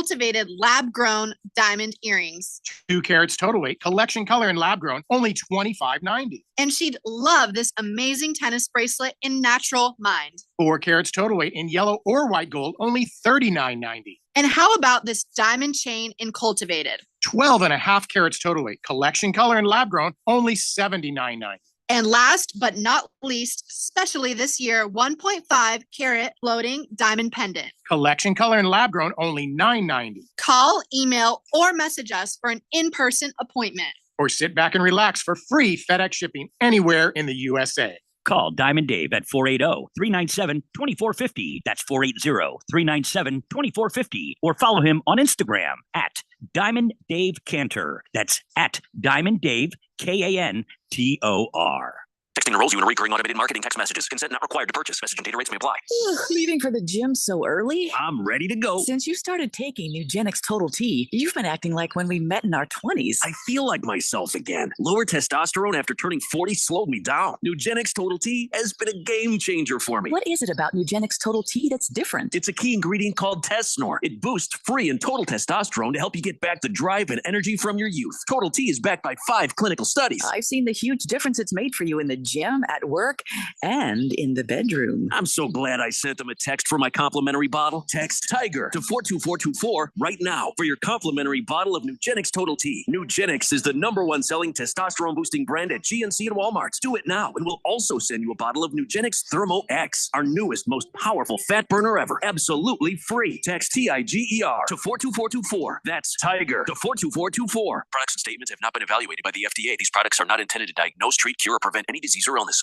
cultivated lab-grown diamond earrings. 2 carats total weight, collection color and lab-grown, only $25.90. And she'd love this amazing tennis bracelet in natural mind. 4 carats total weight in yellow or white gold, only $39.90. And how about this diamond chain in cultivated? 12.5 carats total weight, collection color and lab-grown, only $79.90. And last but not least, especially this year, 1.5 carat floating diamond pendant. Collection color and lab-grown, only $9.90. Call, email, or message us for an in-person appointment. Or sit back and relax for free FedEx shipping anywhere in the USA. Call Diamond Dave at 480-397-2450. That's 480-397-2450. Or follow him on Instagram at Diamond Dave Cantor. That's at Diamond Dave, Kantor. Texting enrolls you in recurring automated marketing text messages. Consent not required to purchase. Message and data rates may apply. Leaving for the gym so early? I'm ready to go. Since you started taking Nugenix Total T, you've been acting like when we met in our 20s. I feel like myself again. Lower testosterone after turning 40 slowed me down. Nugenix Total T has been a game changer for me. What is it about Nugenix Total T that's different? It's a key ingredient called Tesnor. It boosts free and total testosterone to help you get back the drive and energy from your youth. Total T is backed by 5 clinical studies. I've seen the huge difference it's made for you in the gym, at work, and in the bedroom. I'm so glad I sent them a text for my complimentary bottle. Text TIGER to 42424 right now for your complimentary bottle of Nugenix Total T. Nugenix is the #1 selling testosterone boosting brand at GNC and Walmart. Do it now, and we'll also send you a bottle of Nugenix Thermo X, our newest, most powerful fat burner ever. Absolutely free. Text TIGER to 42424. That's TIGER to 42424. Products and statements have not been evaluated by the FDA. These products are not intended to diagnose, treat, cure, or prevent any disease or illness.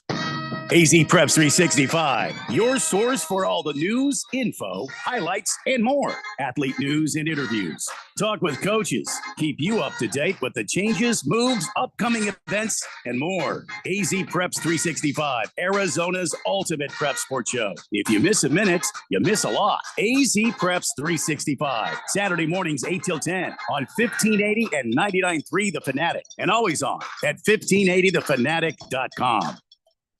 AZ Preps 365, your source for all the news, info, highlights, and more. Athlete news and interviews. Talk with coaches. Keep you up to date with the changes, moves, upcoming events, and more. AZ Preps 365, Arizona's ultimate prep sports show. If you miss a minute, you miss a lot. AZ Preps 365, Saturday mornings 8 till 10 on 1580 and 99.3 The Fanatic, and always on at 1580thefanatic.com.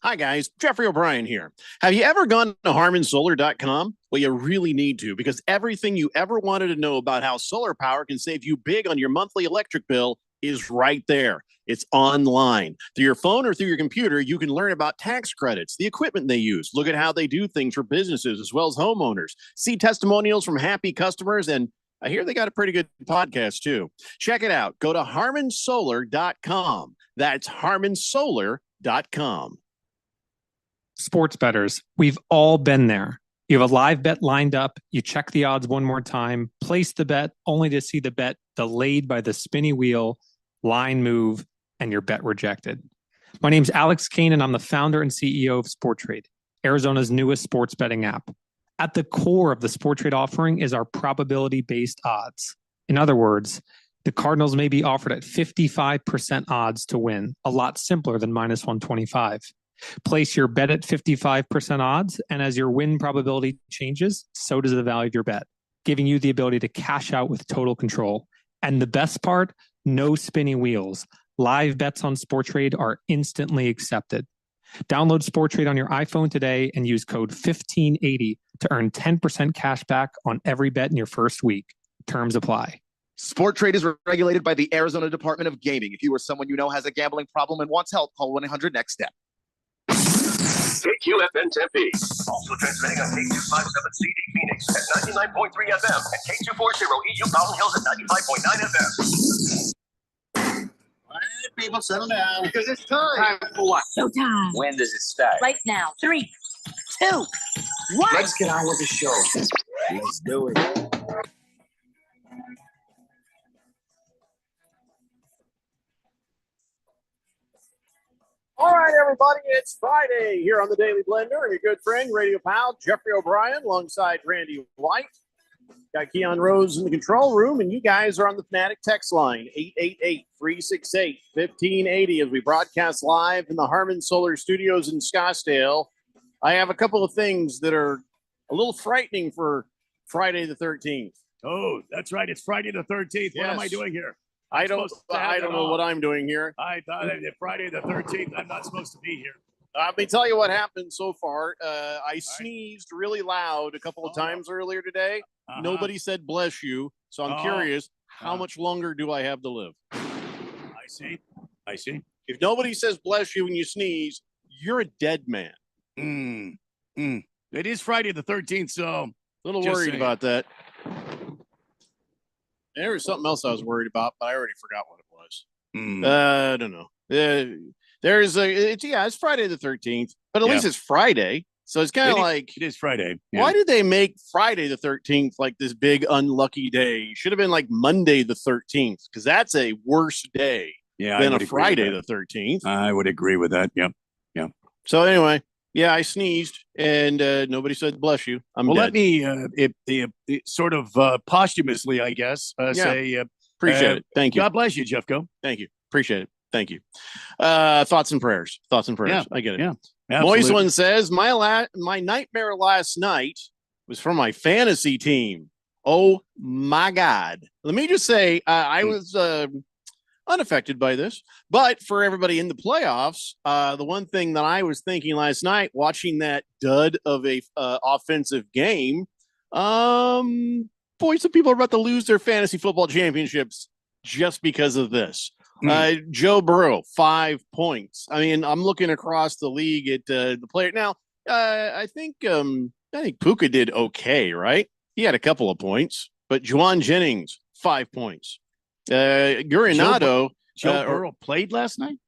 Hi, guys. Jeffrey O'Brien here. Have you ever gone to HarmonSolar.com? Well, you really need to, because everything you ever wanted to know about how solar power can save you big on your monthly electric bill is right there. It's online. Through your phone or through your computer, you can learn about tax credits, the equipment they use, look at how they do things for businesses as well as homeowners, see testimonials from happy customers, and I hear they got a pretty good podcast, too. Check it out. Go to HarmonSolar.com. That's HarmonSolar.com. Sports bettors, we've all been there. You have a live bet lined up, you check the odds one more time, place the bet only to see the bet delayed by the spinny wheel, line move, and your bet rejected. My name's Alex Kane, and I'm the founder and CEO of Sporttrade, Arizona's newest sports betting app. At the core of the Sporttrade offering is our probability-based odds. In other words, the Cardinals may be offered at 55% odds to win, a lot simpler than minus 125. Place your bet at 55% odds, and as your win probability changes, so does the value of your bet, giving you the ability to cash out with total control. And the best part, no spinning wheels. Live bets on Sporttrade are instantly accepted. Download Sporttrade on your iPhone today and use code 1580 to earn 10% cash back on every bet in your first week. Terms apply. Sporttrade is regulated by the Arizona Department of Gaming. If you or someone you know has a gambling problem and wants help, call 1-800-NEXT-STEP. KQFN Tempe. Also transmitting on K257CD Phoenix at 99.3 FM and K240 EU Mountain Hills at 95.9 FM. All right, people, settle down. Because it's time. Time for what? Showtime. When does it start? Right now. 3, 2, 1. Let's get on with the show. Let's do it. All right, everybody, it's Friday here on the Daily Blender, and your good friend, radio pal, Jeffrey O'Brien, alongside Randy White. Got Keon Rose in the control room, and you guys are on the Fanatic text line, 888-368-1580, as we broadcast live in the Harmon Solar Studios in Scottsdale. I have a couple of things that are a little frightening for Friday the 13th. Oh, that's right. It's Friday the 13th. What am I doing here? I don't know what I'm doing here. I thought that Friday the 13th, I'm not supposed to be here. Let me tell you what happened so far. I sneezed really loud a couple of times earlier today. Nobody said bless you. So I'm curious, how much longer do I have to live? I see. If nobody says bless you when you sneeze, you're a dead man. It is Friday the 13th, so A little Just worried saying. about that. There was something else I was worried about, but I already forgot what it was. I don't know. It's Friday the 13th, but at least it's Friday. So it's kind of like, it is Friday. Yeah. why did they make Friday the 13th like this big unlucky day? Should have been like Monday the 13th, because that's a worse day I than would a agree with Friday that. the 13th. I would agree with that. Yep. So anyway, I sneezed and nobody said bless you. I'm Well, dead. let me sort of posthumously, I guess, say Appreciate it. Thank you. God bless you, Jeffco. Thank you. Appreciate it. Thank you. Thoughts and prayers. Yeah. I get it. Yeah. Moist Absolutely. one says, my nightmare last night was for my fantasy team. Oh my God. Let me just say, I was unaffected by this, but for everybody in the playoffs, the one thing that I was thinking last night, watching that dud of a offensive game, boy, some people are about to lose their fantasy football championships just because of this. Joe Burrow, 5 points. I mean, I'm looking across the league at the player now. I think Puka did okay, right? He had a couple of points, but Juwan Jennings, 5 points. Gurinado, Joe Burrow played last night?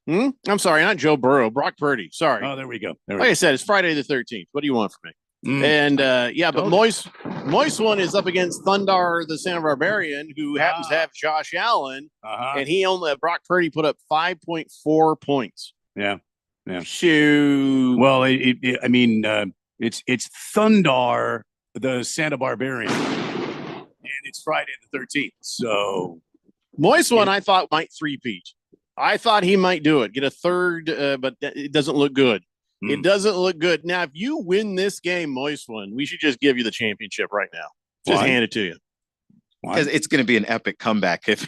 I'm sorry, not Joe Burrow, Brock Purdy. Sorry. Oh, there we go. Like I said, it's Friday the 13th. What do you want from me? And but Moist one is up against Thundar, the Santa Barbarian, who happens to have Josh Allen, and he only Brock Purdy put up 5.4 points. Yeah. Shoot. Well, it's Thundar, the Santa Barbarian, and it's Friday the 13th. So Moist one, I thought might three-peat. I thought he might do it, get a third, but it doesn't look good. It doesn't look good. Now, if you win this game, Moist one, we should just give you the championship right now. Just Why? hand it to you. Because it's going to be an epic comeback if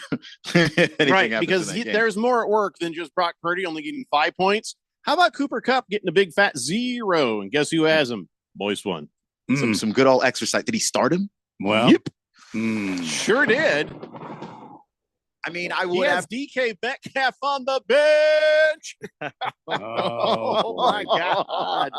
anything Right, happens because in that game. there's more at work than just Brock Purdy only getting 5 points. How about Cooper Kupp getting a big fat 0? And guess who has him? Moist one. Some good old exercise. Did he start him? Well, yep. Sure did. I mean, I He would has have. DK Metcalf on the bench. Oh, my God.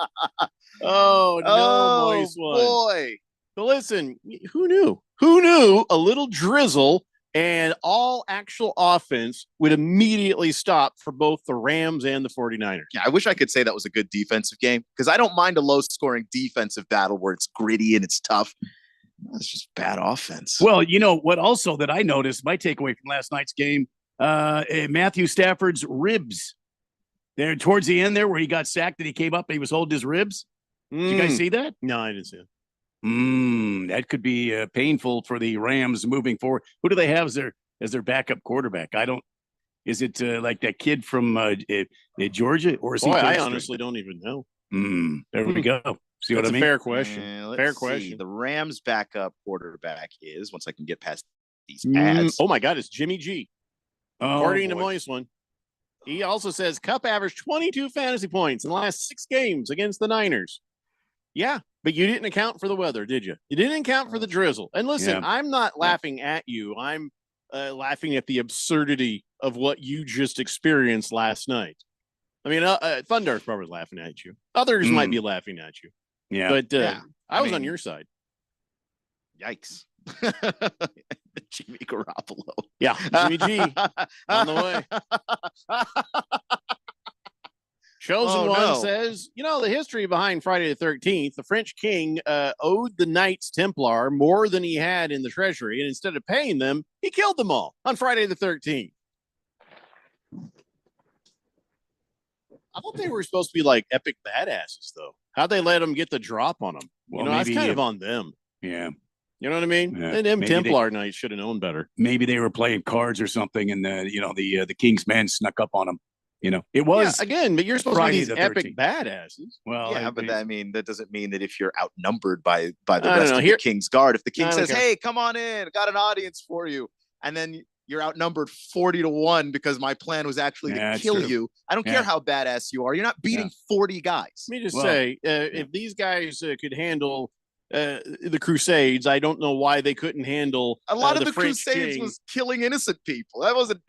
Oh, no, Moist one. Boy. So listen, who knew? Who knew a little drizzle and all actual offense would immediately stop for both the Rams and the 49ers? Yeah, I wish I could say that was a good defensive game because I don't mind a low-scoring defensive battle where it's gritty and it's tough. It's just bad offense. Well, you know what? Also, that I noticed, my takeaway from last night's game, Matthew Stafford's ribs. There towards the end, there where he got sacked and he came up and he was holding his ribs. Did you guys see that? No, I didn't see it. That could be painful for the Rams moving forward. Who do they have as their backup quarterback? I don't. Is it like that kid from Georgia, or is he? I honestly don't even know. There we go. See what I mean? Fair question. Let's Fair see. question. The Rams' backup quarterback is, once I can get past these Mm, ads. oh my God, it's Jimmy G. Oh, According to boy. Moist one. He also says Kupp averaged 22 fantasy points in the last 6 games against the Niners. Yeah, but you didn't account for the weather, did you? You didn't account for the drizzle. And listen, Yeah. I'm not laughing at you. I'm laughing at the absurdity of what you just experienced last night. I mean, Thundar's probably laughing at you. Others might be laughing at you. Yeah. But Yeah. I was I on mean- your side. Yikes. Jimmy Garoppolo. Yeah, Jimmy G on the way. Chosen Oh, One no. says, the history behind Friday the 13th, the French king owed the Knights Templar more than he had in the treasury, and instead of paying them, he killed them all on Friday the 13th. I thought they were supposed to be like epic badasses, though. How'd they let them get the drop on them? Well, that's maybe kind of if- on them. Yeah. You know what I mean? Yeah, And them maybe they- Templar Knights should have known better. Maybe they were playing cards or something, and the King's men snuck up on them. It was again, but you're supposed Friday to be the these epic 13th. badasses. Well, Yeah, but I mean, that doesn't mean that if you're outnumbered by the I don't rest know. of Here- the King's Guard, if the king I don't says, care. "Hey, come on in, got an audience for you," and then you're outnumbered 40-1 because my plan was actually Yeah, to that's kill true. you. I don't Yeah. care how badass you are. You're not beating 40 guys. Let me just Well, say, if these guys could handle the Crusades. I don't know why they couldn't handle A lot of the French Crusades king. was killing innocent people. That wasn't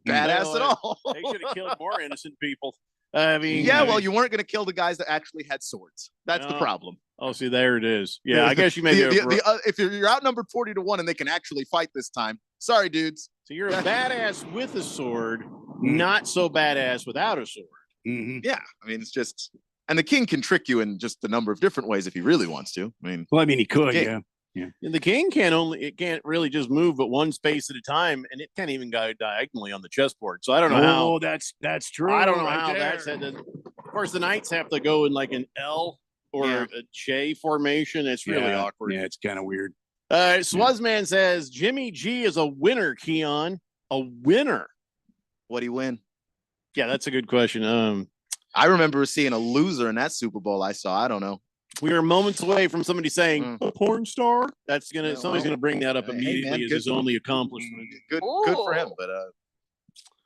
badass at all. They should have killed more innocent people. I mean, Yeah, well, you weren't going to kill the guys that actually had swords. That's the No. problem. Oh, see, there it is. Yeah, I guess you may be. If you're outnumbered 40-1 and they can actually fight this time, sorry, dudes. So you're a badass with a sword, not so badass without a sword. Yeah, I mean, it's just, and the king can trick you in just a number of different ways if he really wants to. I mean, Well, I mean, he could, Okay. yeah. And the king can't really just move but one space at a time, and it can't even go diagonally on the chessboard. So I don't know how. Oh, that's true. I don't know right how there. that's. Of course, the knights have to go in like an L or Yeah. a J formation. It's really Yeah, awkward. Yeah, it's kind of weird. Swazman says Jimmy G is a winner. Keon, a winner. what do you win? Yeah, that's a good question. I remember seeing a loser in that Super Bowl I saw. I don't know. We are moments away from somebody saying a porn star. That's Yeah, somebody's well, gonna bring that up hey, immediately man, as good- his only accomplishment. Good for him, but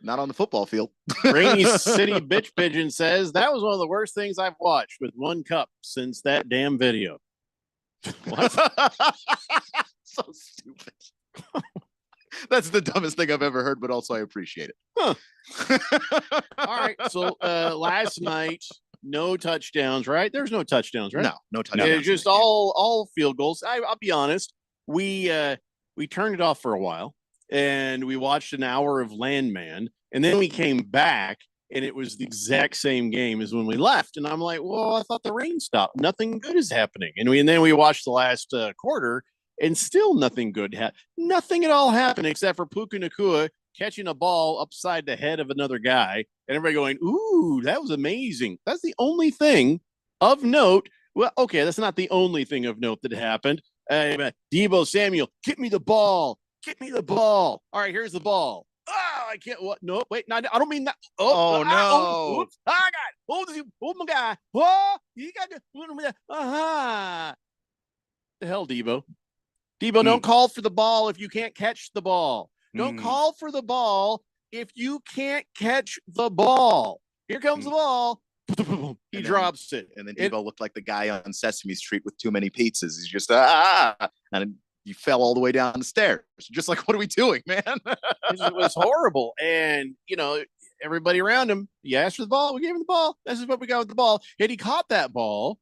not on the football field. Rainy City Bitch Pigeon says that was one of the worst things I've watched with one cup since that damn video. What? So stupid. That's the dumbest thing I've ever heard, but also I appreciate it. All right. So last night, no touchdowns, right? There's no touchdowns, right? No touchdowns. It's just all field goals. I'll be honest. We turned it off for a while and we watched an hour of Landman, and then we came back and it was the exact same game as when we left. And I'm like, well, I thought the rain stopped. Nothing good is happening. And then we watched the last quarter, and still nothing good happened. Nothing at all happened except for Puka Nacua catching a ball upside the head of another guy, and everybody going, "Ooh, that was amazing." That's the only thing of note. Well, okay, that's not the only thing of note that happened. Deebo Samuel, get me the ball. Get me the ball. All right, here's the ball. Oh, I can't. What? No, wait. No, I don't mean that. Oh, no. Oops. I got it. Oh, my guy. Oh, you got to. The hell, Deebo. Deebo, don't call for the ball if you can't catch the ball. Don't call for the ball if you can't catch the ball. Here comes the ball. He And then- drops it. And then It- Deebo looked like the guy on Sesame Street with too many pizzas. He's just and you fell all the way down the stairs. Just like, what are we doing, man? It was horrible. And, everybody around him, he asked for the ball. We gave him the ball. This is what we got with the ball. And he caught that ball.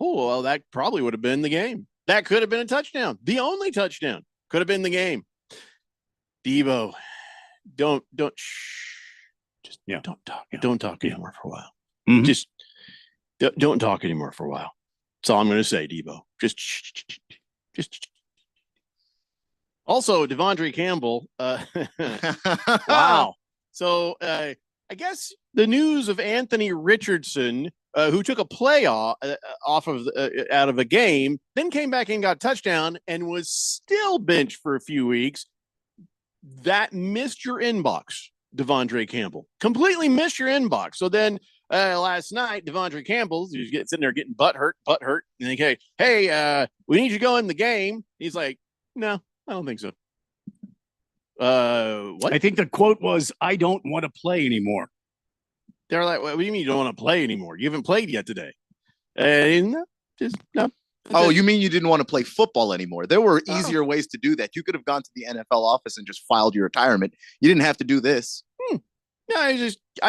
Oh, well, that probably would have been the game. That could have been a touchdown. The only touchdown could have been the game. Deebo, don't, just don't talk. Don't talk anymore for a while. Mhm. Just don't talk anymore for a while. That's all I'm going to say, Deebo. Just. Also, Devondre Campbell. Wow. So I guess the news of Anthony Richardson, who took a play off of out of a game, then came back and got a touchdown and was still benched for a few weeks. That missed your inbox, Devondre Campbell. Completely missed your inbox. So then last night, Devondre Campbell, he was sitting there getting butt hurt. And they say, hey, we need you to go in the game. He's like, no, I don't think so. What? I think the quote was, "I don't want to play anymore." They're like, what do you mean you don't want to play anymore? You haven't played yet today. And no. Oh, you mean you didn't want to play football anymore? There were easier ways to do that. You could have gone to the NFL office and just filed your retirement. You didn't have to do this. No, I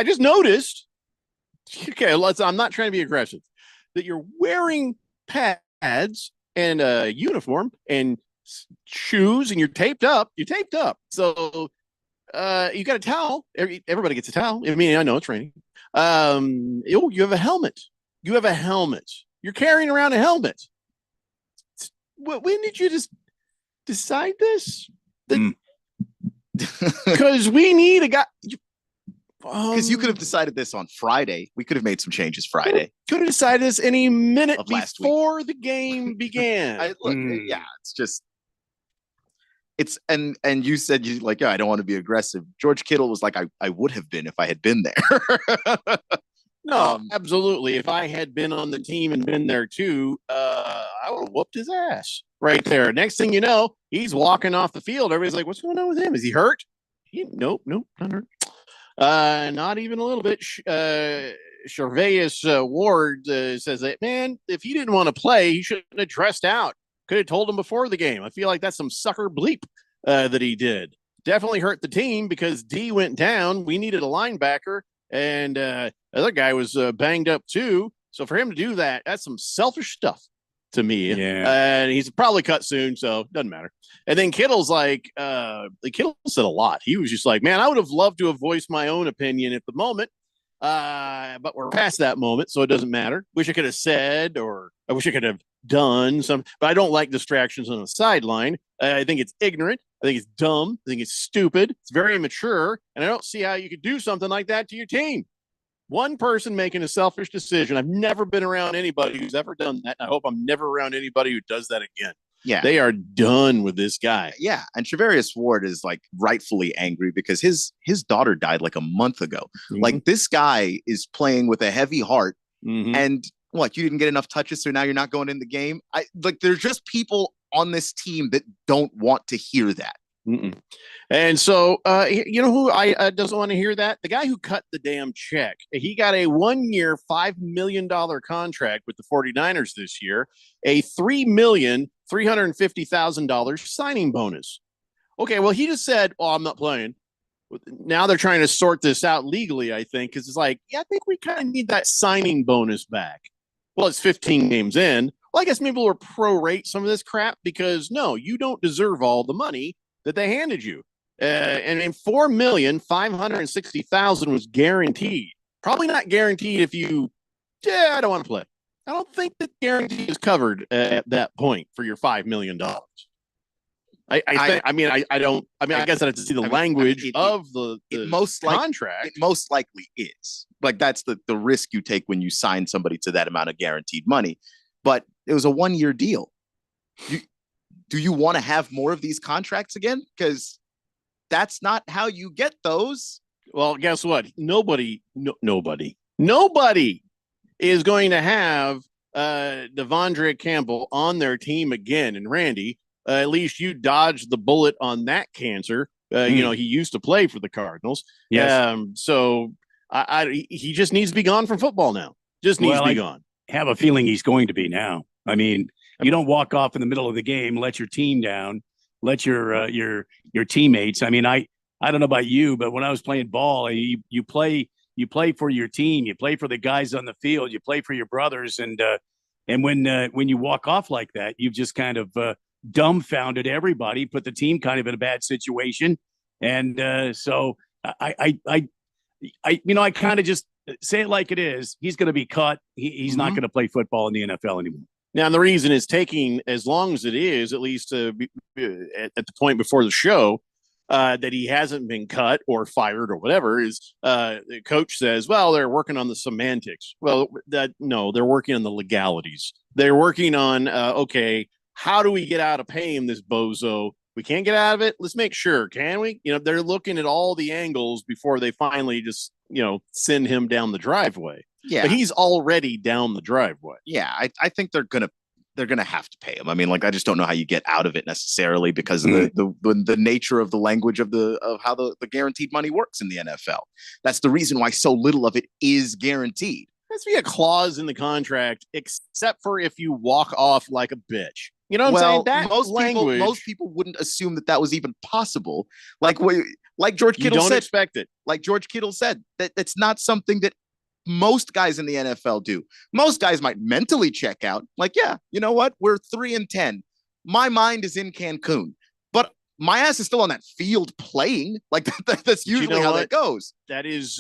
just noticed. Okay, I'm not trying to be aggressive. That you're wearing pads and a uniform and shoes, and you're taped up. So you got a towel. Everybody gets a towel. I mean, I know it's raining. You have a helmet. You're carrying around a helmet. When did you just decide this? Because we need a guy. Because you could have decided this on Friday. We could have made some changes Friday. Could have decided this any minute Of last week. before the game began. Yeah, it's just and you said you like, yeah, I don't want to be aggressive. George Kittle was like, I would have been if I had been there. No, absolutely. If I had been on the team and been there too, I would have whooped his ass right there. Next thing you know, he's walking off the field. Everybody's like, what's going on with him? Is he hurt? Nope, not hurt. Not even a little bit. Charvarius Ward says that, man, if he didn't want to play, he shouldn't have dressed out. Could have told him before the game. I feel like that's some sucker bleep that he did. Definitely hurt the team because D went down. We needed a linebacker, and the other guy was banged up too. So for him to do that, that's some selfish stuff to me. Yeah. And he's probably cut soon, so it doesn't matter. And then Kittle's like, Kittle said a lot. He was just like, man, I would have loved to have voiced my own opinion at the moment. But we're past that moment, so it doesn't matter. Wish I could have said, or I wish I could have done some, but I don't like distractions on the sideline. I think it's ignorant. I think it's dumb. I think it's stupid. It's very immature. And I don't see how you could do something like that to your team. One person making a selfish decision. I've never been around anybody who's ever done that. I hope I'm never around anybody who does that again. Yeah. They are done with this guy. Yeah. And Trevarius Ward is like rightfully angry because his daughter died like a month ago. Mhm. Like this guy is playing with a heavy heart. Mhm. And what, you didn't get enough touches, so now you're not going in the game. There's just people on this team that don't want to hear that. Mm-mm. And so, you know who I doesn't want to hear that? The guy who cut the damn check. He got a 1-year, $5 million contract with the 49ers this year, a $3,350,000 signing bonus. Okay, well, he just said, "Oh, I'm not playing." Now they're trying to sort this out legally, I think, because it's like, yeah, I think we kind of need that signing bonus back. Well, it's 15 games in. Well, I guess maybe we'll prorate some of this crap because no, you don't deserve all the money that they handed you. And $4,560,000 was guaranteed. Probably not guaranteed if you, I don't want to play. I don't think that guarantee is covered at that point for your $5 million. I guess I have to see the language of the contract. It most likely is. Like that's the risk you take when you sign somebody to that amount of guaranteed money. But it was a 1-year deal. Do you want to have more of these contracts again? Because that's not how you get those. Well, guess what? Nobody is going to have Devondre Campbell on their team again. And Randy, at least you dodged the bullet on that cancer. You know, he used to play for the Cardinals. Yes. So he just needs to be gone from football now. Just needs to be gone. Have a feeling he's going to be now. I mean, you don't walk off in the middle of the game, let your team down, let your teammates. I mean, I don't know about you, but when I was playing ball, you play for your team, you play for the guys on the field, you play for your brothers, and when you walk off like that, you've just kind of dumbfounded everybody, put the team kind of in a bad situation, and so I kind of just say it like it is. He's going to be cut. He's not going to play football in the NFL anymore. Now, the reason it's taking as long as it is, at least at the point before the show, that he hasn't been cut or fired or whatever, is the coach says, well, they're working on the semantics. Well, no, they're working on the legalities. They're working on, okay, how do we get out of paying this bozo? We can't get out of it. Let's make sure. Can we? You know, they're looking at all the angles before they finally just, send him down the driveway. Yeah. But he's already down the driveway. Yeah. I think they're going to have to pay him. I mean, like, I just don't know how you get out of it necessarily because of the nature of the language of how the guaranteed money works in the NFL. That's the reason why so little of it is guaranteed. There has to be a clause in the contract, except for if you walk off like a bitch. You know what I'm saying? That most people wouldn't assume that was even possible. Like George Kittle said, expect it. Like George Kittle said, that it's not something that most guys in the NFL do. Most guys might mentally check out. Like, yeah, you know what? We're 3-10. My mind is in Cancun, but my ass is still on that field playing. Like that's usually how that goes. That is,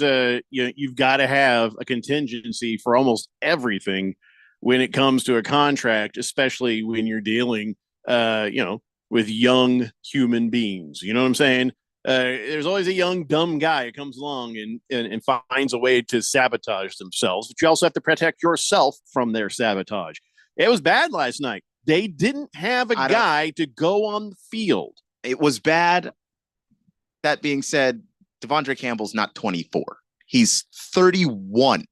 you've got to have a contingency for almost everything when it comes to a contract, especially when you're dealing, with young human beings. You know what I'm saying? There's always a young, dumb guy who comes along and finds a way to sabotage themselves, but you also have to protect yourself from their sabotage. It was bad last night. They didn't have a guy to go on the field. It was bad. That being said, Devondre Campbell's not 24. He's 31.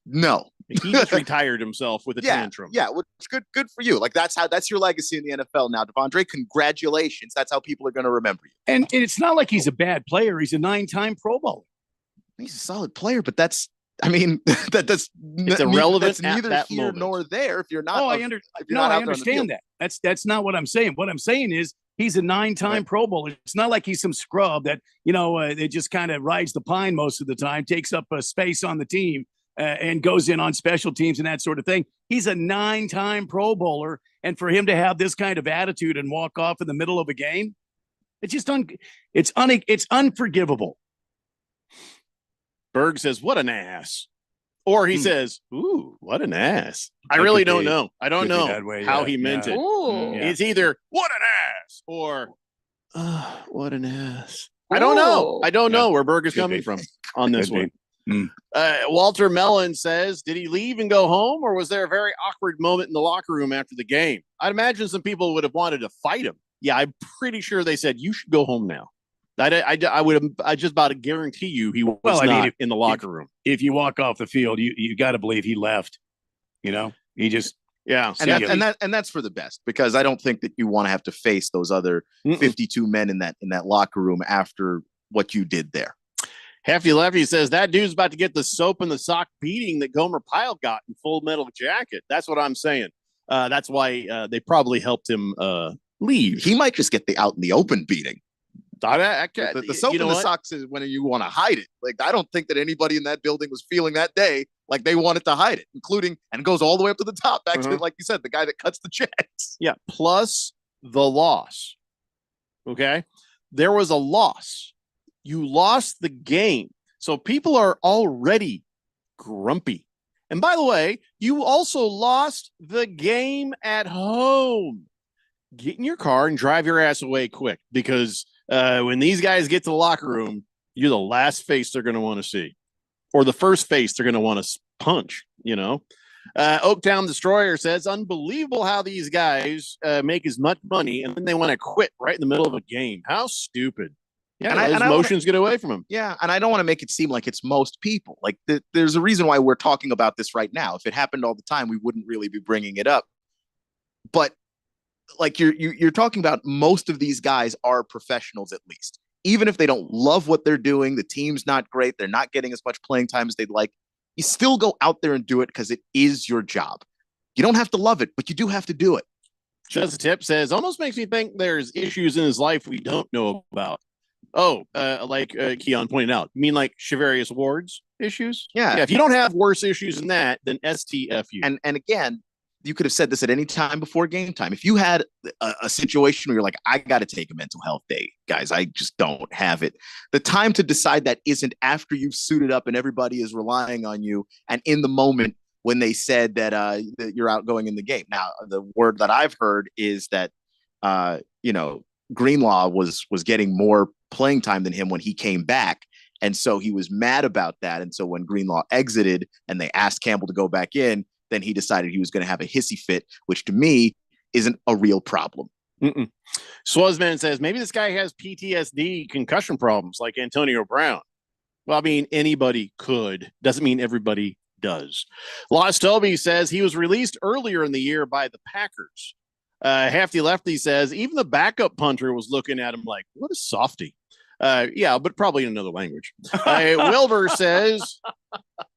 No. He just retired himself with a tantrum. Yeah, which is good for you. Like that's your legacy in the NFL now, Devondre. Congratulations. That's how people are going to remember you. And it's not like he's a bad player. He's a 9-time Pro Bowler. He's a solid player, but that's I mean, that's irrelevant That's at neither that here moment. nor there if you're not. Oh, if you're not I out there on the field. understand that. That's not what I'm saying. What I'm saying is he's a 9-time Pro Bowler. It's not like he's some scrub that that just kind of rides the pine most of the time, takes up space on the team, and goes in on special teams and that sort of thing. He's a 9-time Pro Bowler, and for him to have this kind of attitude and walk off in the middle of a game, it's just it's unforgivable. Berg says, "What an ass," or he says, "Ooh, what an ass." I really don't know. I don't know how he meant it. Ooh. It's either "what an ass" or "what an ass." I don't know. I don't know where Berg is coming from on this one. Walter Mellon says, "Did he leave and go home, or was there a very awkward moment in the locker room after the game?" I'd imagine some people would have wanted to fight him. Yeah, I'm pretty sure they said, "You should go home now." I just about to guarantee you he was not in the locker room. If you walk off the field, you got to believe he left. He just and that's for the best, because I don't think that you want to have to face those other 52 men in that locker room after what you did there. Hefty Lefty says that dude's about to get the soap and the sock beating that Gomer Pyle got in Full Metal Jacket. That's what I'm saying. That's why they probably helped him leave. He might just get the out in the open beating. The soap you know and the what? socks is when you want to hide it. Like, I don't think that anybody in that building was feeling that day like they wanted to hide it, including, and it goes all the way up to the top, back to, like you said, the guy that cuts the checks. Yeah, plus the loss. Okay? There was a loss. You lost the game. So people are already grumpy. And by the way, you also lost the game at home. Get in your car and drive your ass away quick, because when these guys get to the locker room, you're the last face they're going to want to see, or the first face they're going to want to punch. Oaktown Destroyer says, "Unbelievable how these guys make as much money and then they want to quit right in the middle of a game. How stupid." Yeah, and emotions get away from them. Yeah, and I don't want to make it seem like it's most people. Like, there's a reason why we're talking about this right now. If it happened all the time, we wouldn't really be bringing it up. But like you're talking about, most of these guys are professionals, at least. Even if they don't love what they're doing, the team's not great, they're not getting as much playing time as they'd like, you still go out there and do it because it is your job. You don't have to love it, but you do have to do it. Just a Tip says, "Almost makes me think there's issues in his life we don't know about." Like Keon pointed out. You mean like Shavarius Ward's issues? Yeah. If you don't have worse issues than that, then STFU. And again, you could have said this at any time before game time. If you had a situation where you're like, I got to take a mental health day, guys, I just don't have it. The time to decide that isn't after you've suited up and everybody is relying on you, and in the moment when they said that you're outgoing in the game. Now, the word that I've heard is that, Greenlaw was getting more playing time than him when he came back. And so he was mad about that. And so when Greenlaw exited and they asked Campbell to go back in, then he decided he was going to have a hissy fit, which to me isn't a real problem. Swazman says, maybe this guy has PTSD, concussion problems like Antonio Brown. Well, I mean, anybody could. Doesn't mean everybody does. Lost Toby says he was released earlier in the year by the Packers. Hefty Lefty says even the backup punter was looking at him like, what a softy. Yeah, but probably in another language. Wilbur says,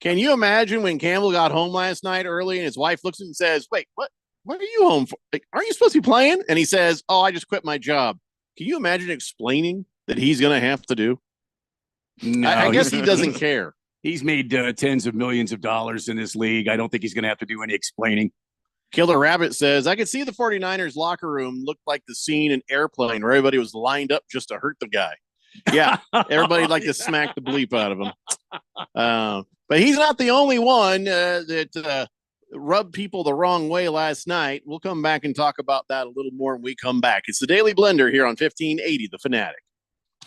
can you imagine when Campbell got home last night early and his wife looks at him and says, wait, what are you home for? Like, aren't you supposed to be playing? And he says, oh, I just quit my job. Can you imagine explaining that he's going to have to do? No, I guess he doesn't care. He's made tens of millions of dollars in this league. I don't think he's going to have to do any explaining. Killer Rabbit says, I could see the 49ers locker room looked like the scene in Airplane where everybody was lined up just to hurt the guy. Yeah, everybody'd like to smack the bleep out of him. But he's not the only one that rubbed people the wrong way last night. We'll come back and talk about that a little more when we come back. It's the Daily Blender here on 1580 The Fanatic.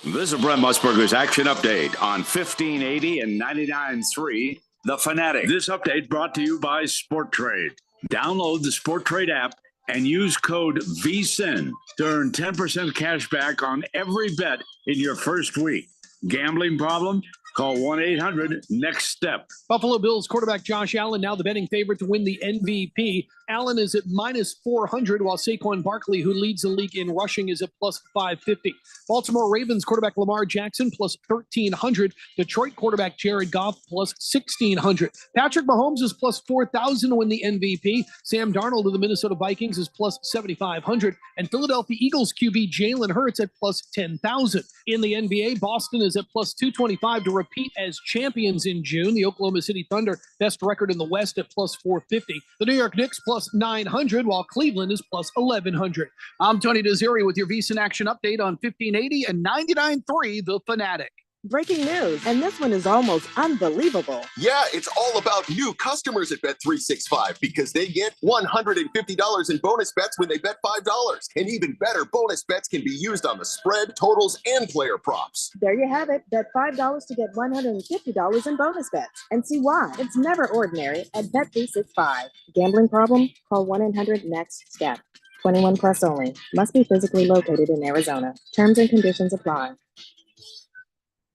This is Brent Musburger's Action Update on 1580 and 99.3 The Fanatic. This update brought to you by Sport Trade. Download the Sport Trade app and use code VSIN to earn 10% cash back on every bet in your first week. Gambling problem? Call 1-800-NEXT-STEP. Buffalo Bills quarterback Josh Allen, now the betting favorite to win the MVP. Allen is at minus 400, while Saquon Barkley, who leads the league in rushing, is at plus 550. Baltimore Ravens quarterback Lamar Jackson, plus 1,300. Detroit quarterback Jared Goff, plus 1,600. Patrick Mahomes is plus 4,000 to win the MVP. Sam Darnold of the Minnesota Vikings is plus 7,500. And Philadelphia Eagles QB Jalen Hurts at plus 10,000. In the NBA, Boston is at plus 225 to repeat as champions in June. The Oklahoma City Thunder, best record in the West, at plus 450. The New York Knicks plus 900, while Cleveland is plus 1,100. I'm Tony Desiri with your VSiN Action Update on 1580 and 99.3 The Fanatic. Breaking news, and this one is almost unbelievable. Yeah, it's all about new customers at Bet365 because they get $150 in bonus bets when they bet $5. And even better, bonus bets can be used on the spread, totals, and player props. There you have it. Bet $5 to get $150 in bonus bets. And see why. It's never ordinary at Bet365. Gambling problem? Call 1-800-NEXT-STEP. 21 plus only. Must be physically located in Arizona. Terms and conditions apply.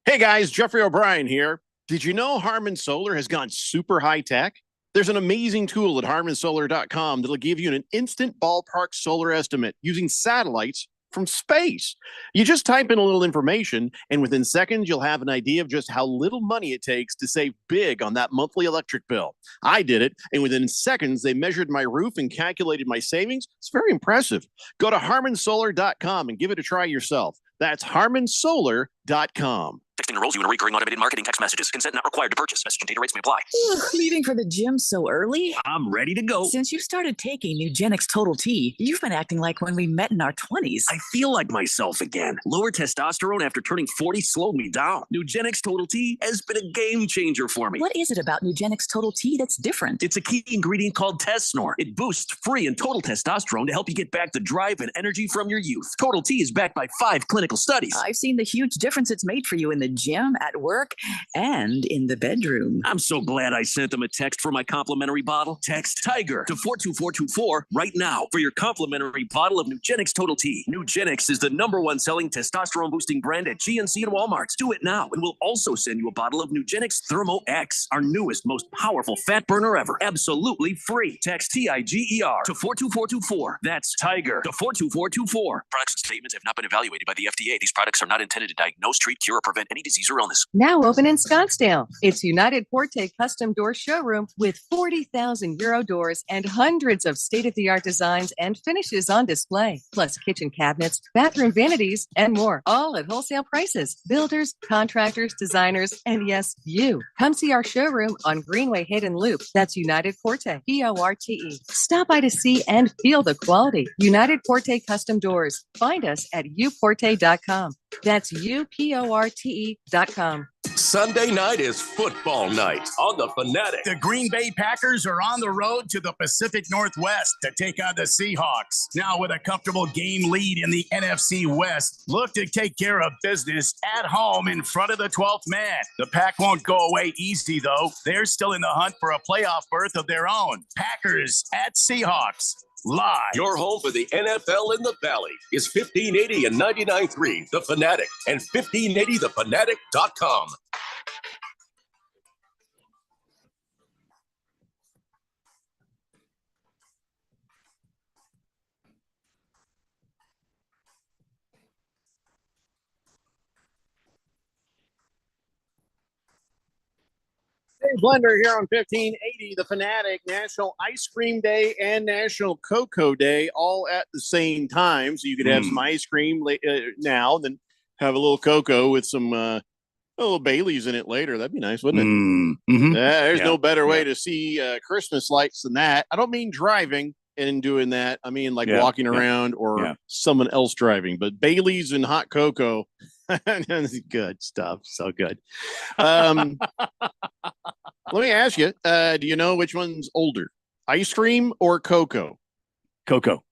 Hey guys, Jeffrey O'Brien here. Did you know Harman Solar has gone super high tech? There's an amazing tool at harmansolar.com that'll give you an instant ballpark solar estimate using satellites from space. You just type in a little information, and within seconds, you'll have an idea of just how little money it takes to save big on that monthly electric bill. I did it, and within seconds, they measured my roof and calculated my savings. It's very impressive. Go to harmansolar.com and give it a try yourself. That's harmansolar.com. Texting enrolls you in recurring automated marketing text messages. Consent not required to purchase. Message and data rates may apply. Leaving for the gym so early? I'm ready to go. Since you started taking Nugenix Total T, you've been acting like when we met in our 20s. I feel like myself again. Lower testosterone after turning 40 slowed me down. Nugenix Total T has been a game changer for me. What is it about Nugenix Total T that's different? It's a key ingredient called Tesnor. It boosts free and total testosterone to help you get back the drive and energy from your youth. Total T is backed by 5 clinical studies. I've seen the huge difference it's made for you in the gym, at work, and in the bedroom. I'm so glad I sent them a text for my complimentary bottle. Text TIGER to 42424 right now for your complimentary bottle of Nugenix Total T. Nugenix is the #1 selling testosterone boosting brand at GNC and Walmart. Do it now, and we'll also send you a bottle of Nugenix Thermo X, our newest, most powerful fat burner ever. Absolutely free. Text TIGER to 42424. That's TIGER to 42424. Products and statements have not been evaluated by the FDA. These products are not intended to diagnose, treat, cure, or prevent any disease or illness. Now open in Scottsdale. It's United Forte Custom Door Showroom with 40,000 Euro doors and hundreds of state-of-the-art designs and finishes on display, plus kitchen cabinets, bathroom vanities, and more, all at wholesale prices. Builders, contractors, designers, and yes, you. Come see our showroom on Greenway Hayden Loop. That's United Forte, P-O-R-T-E. Stop by to see and feel the quality. United Forte Custom Doors. Find us at uporte.com. That's uporte.com. Sunday night is football night on The Fanatic. The Green Bay Packers are on the road to the Pacific Northwest to take on the Seahawks. Now with a comfortable game lead in the NFC West, look to take care of business at home in front of the 12th man. The Pack won't go away easy, though. They're still in the hunt for a playoff berth of their own. Packers at Seahawks. Live. Your home for the NFL in the Valley is 1580 and 99.3 The Fanatic and 1580thefanatic.com. Dave Blender here on 1580 The Fanatic, National Ice Cream Day and National Cocoa Day all at the same time. So you could have some ice cream now, then have a little cocoa with some a little Bailey's in it later. That'd be nice, wouldn't it? Mm-hmm. There's no better way to see Christmas lights than that. I don't mean driving and doing that. I mean like walking around or someone else driving. But Bailey's and hot cocoa, good stuff. So good. Let me ask you, do you know which one's older, ice cream or cocoa? Cocoa.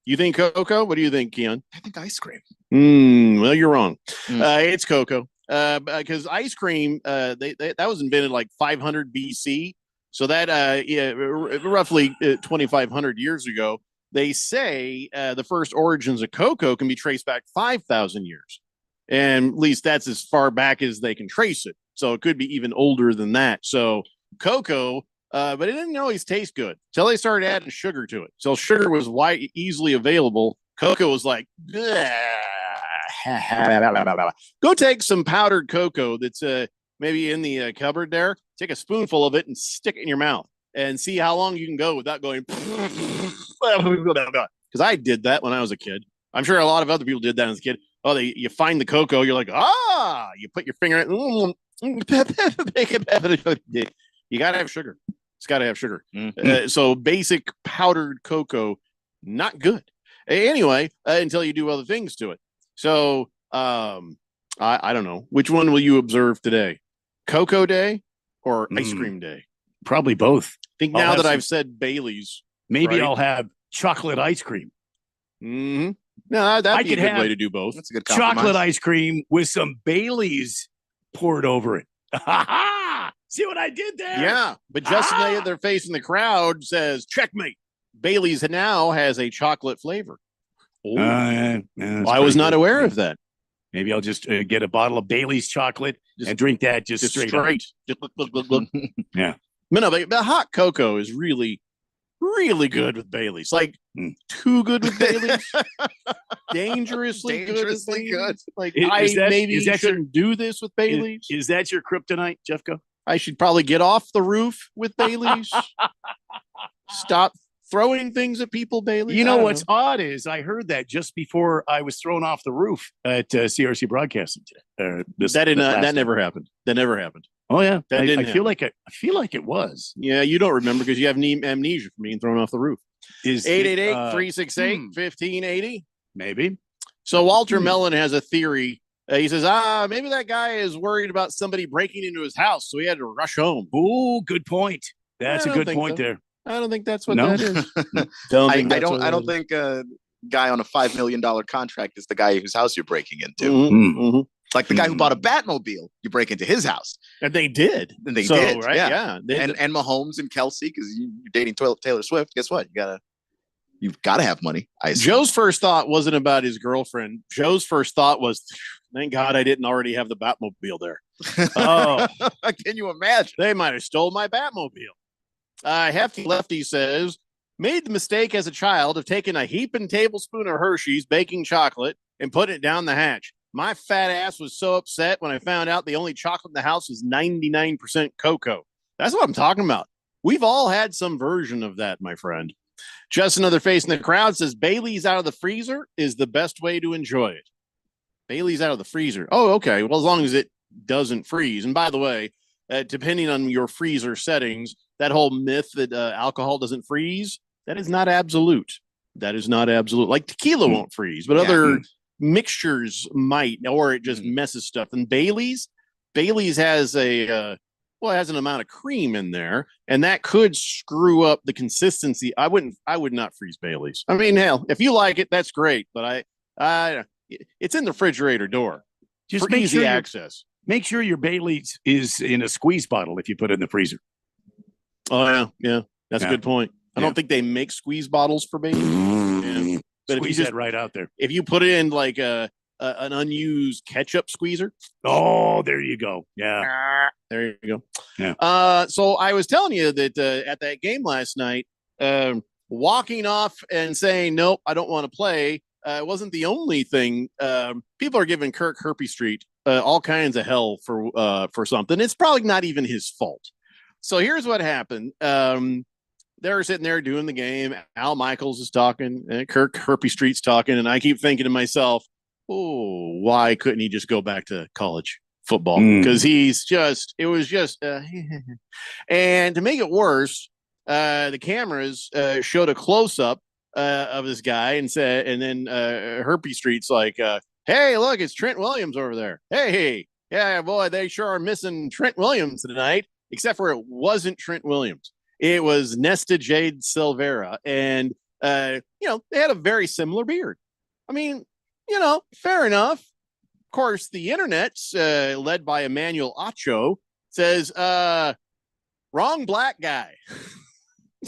You think cocoa? What do you think, Keon? I think ice cream. Well, you're wrong. It's cocoa. Because ice cream, that was invented like 500 BC. So that, roughly 2,500 years ago, they say the first origins of cocoa can be traced back 5,000 years. And at least that's as far back as they can trace it. So it could be even older than that. So cocoa, but it didn't always taste good until they started adding sugar to it. So sugar was easily available. Cocoa was like, go take some powdered cocoa that's maybe in the cupboard there. Take a spoonful of it and stick it in your mouth and see how long you can go without going. Because I did that when I was a kid. I'm sure a lot of other people did that as a kid. Oh, you find the cocoa, you're like, you put your finger in. You got to have sugar. It's got to have sugar. So basic powdered cocoa, not good. Anyway, until you do other things to it. So I don't know. Which one will you observe today? Cocoa Day or ice cream day? Probably both. I think now that I've said Bailey's. Maybe right? I'll have chocolate ice cream. Mm-hmm. No, that'd be a good way to do both. That's a good compromise. Chocolate ice cream with some Bailey's poured over it. See what I did there? Yeah, but Justin laid their face in the crowd says, checkmate. Bailey's now has a chocolate flavor. Yeah, I was not aware of that. Maybe I'll just get a bottle of Bailey's chocolate and drink that just straight. Just look. Yeah. No, but hot cocoa is really, really good with Bailey's. Like too good with Bailey's. Dangerously good. With Bailey's. Like maybe shouldn't do this with Bailey's. Is that your kryptonite, Jeffco? I should probably get off the roof with Bailey's. Stop throwing things at people, Bailey's. You know what's odd is I heard that just before I was thrown off the roof at CRC Broadcasting today. That never happened. That never happened. Oh yeah, I feel like it was. Yeah, you don't remember because you have amnesia from being thrown off the roof. Is 888-368-1580? Maybe. So Walter Mellon has a theory. He says, maybe that guy is worried about somebody breaking into his house, so he had to rush home. Oh, good point. That's a good point there. I don't think that's what that is. I don't think a guy on a $5 million contract is the guy whose house you're breaking into. Mm-hmm. Like the guy who bought a Batmobile, you break into his house. And they did. And they did, right? Yeah. And Mahomes and Kelsey, because you're dating Taylor Swift. Guess what? You've got to have money. Joe's first thought wasn't about his girlfriend. Joe's first thought was, thank God I didn't already have the Batmobile there. Oh, can you imagine? They might have stole my Batmobile. Hefty Lefty says, made the mistake as a child of taking a heaping tablespoon of Hershey's baking chocolate and putting it down the hatch. My fat ass was so upset when I found out the only chocolate in the house was 99% cocoa. That's what I'm talking about. We've all had some version of that, my friend. Just another face in the crowd says Bailey's out of the freezer is the best way to enjoy it. Bailey's out of the freezer. Oh, okay. Well, as long as it doesn't freeze. And by the way, depending on your freezer settings, that whole myth that alcohol doesn't freeze, that is not absolute. That is not absolute. Like tequila won't freeze, but other mixtures might, or it just messes stuff. And Bailey's has it has an amount of cream in there, and that could screw up the consistency. I would not freeze Bailey's. I mean, hell, if you like it, that's great. But it's in the refrigerator door. Just for easy access. Make sure your Bailey's is in a squeeze bottle if you put it in the freezer. Oh yeah. That's a good point. I don't think they make squeeze bottles for Bailey's. But Squeeze that right out there. If you put it in like an unused ketchup squeezer. Oh, there you go. Yeah. There you go. Yeah. So I was telling you that at that game last night, walking off and saying, nope, I don't want to play. Wasn't the only thing. People are giving Kirk Herbstreit all kinds of hell for something. It's probably not even his fault. So here's what happened. They're sitting there doing the game. Al Michaels is talking, and Kirk Herbstreit's talking, and I keep thinking to myself, oh, why couldn't he just go back to college football? Because it was just, and to make it worse, the cameras showed a close up of this guy and then Herbstreit's like, hey, look, it's Trent Williams over there. Hey, yeah, boy, they sure are missing Trent Williams tonight, except for it wasn't Trent Williams. It was Nesta Jade Silvera. And, they had a very similar beard. I mean, fair enough. Of course, the internet's led by Emmanuel Acho says, wrong black guy.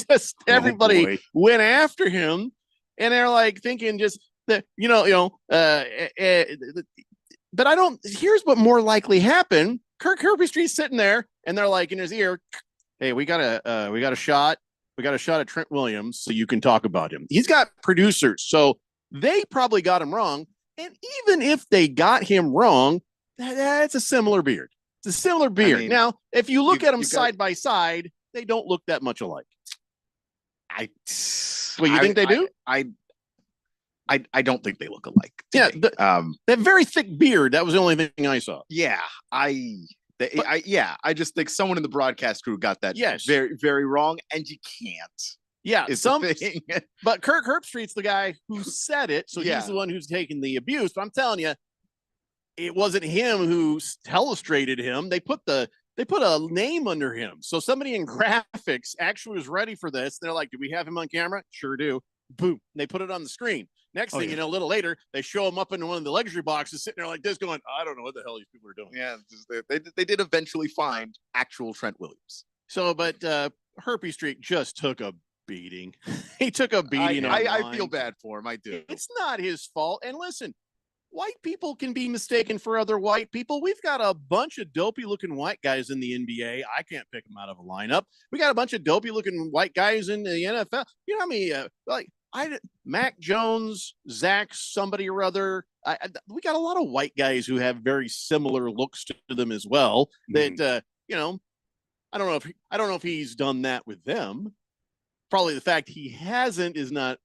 Just everybody went after him. And they're like thinking just that, but here's what more likely happened. Kirk Herbstreit's sitting there, and they're like in his ear, "Hey, we got a shot. We got a shot at Trent Williams, so you can talk about him." He's got producers, so they probably got him wrong. And even if they got him wrong, that's a similar beard. It's a similar beard. Now, if you look at them side by side, they don't look that much alike. Well, you think they do? I don't think they look alike. Yeah, that very thick beard. That was the only thing I saw. Yeah, I just think someone in the broadcast crew got that Yes. very, very wrong, and you can't. Yeah, is the thing. but Kirk Herbstreit's the guy who said it, so Yeah. he's the one who's taking the abuse. But I'm telling you, it wasn't him who illustrated him. They put a name under him. So somebody in graphics actually was ready for this. They're like, "Do we have him on camera?" Sure do. Boom. They put it on the screen. Next thing you know, a little later, they show him up in one of the luxury boxes sitting there like this going, "I don't know what the hell these people are doing." Yeah, they did eventually find actual Trent Williams. So, but Herpy Street just took a beating. He took a beating. I feel bad for him. I do. It's not his fault. And listen, white people can be mistaken for other white people. We've got a bunch of dopey looking white guys in the NBA. I can't pick them out of a lineup. We got a bunch of dopey looking white guys in the NFL. You know how many, Mac Jones, Zach, somebody or other. We got a lot of white guys who have very similar looks to them as well. That, I don't know if he's done that with them. Probably the fact he hasn't is not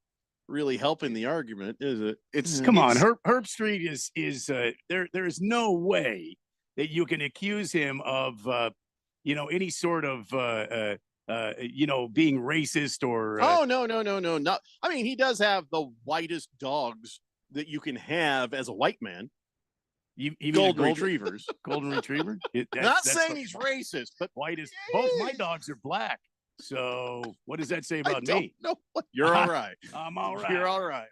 really helping the argument, is it? Come on, Herb Street is there is no way that you can accuse him of any sort of being racist or Oh no. Not, I mean, he does have the whitest dogs that you can have as a white man. even Golden a retrievers. golden retriever. Not saying he's racist, but whitest. Both my dogs are black. So what does that say about me? No, you're all right. I'm all right. You're all right.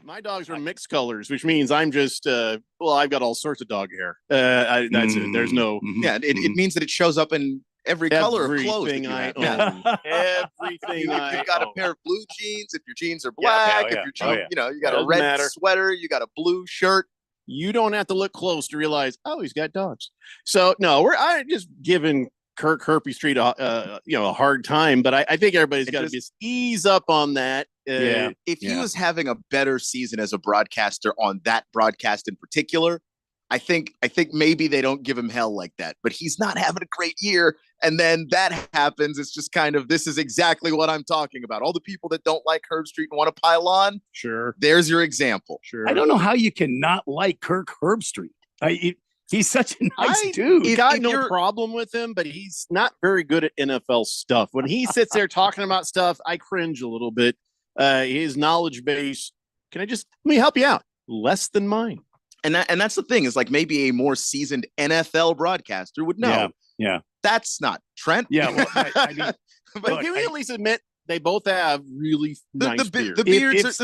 My dogs are mixed colors, which means I'm just I've got all sorts of dog hair. That's it. There's no. Yeah, it means that it shows up in every color of clothes. Everything I that you have. own. Everything You've I got own. a pair of blue jeans. If your jeans are black, if your jeans, you got a Doesn't red matter. sweater, you got a blue shirt. You don't have to look close to realize, oh, he's got dogs. So no, I just giving Kirk Herpy Street a hard time, but I think everybody's got to just ease up on that. If he was having a better season as a broadcaster on that broadcast in particular, I think maybe they don't give him hell like that. But he's not having a great year, and then that happens. It's just kind of, this is exactly what I'm talking about. All the people that don't like Herb Street and want to pile on. Sure, there's your example. Sure, I don't know how you can not like Kirk Herbstreit. He's such a nice dude. I've got no problem with him, but he's not very good at NFL stuff. When he sits there talking about stuff, I cringe a little bit. His knowledge base, let me help you out, less than mine. And that's the thing, is like maybe a more seasoned NFL broadcaster would know. Yeah. That's not Trent. Yeah. Well, I mean, but can we at least admit they both have really nice beards? The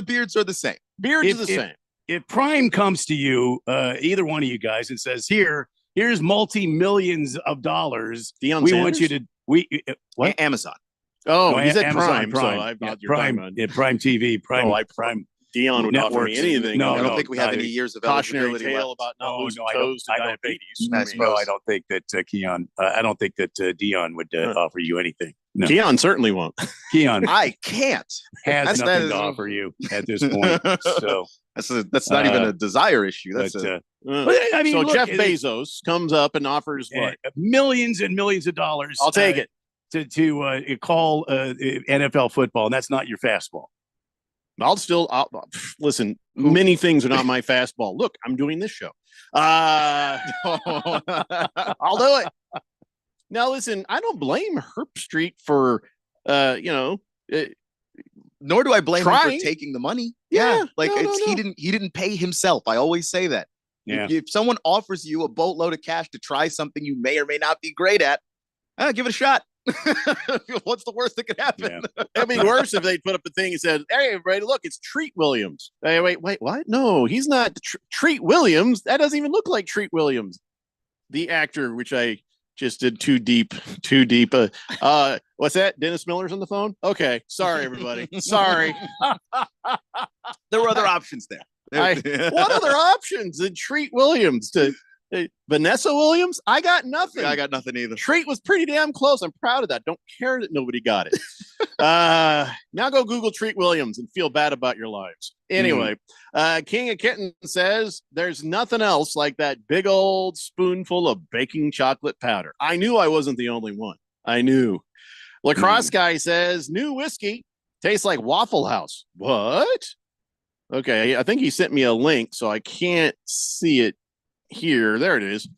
beards are the same. Beards are the same. If Prime comes to you, either one of you guys, and says, here's multi-millions of dollars. Deion we Sanders? want you to what? Amazon. Oh, he's at Amazon Prime. So I thought you were talking about Prime TV, Prime. Deion would offer me networks. anything. No, I don't think we have any years of cautionary eligibility tale left. about not Oh, losing no, toes to I don't think. diabetes. No, I don't think that Keon. I don't think that Dion would offer you anything. No. Keon certainly won't. Keon I can't. has nothing to offer you at this point. So that's not even a desire issue. That's but, I mean, so look, Jeff Bezos comes up and offers what? Millions and millions of dollars. I'll take it. To call NFL football, and that's not your fastball. I'll listen. Many things are not my fastball. Look, I'm doing this show. I'll do it. Now, listen, I don't blame Herb Street for, nor do I blame him trying. for taking the money. Yeah, he didn't pay himself. I always say that. Yeah. If someone offers you a boatload of cash to try something you may or may not be great at, give it a shot. What's the worst that could happen? Yeah. It'd be worse if they put up a thing and said, "Hey, everybody, look, it's Treat Williams." Hey, wait, what? No, he's not Treat Williams. That doesn't even look like Treat Williams, the actor, which I just did too deep. What's that? Dennis Miller's on the phone. Okay, sorry, everybody. Sorry. There were other options there. What other options than Treat Williams to Vanessa Williams? I got nothing. I got nothing either. Treat was pretty damn close. I'm proud of that. Don't care that nobody got it. Now go Google Treat Williams and feel bad about your lives. Anyway, King of Kitten says there's nothing else like that big old spoonful of baking chocolate powder. I knew I wasn't the only one. I knew. Lacrosse guy says new whiskey tastes like Waffle House. What? Okay, I think he sent me a link, so I can't see it here. There it is.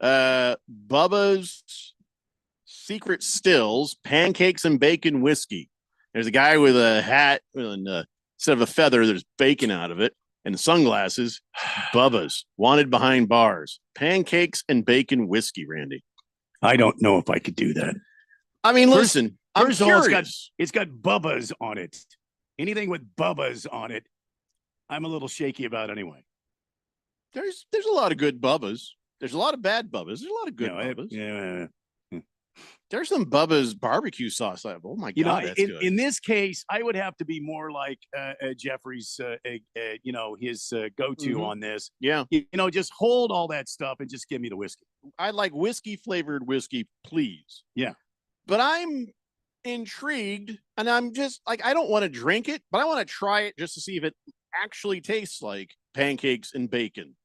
Bubba's Secret Stills, pancakes and bacon whiskey. There's a guy with a hat, and instead of a feather, there's bacon out of it, and sunglasses. Bubba's, wanted behind bars. Pancakes and bacon whiskey, Randy. I don't know if I could do that. I mean, listen, I'm First of all, curious. it's got Bubba's on it. Anything with Bubba's on it, I'm a little shaky about anyway. There's a lot of good Bubba's. There's a lot of bad Bubba's. There's a lot of good Bubba's. Yeah. There's some Bubba's barbecue sauce. Oh my You know, God, that's good. in this case, I would have to be more like Jeffrey's, his go-to on this. Yeah. Just hold all that stuff and just give me the whiskey. I like whiskey flavored whiskey, please. Yeah. But I'm intrigued, and I'm just like, I don't want to drink it, but I want to try it just to see if it actually tastes like pancakes and bacon,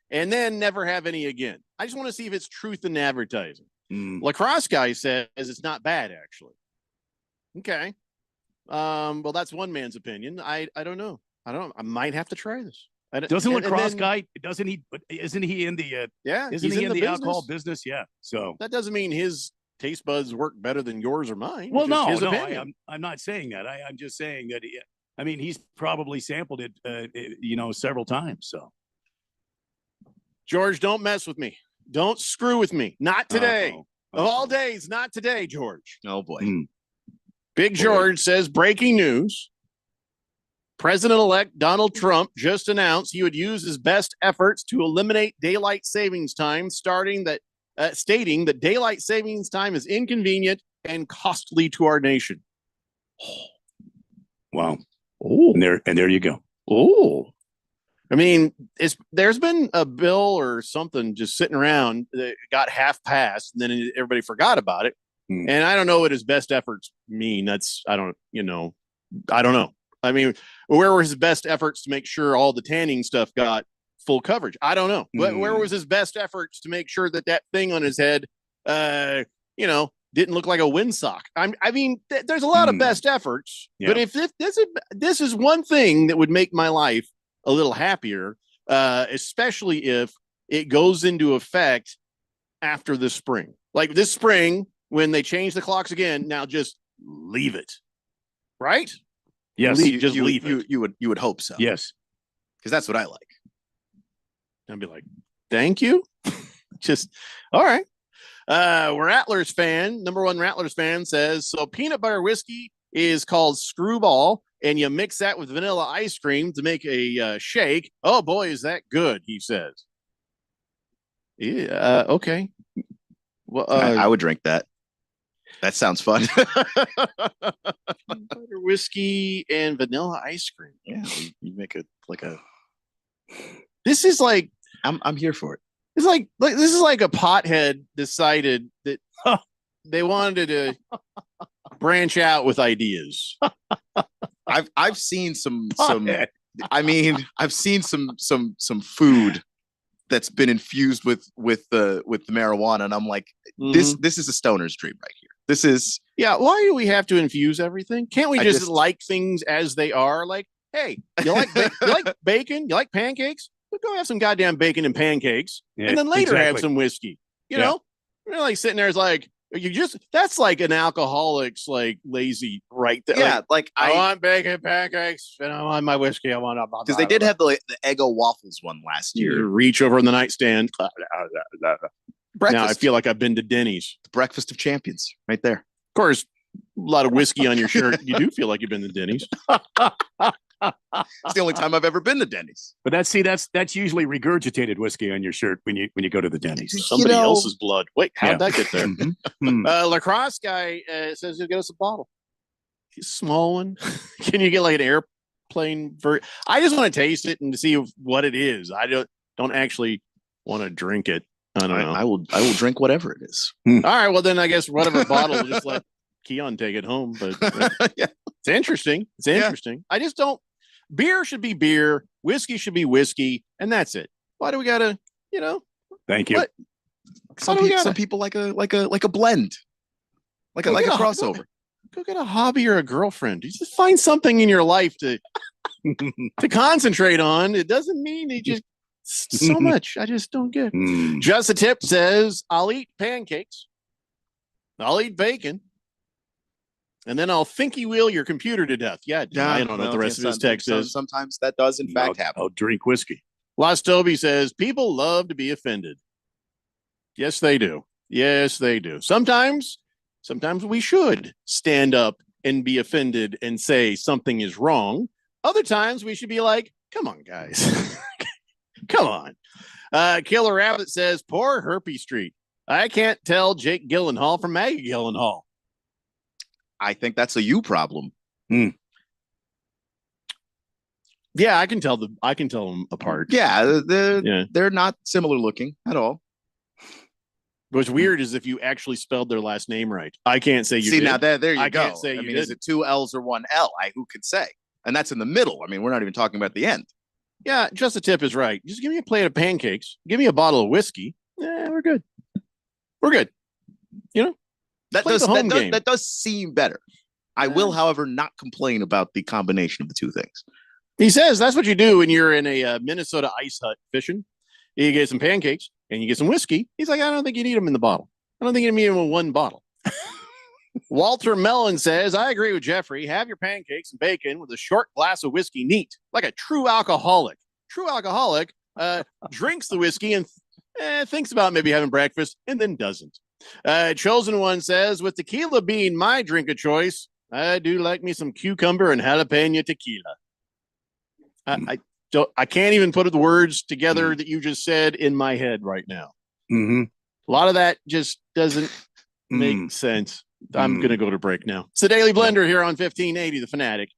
and then never have any again. I just want to see if it's truth in advertising. Lacrosse guy says it's not bad, actually. Okay. Well, that's one man's opinion. I don't know. I might have to try this. Doesn't Lacrosse guy? Doesn't he? Isn't he in the? Isn't he in the alcohol business? Yeah. So that doesn't mean his taste buds work better than yours or mine. Well, It's just no, his opinion. I'm not saying that. I'm just saying that. He's probably sampled it, several times. So, George, don't mess with me. Don't screw with me. Not today. Uh-oh. Of all days, not today, George. Oh boy. Big George says breaking news. President-elect Donald Trump just announced he would use his best efforts to eliminate daylight savings time, stating that daylight savings time is inconvenient and costly to our nation. Wow. Oh, and there you go. Oh, I mean, there's been a bill or something just sitting around that got half passed, and then everybody forgot about it. And I don't know what his best efforts mean. I don't know. I mean, where were his best efforts to make sure all the tanning stuff got full coverage? I don't know. Where was his best efforts to make sure that thing on his head, didn't look like a windsock? I mean, there's a lot of best efforts, but if this is one thing that would make my life a little happier, especially if it goes into effect after the spring. Like this spring, when they change the clocks again, now just leave it. Right? Yes. Leave it. You would hope so. Yes. Because that's what I like. I'd be like, thank you. Just all right. Rattlers fan, number one Rattlers fan says, so peanut butter whiskey is called Screwball, and you mix that with vanilla ice cream to make a shake. Oh boy, is that good, he says. Yeah, okay. Well, I would drink that. That sounds fun. Peanut butter whiskey and vanilla ice cream. Yeah, you make it like a. This is like I'm here for it. It's like this is like a pothead decided that they wanted to branch out with ideas. I've seen some I mean, I've seen some food that's been infused with the marijuana, and I'm like, this is a stoner's dream right here. This is why do we have to infuse everything? Can't we just like things as they are? Like, hey, you like bacon? You like pancakes? We'll go have some goddamn bacon and pancakes, and then later have some whiskey. You know, you're like sitting there, it's like that's like an alcoholic's like lazy right there. Yeah, like I want bacon pancakes and I want my whiskey. I want because they did have the Eggo waffles one last year. You reach over on the nightstand. Breakfast. Now I feel like I've been to Denny's. The breakfast of champions, right there. Of course, a lot of whiskey on your shirt. You do feel like you've been to Denny's. It's the only time I've ever been to Denny's. But that's usually regurgitated whiskey on your shirt when you go to the Denny's. Somebody else's blood. Wait, how'd that get there? Mm-hmm. Lacrosse guy says he'll get us a bottle. A small one. Can you get like an plain I just want to taste it and see what it is. I don't actually want to drink it. I don't know. I will drink whatever it is. All right, well then I guess whatever bottle, just let Keon take it home. But Yeah. it's interesting. It's interesting. I just don't. Beer should be beer. Whiskey should be whiskey, and that's it. Why do we gotta? Thank you. What? Some people like a blend, like a crossover. Go get a hobby or a girlfriend. You just find something in your life to concentrate on. It doesn't mean you just so much. I just don't get. Just a Tip says, I'll eat pancakes. I'll eat bacon. And then I'll thinky wheel your computer to death. Yeah, I don't know what the rest of his text is. Sometimes that does in fact happen. I'll drink whiskey. Lost Toby says, people love to be offended. Yes, they do. Yes, they do. Sometimes we should stand up and be offended and say something is wrong. Other times we should be like, come on, guys. Come on. Killer Rabbit says, poor Herpes Street. I can't tell Jake Gyllenhaal from Maggie Gyllenhaal. I think that's a you problem. Yeah, I can tell them apart. Yeah, they're not similar looking at all. What's weird is if you actually spelled their last name right. I can't say you See, did. now there you I go. Can't say I you mean, is did. it 2 L's or 1 L? Who could say? And that's in the middle. I mean, we're not even talking about the end. Yeah, Just a Tip is right. Just give me a plate of pancakes. Give me a bottle of whiskey. Yeah, we're good. We're good. That does seem better. I will, however, not complain about the combination of the two things. He says that's what you do when you're in a Minnesota ice hut fishing. You get some pancakes and you get some whiskey. He's like, I don't think you need them in the bottle. I don't think you need them in one bottle. Walter Mellon says, I agree with Jeffrey. Have your pancakes and bacon with a short glass of whiskey neat, like a true alcoholic. True alcoholic drinks the whiskey and thinks about maybe having breakfast and then doesn't. Chosen One says, with tequila being my drink of choice, I do like me some cucumber and jalapeno tequila. I can't even put the words together that you just said in my head right now. Mm-hmm. A lot of that just doesn't make sense. I'm going to go to break now. It's the Daily Blender here on 1580, The Fanatic.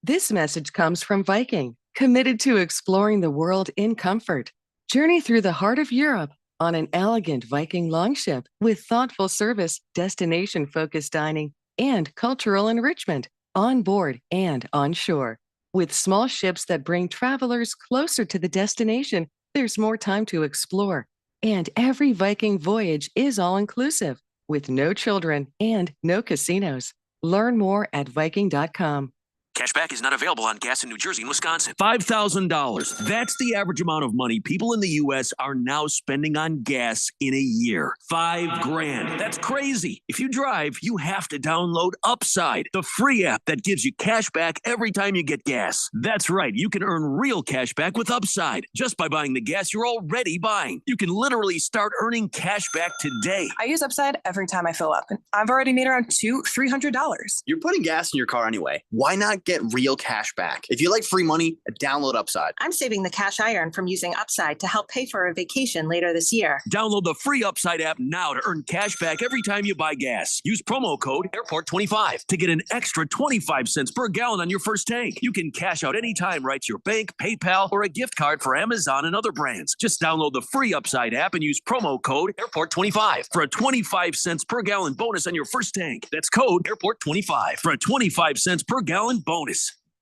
This message comes from Viking, committed to exploring the world in comfort. Journey through the heart of Europe on an elegant Viking longship with thoughtful service, destination-focused dining, and cultural enrichment on board and on shore. With small ships that bring travelers closer to the destination, there's more time to explore. And every Viking voyage is all-inclusive, with no children and no casinos. Learn more at Viking.com. Cashback is not available on gas in New Jersey and Wisconsin. $5,000. That's the average amount of money people in the U.S. are now spending on gas in a year. $5,000. That's crazy. If you drive, you have to download Upside, the free app that gives you cash back every time you get gas. That's right. You can earn real cash back with Upside just by buying the gas you're already buying. You can literally start earning cash back today. I use Upside every time I fill up, and I've already made around $300. You're putting gas in your car anyway. Why not get real cash back? If you like free money, download Upside. I'm saving the cash I earn from using Upside to help pay for a vacation later this year. Download the free Upside app now to earn cash back every time you buy gas. Use promo code AIRPORT25 to get an extra 25 cents per gallon on your first tank. You can cash out anytime right to your bank, PayPal, or a gift card for Amazon and other brands. Just download the free Upside app and use promo code AIRPORT25 for a 25 cents per gallon bonus on your first tank. That's code AIRPORT25 for a 25 cents per gallon bonus.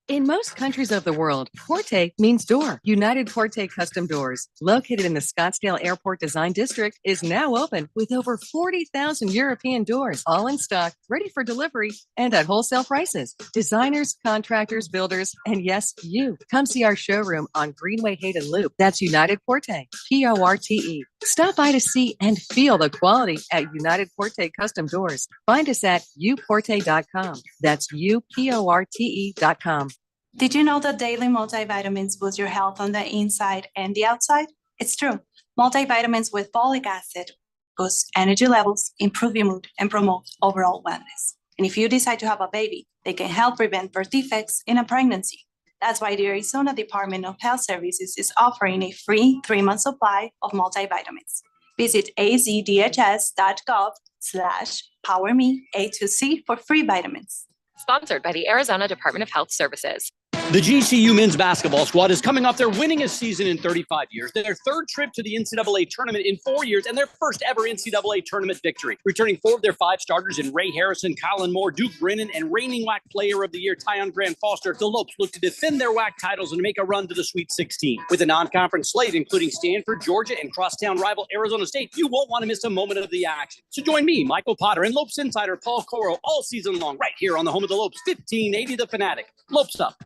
In most countries of the world, Porte means door. United Porte Custom Doors, located in the Scottsdale Airport Design District, is now open with over 40,000 European doors, all in stock, ready for delivery, and at wholesale prices. Designers, contractors, builders, and yes, you. Come see our showroom on Greenway Hayden Loop. That's United Porte, Porte. Stop by to see and feel the quality at United Porte Custom Doors. Find us at uporte.com. That's uporte.com. Did you know that daily multivitamins boost your health on the inside and the outside? It's true. Multivitamins with folic acid boost energy levels, improve your mood, and promote overall wellness. And if you decide to have a baby, they can help prevent birth defects in a pregnancy. That's why the Arizona Department of Health Services is offering a free 3-month supply of multivitamins. Visit azdhs.gov/PowerMe A to C for free vitamins. Sponsored by the Arizona Department of Health Services. The GCU men's basketball squad is coming off their winningest season in 35 years, their third trip to the NCAA tournament in 4 years, and their first ever NCAA tournament victory. Returning 4 of their 5 starters in Ray Harrison, Colin Moore, Duke Brennan, and reigning WAC Player of the Year Tyon Grant Foster, the Lopes look to defend their WAC titles and make a run to the Sweet 16. With a non-conference slate including Stanford, Georgia, and crosstown rival Arizona State, you won't want to miss a moment of the action. So join me, Michael Potter, and Lopes insider Paul Coro all season long right here on the home of the Lopes, 1580 The Fanatic. Lopes up.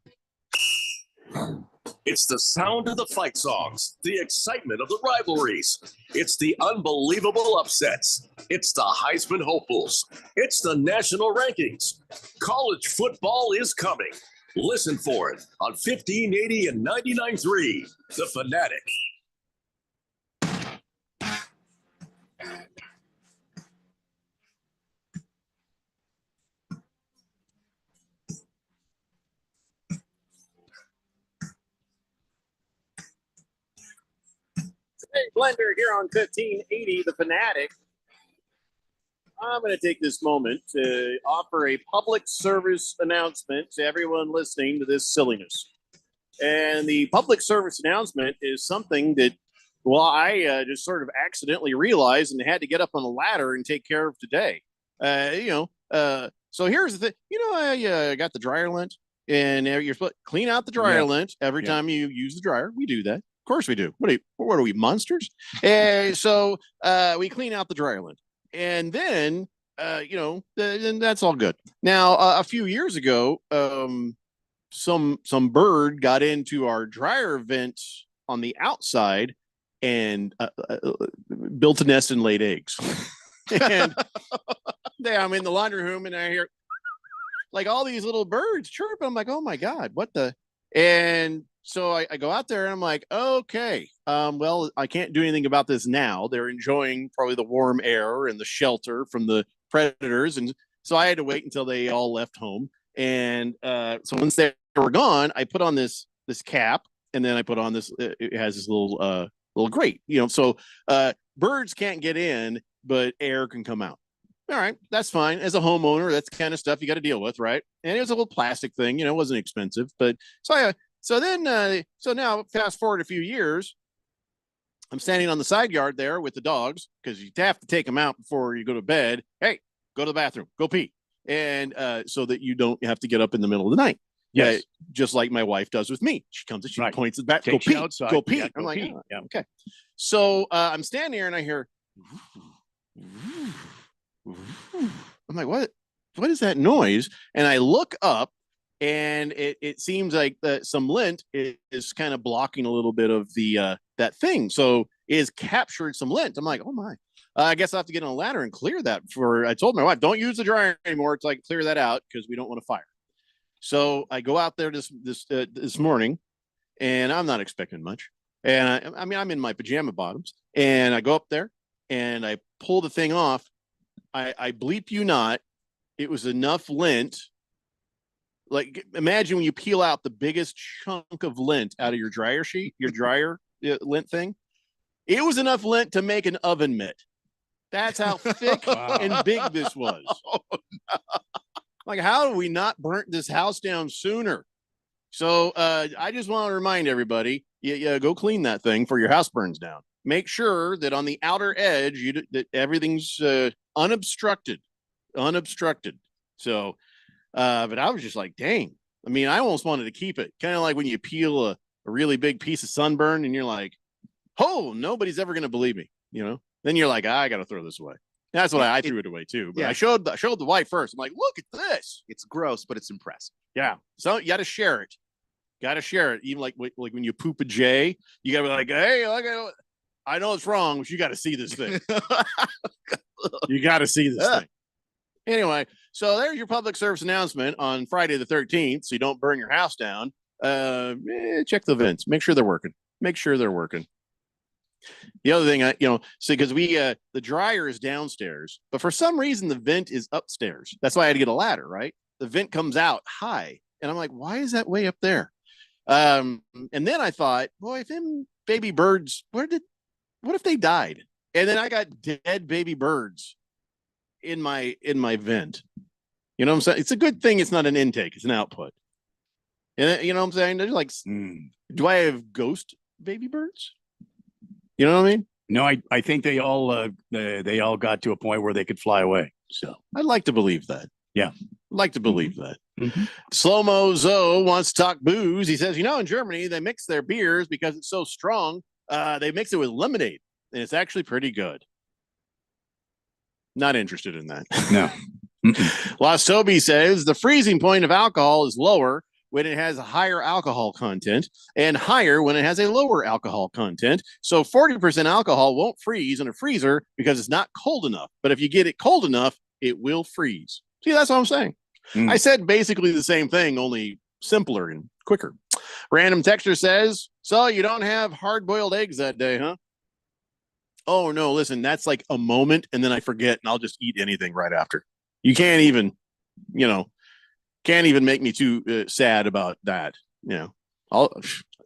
It's the sound of the fight songs, the excitement of the rivalries. It's the unbelievable upsets. It's the Heisman hopefuls. It's the national rankings. College football is coming. Listen for it on 1580 and 99.3, The Fanatic. Hey, Blender here on 1580 The Fanatic. I'm going to take this moment to offer a public service announcement to everyone listening to this silliness. And the public service announcement is something that, well, I just sort of accidentally realized and had to get up on a ladder and take care of today. So here's the thing. I got the dryer lint, and you're supposed to clean out the dryer lint every time you use the dryer. We do that. Of course we do. What are we, monsters? And so we clean out the dryer lint. And then, then that's all good. Now, a few years ago, some bird got into our dryer vent on the outside and built a nest and laid eggs. And I'm in the laundry room and I hear like all these little birds chirping. I'm like, oh my God, what the? And so I go out there and I'm like, okay, well, I can't do anything about this now. They're enjoying probably the warm air and the shelter from the predators. And so I had to wait until they all left home. And so once they were gone, I put on this cap, and then I put on this, it has this little grate, so birds can't get in, but air can come out. All right, that's fine. As a homeowner, that's the kind of stuff you got to deal with, right? And it was a little plastic thing, it wasn't expensive. But so now fast forward a few years, I'm standing on the side yard there with the dogs because you have to take them out before you go to bed. Hey, go to the bathroom, go pee. And so that you don't have to get up in the middle of the night. Yes. Just like my wife does with me. She comes and she points at the back, go pee, outside. go pee. Yeah, I'm go like, pee. oh, yeah, okay. So I'm standing here and I hear, I'm like, what is that noise? And I look up and it seems like some lint is kind of blocking a little bit of the that thing. So it has captured some lint. I'm like, oh my, I guess I have to get on a ladder and clear that. I told my wife, don't use the dryer anymore to clear that out because we don't want a fire. So I go out there this morning, and I'm not expecting much. And I'm in my pajama bottoms, and I go up there and I pull the thing off. I bleep you not, it was enough lint. Like, imagine when you peel out the biggest chunk of lint out of your dryer sheet, your dryer lint thing. It was enough lint to make an oven mitt. That's how thick and big this was. Oh, no. Like, how do we not burnt this house down sooner? So I just want to remind everybody, go clean that thing before your house burns down. Make sure that on the outer edge, that everything's unobstructed. So, but I was just like, dang. I mean, I almost wanted to keep it. Kind of like when you peel a really big piece of sunburn and you're like, oh, nobody's ever going to believe me. Then you're like, I got to throw this away. That's what I threw it away too. But I showed the wife first. I'm like, look at this. It's gross, but it's impressive. Yeah. So you got to share it. Even like when you poop a J, you got to be like, hey, I know it's wrong, but you got to see this thing. You got to see this thing. Anyway, so there's your public service announcement on Friday the 13th. So you don't burn your house down. Check the vents. Make sure they're working. The other thing, because the dryer is downstairs, but for some reason the vent is upstairs. That's why I had to get a ladder, right? The vent comes out high, and I'm like, why is that way up there? And then I thought, boy, if them baby birds, what if they died? And then I got dead baby birds in my vent. You know what I'm saying? It's a good thing it's not an intake; it's an output. And you know what I'm saying? They're like, do I have ghost baby birds? You know what I mean? No, I think they all got to a point where they could fly away. So I'd like to believe that. Yeah. I'd like to believe that. Slow-mo Zoe wants to talk booze. He says, in Germany, they mix their beers because it's so strong. They mix it with lemonade, and it's actually pretty good. Not interested in that. No. Lost Toby says the freezing point of alcohol is lower when it has a higher alcohol content and higher when it has a lower alcohol content. So 40% alcohol won't freeze in a freezer because it's not cold enough. But if you get it cold enough, it will freeze. See, that's what I'm saying. I said basically the same thing, only simpler and quicker. Random texture says, so you don't have hard-boiled eggs that day, huh? Oh, no, listen, that's like a moment, and then I forget, and I'll just eat anything right after. You can't even, make me too sad about that.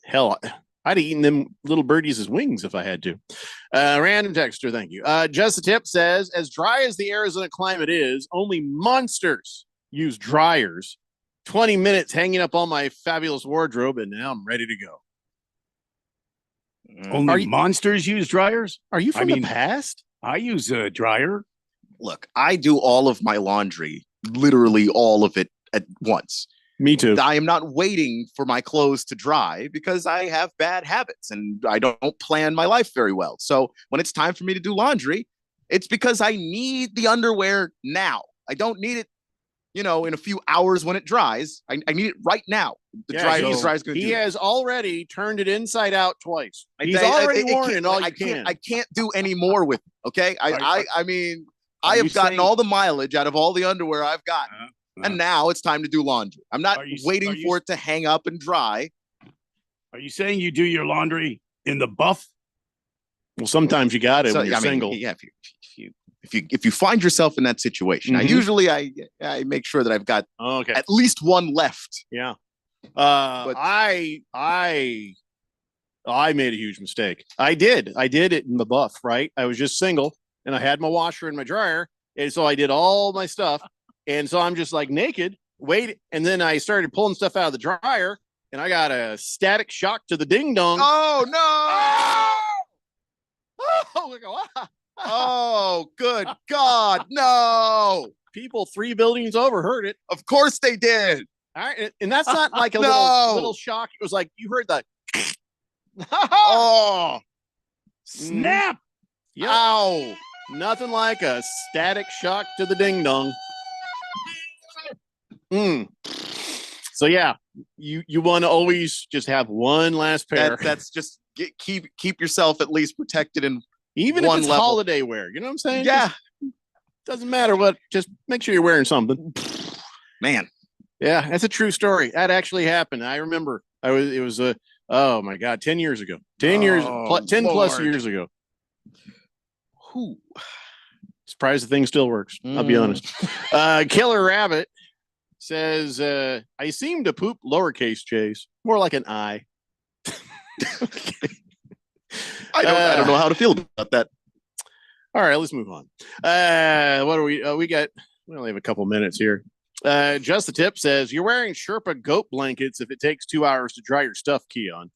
Hell, I'd have eaten them little birdies as wings if I had to. Random texture, thank you. Just a Tip says, as dry as the Arizona climate is, only monsters use dryers. 20 minutes hanging up on my fabulous wardrobe, and now I'm ready to go. Only monsters use dryers? Are you from the past? I use a dryer. Look, I do all of my laundry, literally all of it at once. Me too. I am not waiting for my clothes to dry because I have bad habits and I don't plan my life very well. So when it's time for me to do laundry, it's because I need the underwear now. I don't need it, in a few hours when it dries. I need it right now. The dryer is going to do He it. has already turned it inside out twice. He's I- already it worn can't- it all I you can't- can. I can't do any more with it. Okay. I Are you have gotten saying- all the mileage out of all the underwear I've gotten. And now it's time to do laundry. I'm not waiting for it to hang up and dry. Are you saying you do your laundry in the buff? Well, sometimes you got it So, when you're I mean, single. yeah, if you find yourself in that situation, I make sure that I've got at least one left. Yeah. I made a huge mistake. I did it in the buff, right? I was just single and I had my washer and my dryer. And so I did all my stuff. And so I'm just like naked, wait. And then I started pulling stuff out of the dryer and I got a static shock to the ding dong. Oh, no. Oh, good God. No. People 3 buildings over heard it. Of course they did. All right. And that's not like a No. little shock. It was like you heard the Oh, snap. Yep. Ow. Nothing like a static shock to the ding dong. So yeah, you want to always just have one last pair. That's just keep yourself at least protected in even one if it's level. holiday wear. You know what I'm saying? Yeah. Just, doesn't matter what. Just make sure you're wearing something. Man. Yeah, that's a true story. That actually happened. I remember. It was oh my God, 10 years ago. 10 years, 10 plus years ago. Whew. Surprised the thing still works. I'll be honest. Killer Rabbit says, I seem to poop lowercase J's. More like an I. I don't know how to feel about that. All right, let's move on. What are we? We only have a couple minutes here. Just the Tip says, you're wearing Sherpa goat blankets if it takes 2 hours to dry your stuff, Keon.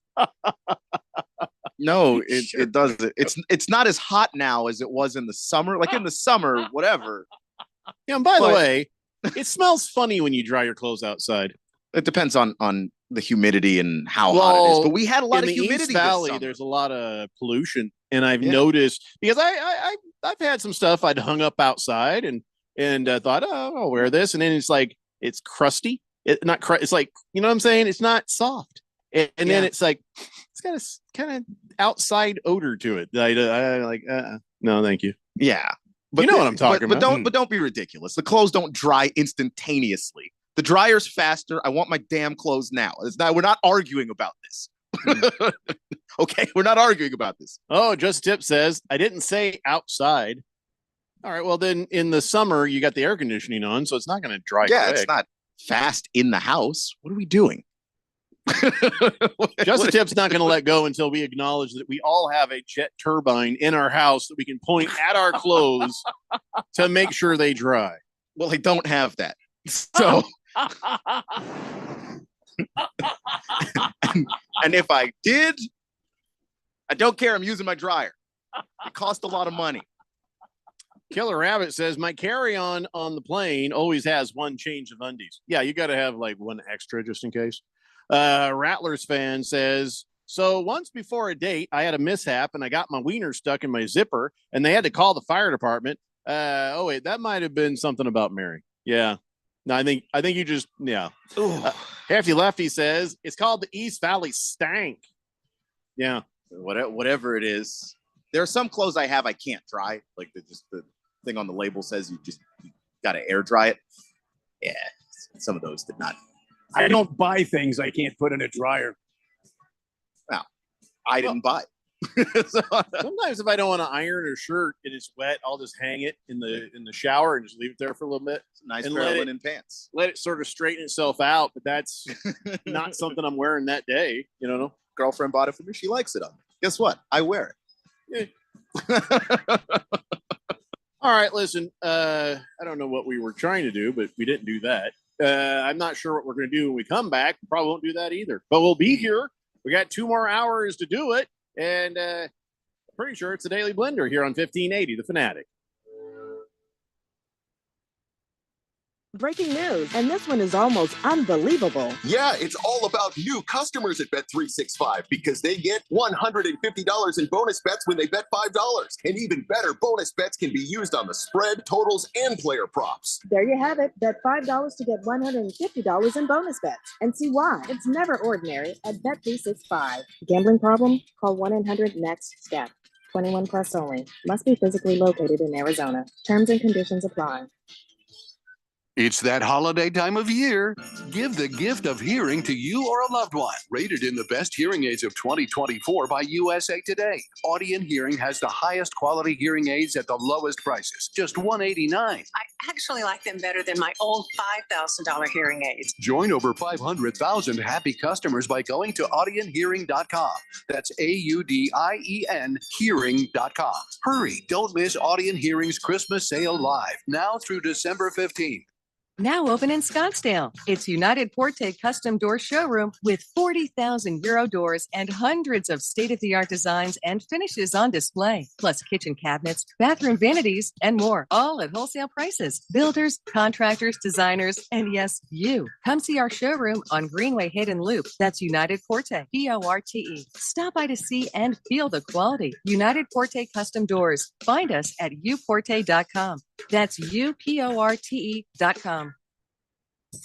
No, it doesn't. It's not as hot now as it was in the summer. Like in the summer, whatever. Yeah, and by the way, it smells funny when you dry your clothes outside. It depends on the humidity and how hot it is. But we had a lot in of the humidity East this Valley. summer. There's a lot of pollution, and I've noticed because I've had some stuff I'd hung up outside and thought, oh, I'll wear this, and then it's like it's crusty. It's like, you know what I'm saying? It's not soft, and then it's like it's got a kind of outside odor to it. I like no, thank you. Yeah, you know what I'm talking about. But don't be ridiculous. The clothes don't dry instantaneously. The dryer's faster. I want my damn clothes now. We're not arguing about this. Okay, we're not arguing about this. Oh, Just Tip says, I didn't say outside. All right, well then in the summer you got the air conditioning on, so it's not going to dry Yeah, quick. it's not fast in the house. What are we doing? Just the Tip's not going to let go until we acknowledge that we all have a jet turbine in our house that we can point at our clothes to make sure they dry. Well, I don't have that. So And if I did, I don't care. I'm using my dryer. It cost a lot of money. Killer Rabbit says my carry-on on the plane always has one change of undies. Yeah, you got to have like one extra just in case. Rattlers fan says, so once before a date, I had a mishap and I got my wiener stuck in my zipper and they had to call the fire department. Oh wait, that might have been something about Mary. Yeah. No, I think you just, yeah. Hefty Lefty says it's called the East Valley Stank. Yeah. Whatever it is. There are some clothes I have I can't dry. Like the thing on the label says you got to air dry it. Yeah. Some of those did not. I don't buy things I can't put in a dryer. Well, I didn't buy. Sometimes if I don't want to iron a shirt and it's wet, I'll just hang it in the shower and just leave it there for a little bit. It's a nice and pair of linen pants. Let it sort of straighten itself out, but that's not something I'm wearing that day. You know, girlfriend bought it for me. She likes it on me. Guess what? I wear it. Yeah. All right, listen. I don't know what we were trying to do, but we didn't do that. I'm not sure what we're going to do when we come back. We probably won't do that either. But we'll be here. We got 2 more hours to do it. And pretty sure it's the Daily Blender here on 1580, The Fanatic. Breaking news, and this one is almost unbelievable. Yeah, it's all about new customers at Bet365 because they get $150 in bonus bets when they bet $5. And even better, bonus bets can be used on the spread, totals, and player props. There you have it. Bet $5 to get $150 in bonus bets. And see why. It's never ordinary at Bet365. Gambling problem? Call 1-800-NEXT-STEP. 21 plus only. Must be physically located in Arizona. Terms and conditions apply. It's that holiday time of year. Give the gift of hearing to you or a loved one. Rated in the best hearing aids of 2024 by USA Today. Audient Hearing has the highest quality hearing aids at the lowest prices, just $189. I actually like them better than my old $5,000 hearing aids. Join over 500,000 happy customers by going to AudientHearing.com. That's AUDIEN Hearing.com. Hurry, don't miss Audient Hearing's Christmas sale live, now through December 15th. Now open in Scottsdale. It's United Forte Custom Door Showroom with 40,000 Euro doors and hundreds of state-of-the-art designs and finishes on display, plus kitchen cabinets, bathroom vanities, and more, all at wholesale prices. Builders, contractors, designers, and yes, you. Come see our showroom on Greenway Hayden Loop. That's United Forte, P-O-R-T-E. Stop by to see and feel the quality. United Forte Custom Doors. Find us at uporte.com. That's UPORTE.com.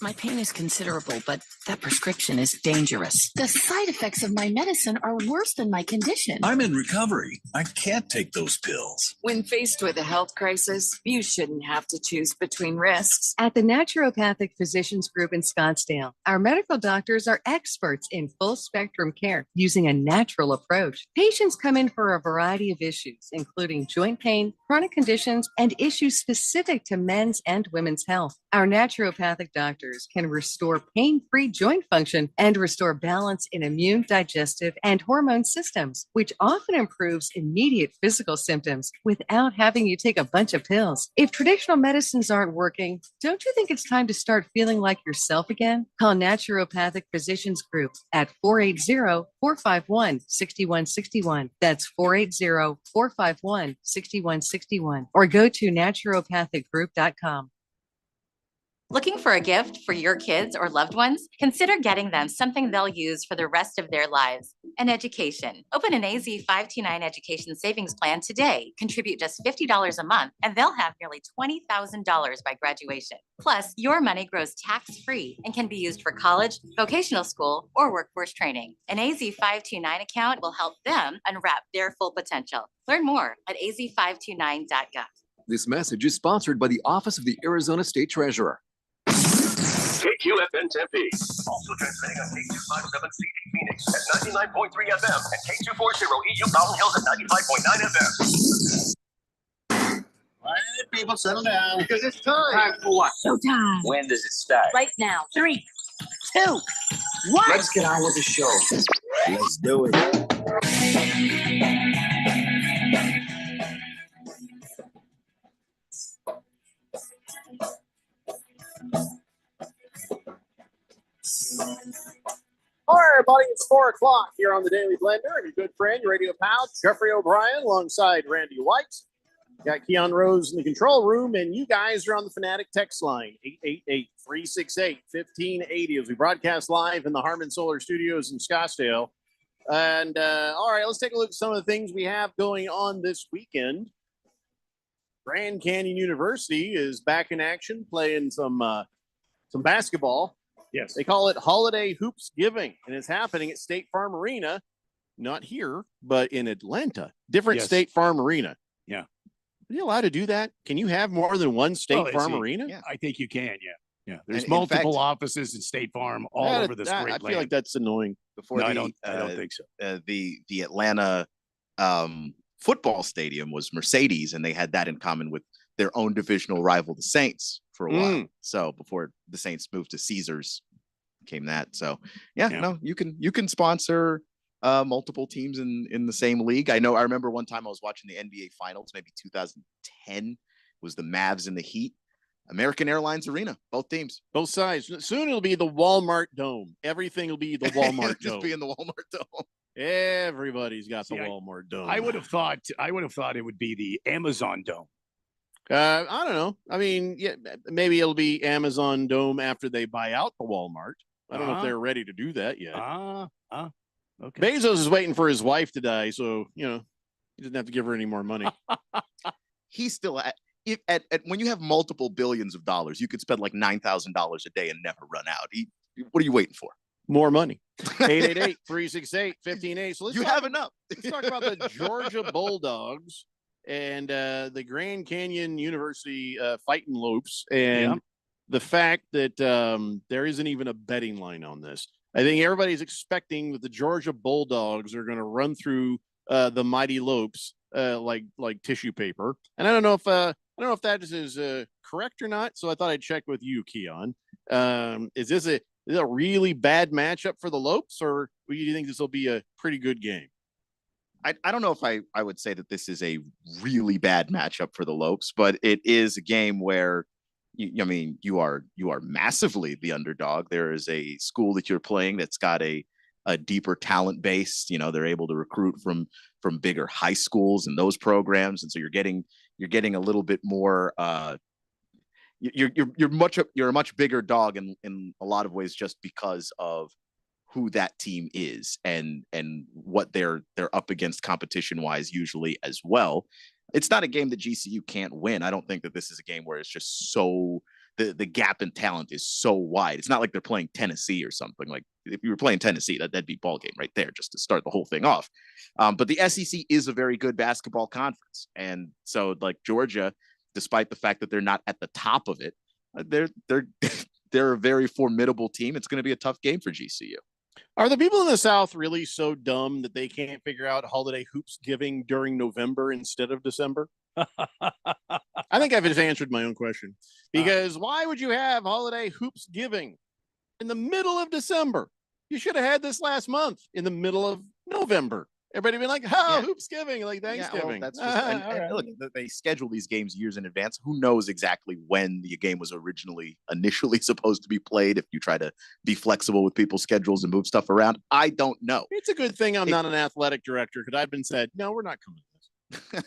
My pain is considerable, but that prescription is dangerous. The side effects of my medicine are worse than my condition. I'm in recovery. I can't take those pills. When faced with a health crisis, you shouldn't have to choose between risks. At the Naturopathic Physicians Group in Scottsdale, our medical doctors are experts in full spectrum care using a natural approach. Patients come in for a variety of issues, including joint pain, chronic conditions, and issues specific to men's and women's health. Our naturopathic doctors can restore pain-free joint function and restore balance in immune, digestive, and hormone systems, which often improves immediate physical symptoms without having you take a bunch of pills. If traditional medicines aren't working, don't you think it's time to start feeling like yourself again? Call Naturopathic Physicians Group at 480-451-6161. That's 480-451-6161. Or go to naturopathicgroup.com. Looking for a gift for your kids or loved ones? Consider getting them something they'll use for the rest of their lives. An education. Open an AZ 529 education savings plan today. Contribute just $50 a month, and they'll have nearly $20,000 by graduation. Plus, your money grows tax-free and can be used for college, vocational school, or workforce training. An AZ 529 account will help them unwrap their full potential. Learn more at az529.gov. This message is sponsored by the Office of the Arizona State Treasurer. KQFN Tempe. Also transmitting on K257CD Phoenix at 99.3 FM and K240 EU Mountain Hills at 95.9 FM. Quiet, people, settle down. Because it's time. Time for what? Showtime. When does it start? Right now. 3, 2, 1. Let's get on with the show. Let's do it. everybody. It's 4 o'clock here on the Daily Blender. And your good friend, your radio pal, Jeffrey O'Brien, alongside Randy White. Got Keon Rose in the control room, and you guys are on the Fanatic text line, 888-368-1580, as we broadcast live in the Harman Solar Studios in Scottsdale. And, all right, let's take a look at some of the things we have going on this weekend. Grand Canyon University is back in action, playing some basketball. Yes. They call it Holiday Hoops Giving, and it's happening at State Farm Arena, not here, but in Atlanta. Different Yes. State Farm Arena. Yeah. Are you allowed to do that? Can you have more than one State Farm Arena? Yeah, I think you can. Yeah. There's And in multiple fact- offices in State Farm all over this great I feel land. like that's annoying. Before No, the, I don't think so. The Atlanta football stadium was Mercedes, and they had that in common with their own divisional rival, the Saints, for a while. So before the Saints moved to Caesars, came that. So no, you can sponsor multiple teams in the same league. I remember one time I was watching the NBA Finals, maybe 2010, was the Mavs and the Heat. American Airlines Arena, both teams, both sides. Soon it'll be the Walmart Dome. Everything will be the Walmart Dome. Just be in the Walmart Dome. Everybody's got the Walmart Dome. I would have thought it would be the Amazon Dome. I don't know. I mean, yeah, maybe it'll be Amazon Dome after they buy out the Walmart. I don't know if they're ready to do that yet. Okay. Bezos is waiting for his wife to die, so he doesn't have to give her any more money. He's still at when you have multiple billions of dollars, you could spend like $9,000 a day and never run out. What are you waiting for? More money. 888-368-1580. So you have enough. Let's talk about the Georgia Bulldogs and the Grand Canyon University Fighting Lopes, and the fact that there isn't even a betting line on this. I think everybody's expecting that the Georgia Bulldogs are going to run through the mighty Lopes like tissue paper, and I don't know if that is correct or not. So I thought I'd check with you, Keon. Is this a really bad matchup for the Lopes, or do you think this will be a pretty good game? I don't know if I would say that this is a really bad matchup for the Lopes, but it is a game where you are massively the underdog. There is a school that you're playing that's got a deeper talent base. They're able to recruit from bigger high schools and those programs, and so you're getting a little bit more. You're a much bigger dog in a lot of ways just because of who that team is and what they're up against competition wise usually as well. It's not a game that GCU can't win. I don't think that this is a game where it's just so the gap in talent is so wide. It's not like they're playing Tennessee or something. Like if you were playing Tennessee, that'd be ball game right there just to start the whole thing off. But the SEC is a very good basketball conference, and so like Georgia, despite the fact that they're not at the top of it, they're a very formidable team. It's going to be a tough game for GCU. Are the people in the South really so dumb that they can't figure out holiday hoops giving during November instead of December? I think I've just answered my own question. Because why would you have holiday hoops giving in the middle of December? You should have had this last month in the middle of November. Everybody been like, hoops giving, like Thanksgiving. That's just, and look, they schedule these games years in advance. Who knows exactly when the game was initially supposed to be played? If you try to be flexible with people's schedules and move stuff around, I don't know. It's a good thing I'm not an athletic director, because I've been said, no, we're not coming to this.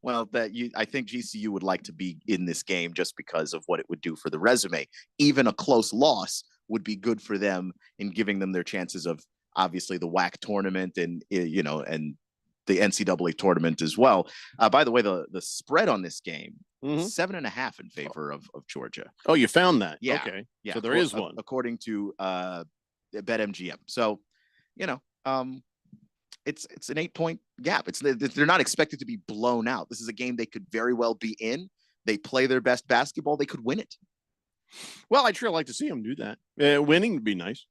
Well, I think GCU would like to be in this game just because of what it would do for the resume. Even a close loss would be good for them in giving them their chances of obviously the WAC tournament and and the NCAA tournament as well. By the way, the spread on this game, 7.5 in favor of Georgia. Oh, you found that? Yeah. Okay. Yeah. So there is one according to BetMGM. So, it's an 8-point gap. They're not expected to be blown out. This is a game they could very well be in. They play their best basketball. They could win it. Well, I'd sure like to see them do that. Winning would be nice.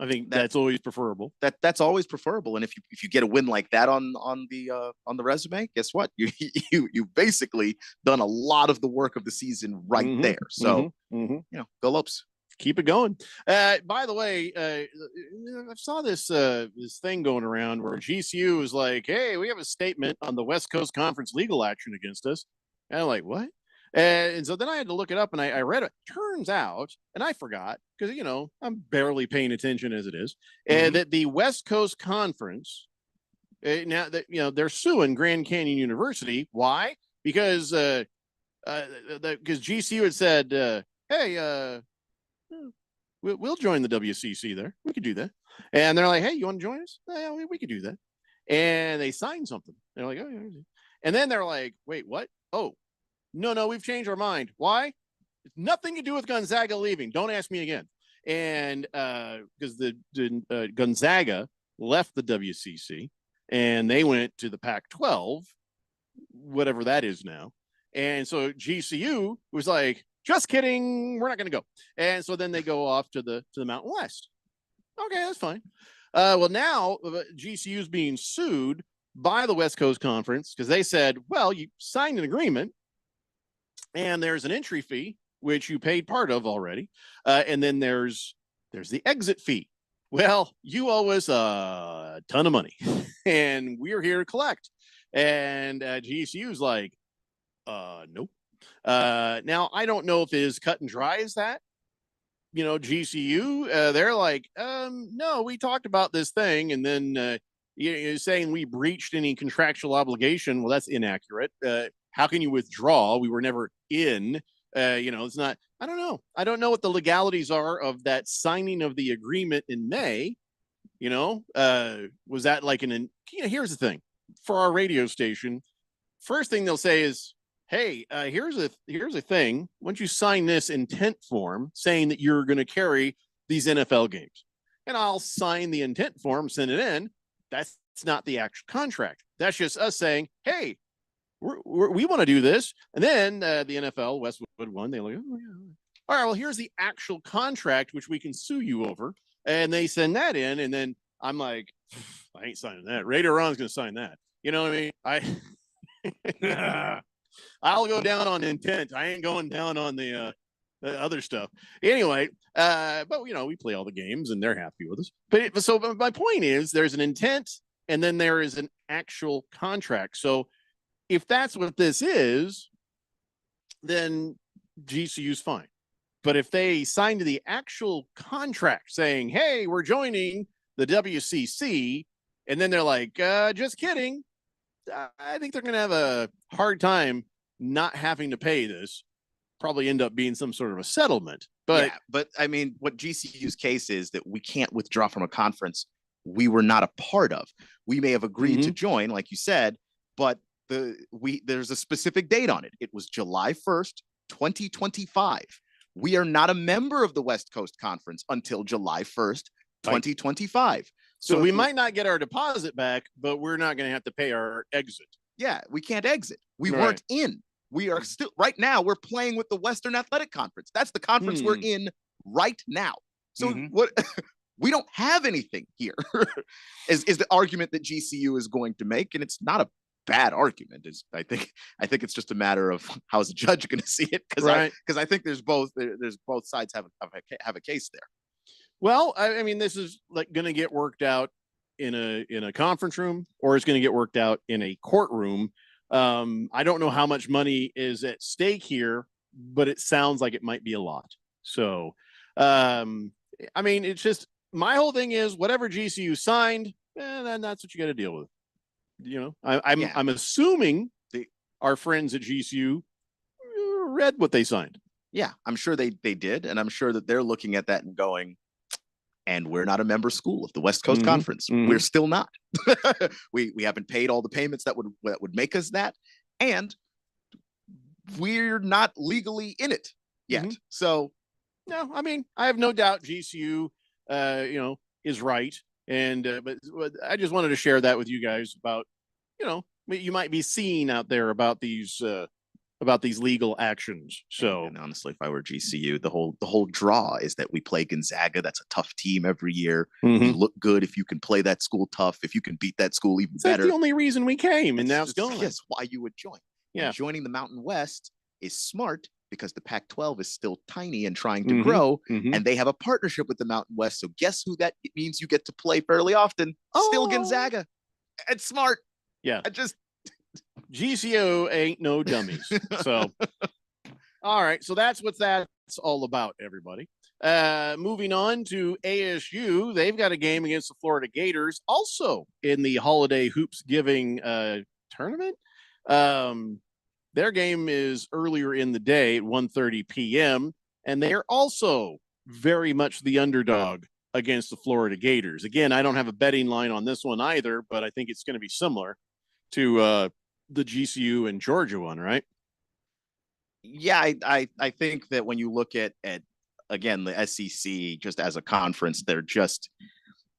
I think that's always preferable. That's always preferable. And if you get a win like that on the resume, guess what? You basically done a lot of the work of the season right there. So go Lopes. Keep it going. By the way, I saw this thing going around where GCU is like, hey, we have a statement on the West Coast Conference legal action against us. And I'm like, what? And so then I had to look it up, and I read it. Turns out, and I forgot because I'm barely paying attention as it is, and that the West Coast Conference now that they're suing Grand Canyon University. Why? Because GCU had said, hey, we'll join the WCC there. We could do that. And they're like, hey, you want to join us? Yeah, we could do that. And they signed something. They're like, oh, yeah. And then they're like, wait, what? Oh, no, we've changed our mind. Why? It's nothing to do with Gonzaga leaving. Don't ask me again. And because the Gonzaga left the WCC and they went to the Pac-12, whatever that is now. And so GCU was like, just kidding, we're not going to go. And so then they go off to the Mountain West. Okay, that's fine. Well, now GCU is being sued by the West Coast Conference because they said, well, you signed an agreement and there's an entry fee, which you paid part of already. And then there's the exit fee. Well, you owe us a ton of money and we're here to collect. And GCU is like, nope. Now, I don't know if it is cut and dry as that. GCU, they're like, no, we talked about this thing. And then you're saying we breached any contractual obligation. Well, that's inaccurate. How can you withdraw? We were never in. It's not. I don't know. I don't know what the legalities are of that signing of the agreement in May. Was that like here's the thing for our radio station. First thing they'll say is, hey, here's a thing. Once you sign this intent form saying that you're going to carry these NFL games, and I'll sign the intent form, send it in. That's not the actual contract. That's just us saying, hey, we want to do this. And then the NFL, Westwood won. They're like, oh, yeah. All right, well, here's the actual contract, which we can sue you over. And they send that in. And then I'm like, I ain't signing that. Ray Duran's going to sign that. You know what I mean? I'll go down on intent. I ain't going down on the other stuff. Anyway, but we play all the games and they're happy with us. But so my point is there's an intent and then there is an actual contract. So if that's what this is, then GCU's fine. But if they sign to the actual contract saying, hey, we're joining the WCC, and then they're like, just kidding, I think they're going to have a hard time not having to pay this. Probably end up being some sort of a settlement. But I mean, what GCU's case is that we can't withdraw from a conference we were not a part of. We may have agreed to join, like you said, but there's a specific date on it. It was July 1st, 2025. We are not a member of the West Coast Conference until July 1st, 2025. So we might not get our deposit back, but we're not going to have to pay our exit. Yeah, we can't exit. We weren't in. We are still, right now, we're playing with the Western Athletic Conference. That's the conference we're in right now. So what? We don't have anything here is the argument that GCU is going to make. And it's not a bad argument. I think it's just a matter of how is the judge going to see it? Because I think there's both sides have a case there. Well, I mean, this is like going to get worked out in a conference room, or it's going to get worked out in a courtroom. I don't know how much money is at stake here, but it sounds like it might be a lot. So, I mean, it's just my whole thing is whatever GCU signed, then that's what you got to deal with. I'm assuming our friends at GCU read what they signed. Yeah, I'm sure they did, and I'm sure that they're looking at that and going, and we're not a member school of the West Coast Conference. We're still not. we haven't paid all the payments that would make us that, and we're not legally in it yet. So, no, I mean, I have no doubt GCU, is right, and but I just wanted to share that with you guys about, you might be seeing out there about these legal actions. So, and honestly, if I were GCU, the whole draw is that we play Gonzaga. That's a tough team every year. You look good if you can play that school tough. If you can beat that school even better. That's the only reason we came, and now it's gone. Yes, why you would join. Yeah, and joining the Mountain West is smart because the Pac-12 is still tiny and trying to grow, and they have a partnership with the Mountain West. So guess who that means you get to play fairly often? Still Gonzaga. It's smart. Yeah, GCU ain't no dummies. So, All right, so that's what that's all about, everybody. Moving on to ASU, they've got a game against the Florida Gators, also in the Holiday Hoops Giving tournament. Their game is earlier in the day at 1:30 p.m., and they are also very much the underdog against the Florida Gators. Again, I don't have a betting line on this one either, but I think it's going to be similar to the GCU and Georgia one, right? Yeah, I think that when you look at again the SEC just as a conference, they're just,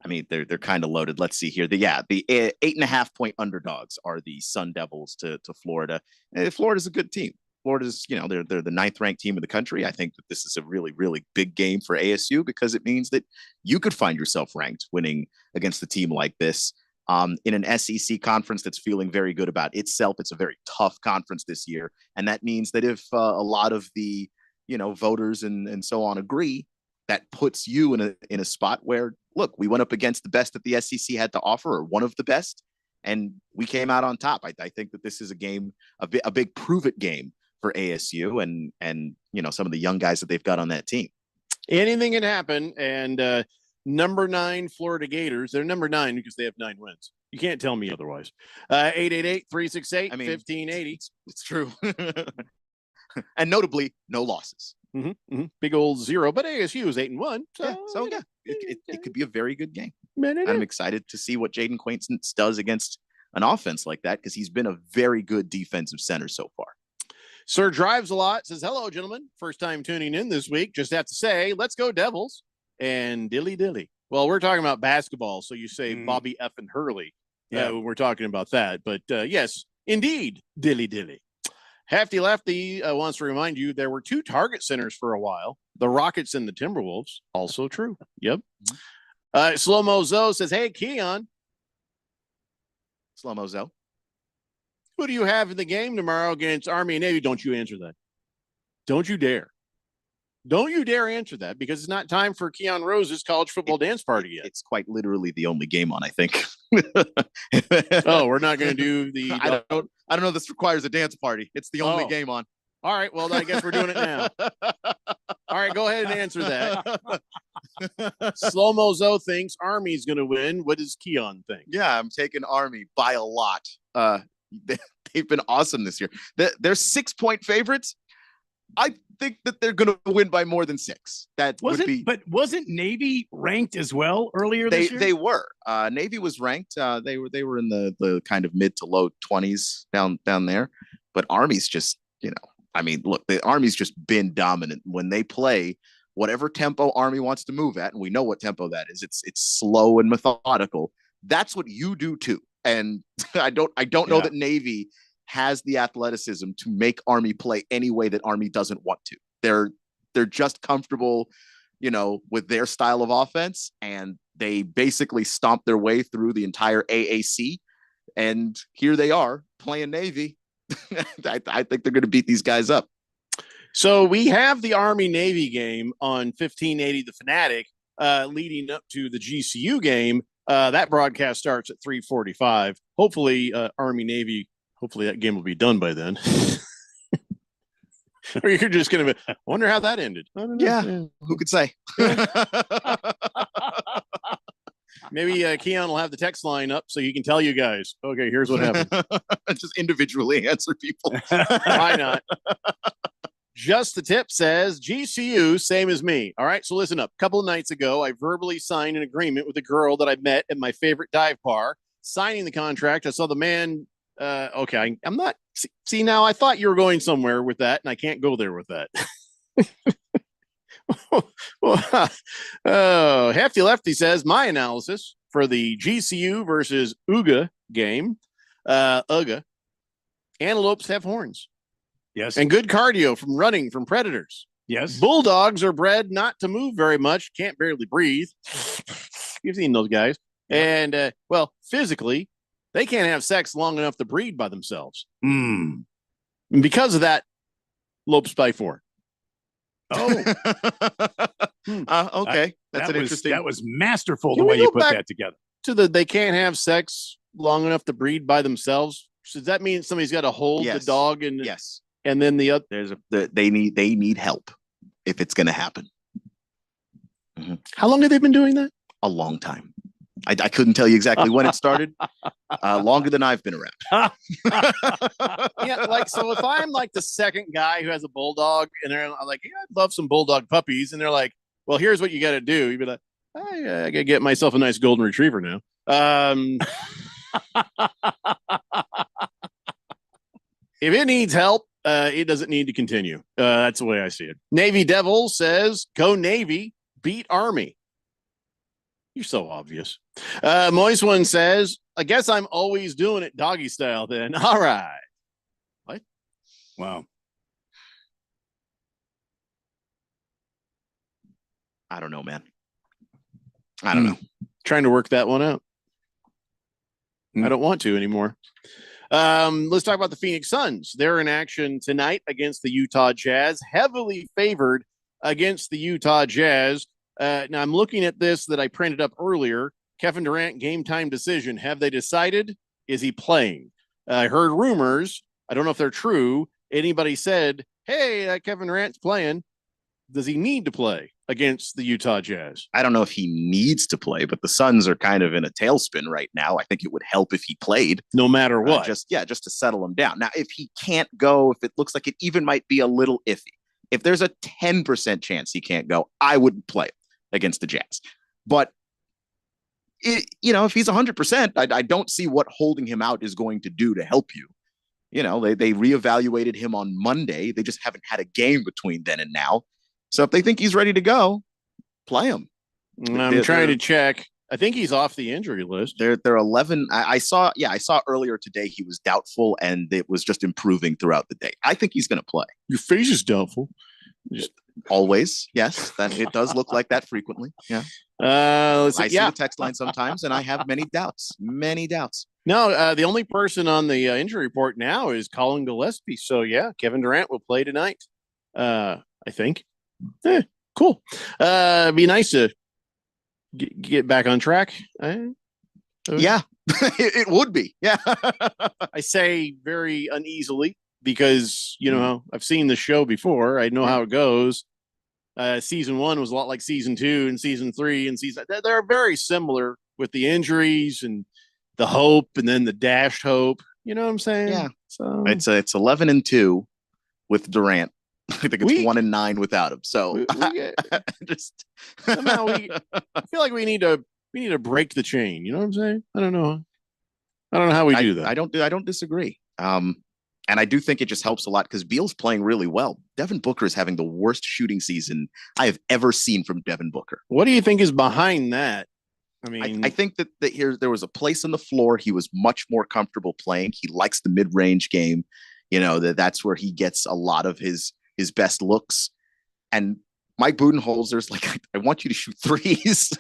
I mean, they're kind of loaded. Let's see here. The 8.5 point underdogs are the Sun Devils to Florida. And Florida's a good team. Florida's, you know, they're the 9th ranked team in the country. I think that this is a really, really big game for ASU because it means that you could find yourself ranked winning against a team like this. In an SEC conference that's feeling very good about itself. It's a very tough conference this year. And that means that if a lot of the, you know, voters and so on agree, that puts you in a spot where, look, we went up against the best that the SEC had to offer, or one of the best, and we came out on top. I think that this is a game, a big prove-it game for ASU and, you know, some of the young guys that they've got on that team. Anything can happen, and number 9 Florida Gators. They're number 9 because they have 9 wins. You can't tell me otherwise. 888-368-1580. It's true. And notably, no losses. Big old 0, but ASU is 8-1. So yeah, it could be a very good game. I'm excited to see what Jaden Quaintance does against an offense like that because he's been a very good defensive center so far. Sir Drives a Lot says, hello, gentlemen. First time tuning in this week. Just have to say, let's go Devils. And dilly dilly. Well, we're talking about basketball, so you say Bobby F. and Hurley. Yeah, when we're talking about that. But yes, indeed, dilly dilly. Hefty Lefty wants to remind you there were 2 target centers for a while. The Rockets and the Timberwolves. Also true. Yep. Slow-Mo Zoe says, hey, Keon. Slow-Mo Zoe. Who do you have in the game tomorrow against Army and Navy? Don't you answer that. Don't you dare. Don't you dare answer that because it's not time for Keon Rose's college football dance party yet. It's quite literally the only game on, I think. Oh, we're not going to do the. I don't know. This requires a dance party. It's the only game on. All right. Well, I guess we're doing it now. All right. Go ahead and answer that. Slow-Mo Zoe thinks Army's going to win. What does Keon think? Yeah, I'm taking Army by a lot. They've been awesome this year. They're 6-point favorites. I think that they're going to win by more than 6. That would be. But wasn't Navy ranked as well earlier this year? They were. Navy was ranked. They were in the kind of mid to low 20s down there. But Army's just, you know, I mean, look, the Army's just been dominant when they play. Whatever tempo Army wants to move at, and we know what tempo that is. It's slow and methodical. That's what you do too. And I don't know that Navy has the athleticism to make Army play any way that Army doesn't want to. They're just comfortable, you know, with their style of offense, and they basically stomp their way through the entire AAC. And here they are playing Navy. I think they're going to beat these guys up. So we have the Army Navy game on 1580 The Fanatic, leading up to the GCU game. That broadcast starts at 3:45. Hopefully, Army Navy. Hopefully that game will be done by then. Or you're just going to wonder how that ended. I don't know. Yeah, who could say? Maybe Keon will have the text line up so he can tell you guys, okay, here's what happened. Just individually answer people. Why not? Just the Tip says, GCU, same as me. All right, so listen up. A couple of nights ago, I verbally signed an agreement with a girl that I met at my favorite dive bar. Signing the contract, I saw the man... okay, I'm not. See, now I thought you were going somewhere with that, and I can't go there with that. Oh, Hefty Lefty says my analysis for the GCU versus UGA game. UGA antelopes have horns. Yes, and good cardio from running from predators. Yes, bulldogs are bred not to move very much. Can't barely breathe. You've seen those guys, and well, physically. They can't have sex long enough to breed by themselves. And because of that, lopes by 4. Oh. Okay. That's an interesting. That was masterful the way you put that together. They can't have sex long enough to breed by themselves. Does that mean somebody's got to hold the dog? And yes. And then the other, they need help if it's going to happen. How long have they been doing that? A long time. I couldn't tell you exactly when it started. Longer than I've been around. Yeah, like, so if I'm like the second guy who has a bulldog and they're like, yeah, I'd love some bulldog puppies. And they're like, well, here's what you got to do. You'd be like, I got to get myself a nice golden retriever now. If it needs help, it doesn't need to continue. That's the way I see it. Navy Devil says, go Navy, beat Army. You're so obvious. Moist One says, I guess I'm always doing it doggy style then. All right. What? Wow. I don't know, man. I don't know. Trying to work that one out. I don't want to anymore. Let's talk about the Phoenix Suns. They're in action tonight against the Utah Jazz, heavily favored against the Utah Jazz. Now I'm looking at this that I printed up earlier. Kevin Durant game time decision. Have they decided? Is he playing? I heard rumors. I don't know if they're true. Anybody said, hey, Kevin Durant's playing. Does he need to play against the Utah Jazz? I don't know if he needs to play, but the Suns are kind of in a tailspin right now. I think it would help if he played. No matter what. Just to settle him down. Now, if he can't go, if it looks like it even might be a little iffy, if there's a 10% chance he can't go, I wouldn't play against the Jazz. But, if he's 100%, I don't see what holding him out is going to do to help you. They reevaluated him on Monday. They just haven't had a game between then and now. So if they think he's ready to go, play him. I'm trying to check. I think he's off the injury list. They're 11. I saw earlier today he was doubtful, and it was just improving throughout the day. I think he's going to play. Your face is doubtful. Always, yes. That it does look like that frequently. Yeah. I see the text line sometimes, and I have many doubts. Many doubts. No, the only person on the injury report now is Colin Gillespie. So yeah, Kevin Durant will play tonight. I think. Cool. Be nice to get back on track. Yeah, it would be. Yeah. I say very uneasily because, I've seen the show before. I know how it goes. Season 1 was a lot like season 2 and season 3 and they're very similar with the injuries and the hope and then the dashed hope. You know what I'm saying? Yeah. So it's 11-2 with Durant. I think it's 1-9 without him. So somehow I feel like we need to break the chain. You know what I'm saying? I don't know how we do that. I don't disagree. And I do think it just helps a lot because Beal's playing really well. Devin Booker is having the worst shooting season I have ever seen from Devin Booker. What do you think is behind that? I mean, I think that there was a place on the floor he was much more comfortable playing. He likes the mid-range game. That's where he gets a lot of his best looks. And Mike Budenholzer's like, I want you to shoot threes.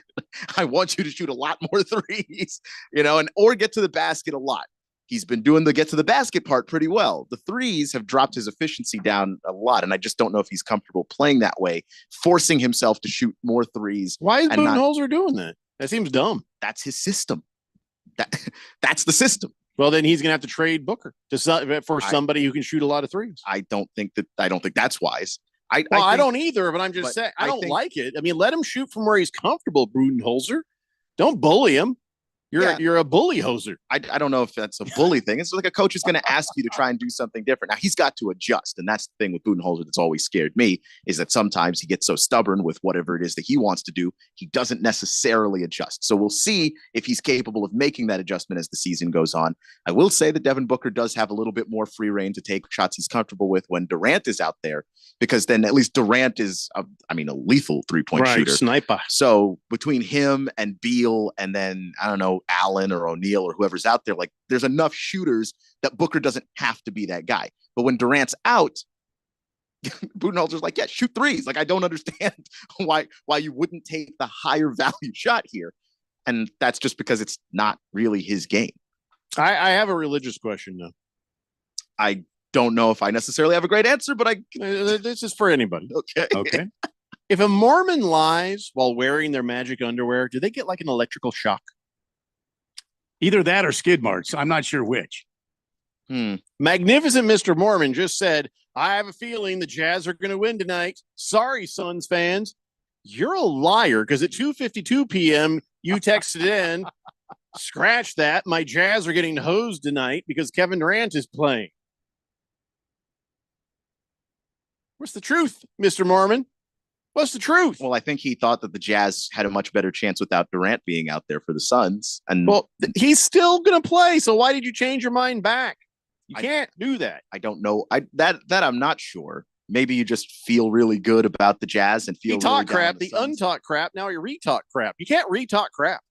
I want you to shoot a lot more threes, or get to the basket a lot. He's been doing the get to the basket part pretty well. The threes have dropped his efficiency down a lot. And I just don't know if he's comfortable playing that way, forcing himself to shoot more threes. Why is Budenholzer doing that? That seems dumb. That's his system. That's the system. Well, then he's going to have to trade Booker for somebody who can shoot a lot of threes. I don't think that's wise. I don't either, but I'm just saying, I don't like it. I mean, let him shoot from where he's comfortable, Budenholzer. Don't bully him. You're a bully hoser. I don't know if that's a bully thing. It's like a coach is going to ask you to try and do something different. Now he's got to adjust. And that's the thing with Budenholzer that's always scared me is that sometimes he gets so stubborn with whatever it is that he wants to do. He doesn't necessarily adjust. So we'll see if he's capable of making that adjustment as the season goes on. I will say that Devin Booker does have a little bit more free reign to take shots he's comfortable with when Durant is out there, because then at least Durant is, a lethal 3-point shooter. Sniper. So between him and Beal and then, I don't know, Allen or O'Neal or whoever's out there, like there's enough shooters that Booker doesn't have to be that guy. But when Durant's out, Budenholzer's like, yeah, shoot threes. Like, I don't understand why you wouldn't take the higher value shot here. And that's just because it's not really his game. I have a religious question though. I don't know if I necessarily have a great answer, but this is for anybody. Okay. If a Mormon lies while wearing their magic underwear, do they get like an electrical shock? Either that or skid marks. I'm not sure which. Magnificent Mr. Mormon just said, I have a feeling the Jazz are going to win tonight. Sorry, Suns fans. You're a liar because at 2:52 p.m., you texted in, scratch that. My Jazz are getting hosed tonight because Kevin Durant is playing. What's the truth, Mr. Mormon? What's the truth? Well, I think he thought that the Jazz had a much better chance without Durant being out there for the Suns. And well, he's still going to play. So why did you change your mind back? You can't do that. I don't know. That I'm not sure. Maybe you just feel really good about the Jazz and feel he taught really crap, the untaught crap. Now he retaught crap. You can't retaught crap.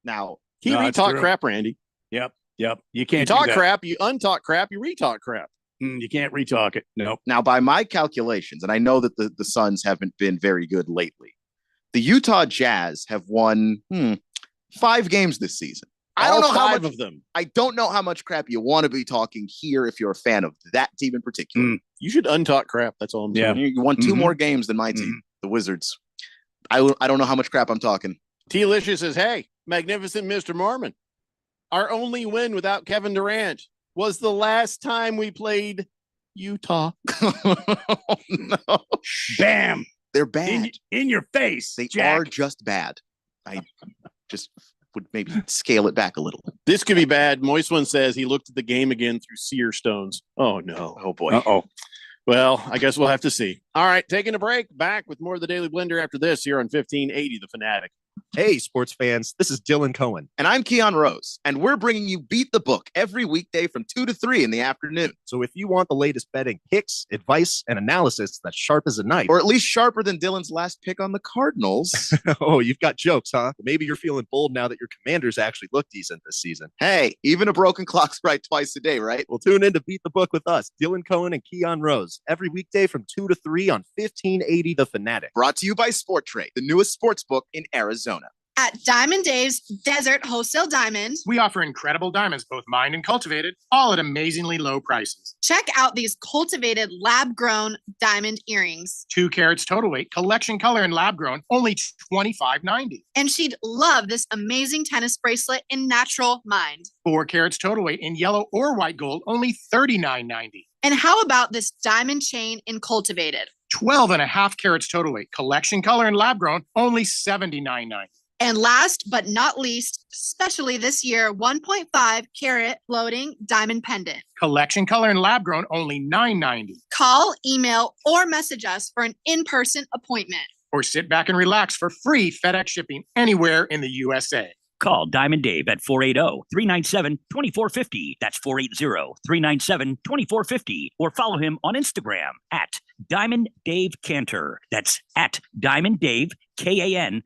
Now he retaught crap, Randy. Yep. You can't you taught crap. You untaught crap. You retaught crap. You can't retalk it. Nope. Now, by my calculations, and I know that the Suns haven't been very good lately, the Utah Jazz have won 5 games this season. I don't know how much of them. I don't know how much crap you want to be talking here if you're a fan of that team in particular. You should untaught crap. That's all I'm saying. You won 2 more games than my team, the Wizards. I don't know how much crap I'm talking. T-Licious says, hey, magnificent Mr. Mormon. Our only win without Kevin Durant was the last time we played Utah. Oh, no. Bam. They're bad. In your face. They Jack. are just bad. I just would maybe scale it back a little. This could be bad. Moist One says he looked at the game again through seer stones. Oh, no. Oh, boy. Uh-oh. Well, I guess we'll have to see. All right, taking a break. Back with more of the Daily Blender after this here on 1580 The Fanatic. Hey, sports fans, this is Dylan Cohen. And I'm Keon Rose, and we're bringing you Beat the Book every weekday from 2 to 3 in the afternoon. So if you want the latest betting picks, advice, and analysis that's sharp as a knife, or at least sharper than Dylan's last pick on the Cardinals. Oh, you've got jokes, huh? Maybe you're feeling bold now that your Commanders actually look decent this season. Hey, even a broken clock's right twice a day, right? Well, tune in to Beat the Book with us, Dylan Cohen and Keon Rose, every weekday from 2 to 3 on 1580 The Fanatic. Brought to you by Sport Trade, the newest sports book in Arizona. At Diamond Dave's Desert Wholesale Diamond, we offer incredible diamonds, both mined and cultivated, all at amazingly low prices. Check out these cultivated lab-grown diamond earrings. 2 carats total weight, collection color and lab-grown, only $25.90. And she'd love this amazing tennis bracelet in natural mined. 4 carats total weight in yellow or white gold, only $39.90. And how about this diamond chain in cultivated? 12.5 carats total weight, collection color and lab-grown, only $79.90. And last but not least, especially this year, 1.5 carat floating diamond pendant. Collection color and lab grown, only $9.90. Call, email, or message us for an in-person appointment. Or sit back and relax for free FedEx shipping anywhere in the USA. Call Diamond Dave at 480-397-2450. That's 480-397-2450. Or follow him on Instagram at Diamond Dave Cantor. That's at Diamond Dave, Kantor.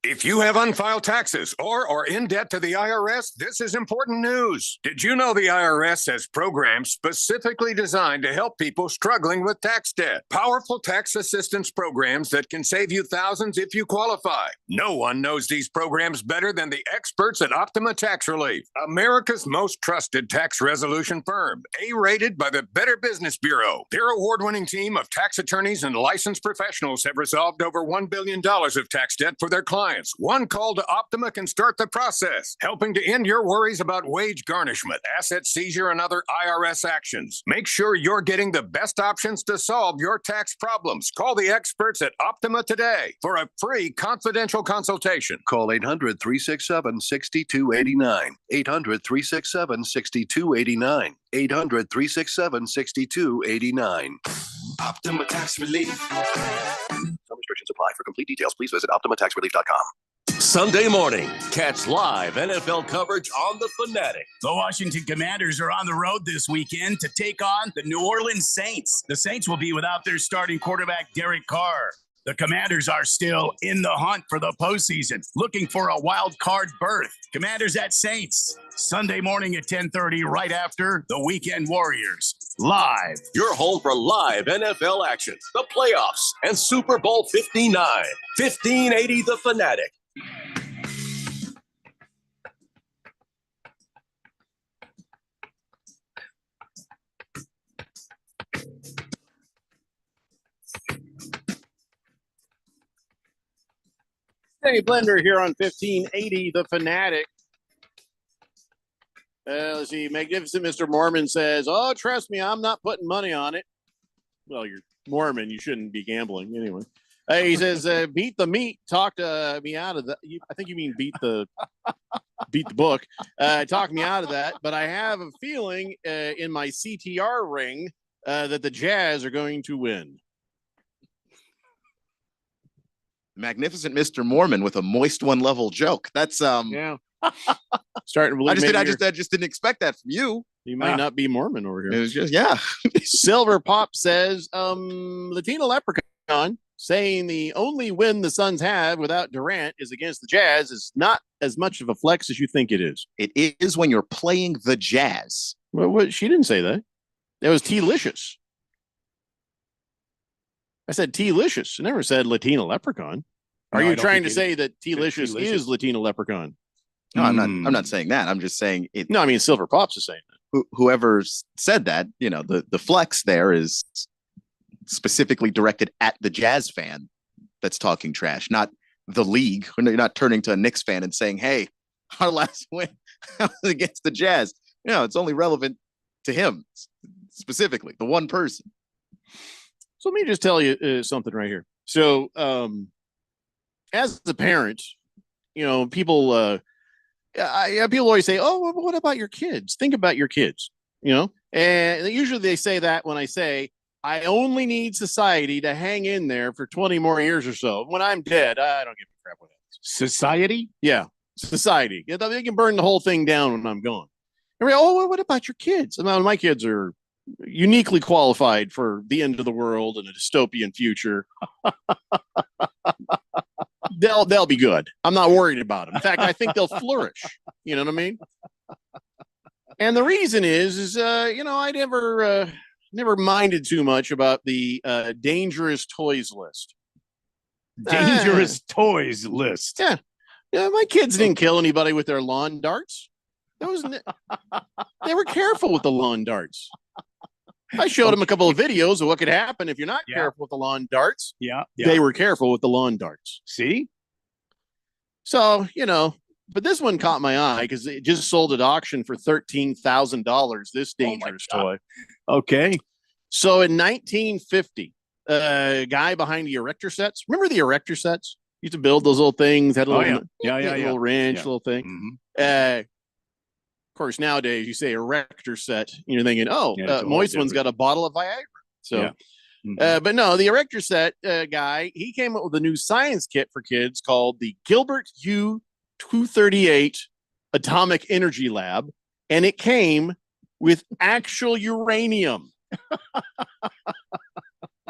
If you have unfiled taxes or are in debt to the IRS, this is important news. Did you know the IRS has programs specifically designed to help people struggling with tax debt? Powerful tax assistance programs that can save you thousands if you qualify. No one knows these programs better than the experts at Optima Tax Relief, America's most trusted tax resolution firm, A-rated by the Better Business Bureau. Their award-winning team of tax attorneys and licensed professionals have resolved over $1 billion of tax debt for their clients. One call to Optima can start the process, helping to end your worries about wage garnishment, asset seizure, and other IRS actions. Make sure you're getting the best options to solve your tax problems. Call the experts at Optima today for a free confidential consultation. Call 800-367-6289. 800-367-6289. 800-367-6289. Optima Tax Relief. Some restrictions apply. For complete details, please visit OptimaTaxRelief.com. Sunday morning, catch live NFL coverage on The Fanatic. The Washington Commanders are on the road this weekend to take on the New Orleans Saints. The Saints will be without their starting quarterback, Derek Carr. The Commanders are still in the hunt for the postseason, looking for a wild card berth. Commanders at Saints, Sunday morning at 10:30, right after the Weekend Warriors. Live. Your home for live NFL action, the playoffs, and Super Bowl 59. 1580 The Fanatic. Hey, Blender here on 1580 The Fanatic. Let's see. Magnificent Mr. Mormon says, "Oh, trust me, I'm not putting money on it." Well, you're Mormon. You shouldn't be gambling anyway. He says, "Beat the meat. Talked me out of that." I think you mean beat the book. Talk me out of that. But I have a feeling in my CTR ring that the Jazz are going to win. Magnificent Mr. Mormon with a moist one level joke. That's yeah. Starting to believe. I just didn't expect that from you. You might not be Mormon over here. It was just Silver Pop says, Latina Leprechaun saying the only win the Suns have without Durant is against the Jazz is not as much of a flex as you think it is. It is when you're playing the Jazz. Well, she didn't say that. That was T-licious. I said T-licious. I never said Latina Leprechaun. Are you trying to say that T-licious is Latina Leprechaun? No, I'm not saying that. I'm just saying it. No, I mean Silver Pops is saying that. Whoever said that, the flex there is specifically directed at the Jazz fan that's talking trash, not the league. You're not turning to a Knicks fan and saying, "Hey, our last win against the Jazz." It's only relevant to him specifically, the one person. So let me just tell you something right here. So, as a parent, people. People always say, "Oh, well, what about your kids? Think about your kids." And usually they say that when I say, "I only need society to hang in there for 20 more years or so. When I'm dead, I don't give a crap what happens." Society? Yeah, society. They can burn the whole thing down when I'm gone. And we're, "Oh, well, what about your kids?" My kids are uniquely qualified for the end of the world and a dystopian future. They'll be good. I'm not worried about them. In fact, I think they'll flourish. You know what I mean? And the reason is I never minded too much about the dangerous toys list. Dangerous toys list. Yeah, my kids didn't kill anybody with their lawn darts. They were careful with the lawn darts. I showed them a couple of videos of what could happen if you're not careful with the lawn darts. Yeah. They were careful with the lawn darts. See? So, but this one caught my eye because it just sold at auction for $13,000, this dangerous toy. Okay. So in 1950, a guy behind the erector sets. Remember the erector sets? Used to build those little things, had a little, little wrench, little thing. Mm-hmm. Of course, nowadays you say erector set, and you're thinking, Moist One's got a bottle of Viagra. So, but no, the erector set guy, he came up with a new science kit for kids called the Gilbert U-238 Atomic Energy Lab, and it came with actual uranium.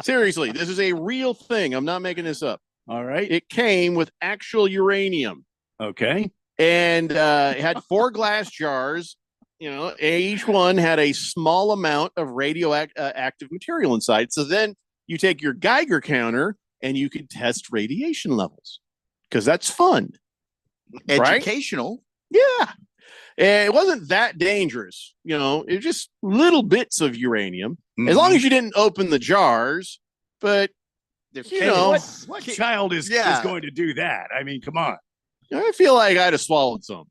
Seriously, this is a real thing. I'm not making this up. All right. It came with actual uranium. Okay. And it had 4 glass jars. Each one had a small amount of radioactive material inside. So then you take your Geiger counter and you can test radiation levels because that's fun. Educational. Right? Yeah. And it wasn't that dangerous. It was just little bits of uranium, as long as you didn't open the jars. But, what child is going to do that? I mean, come on. I feel like I'd have swallowed some.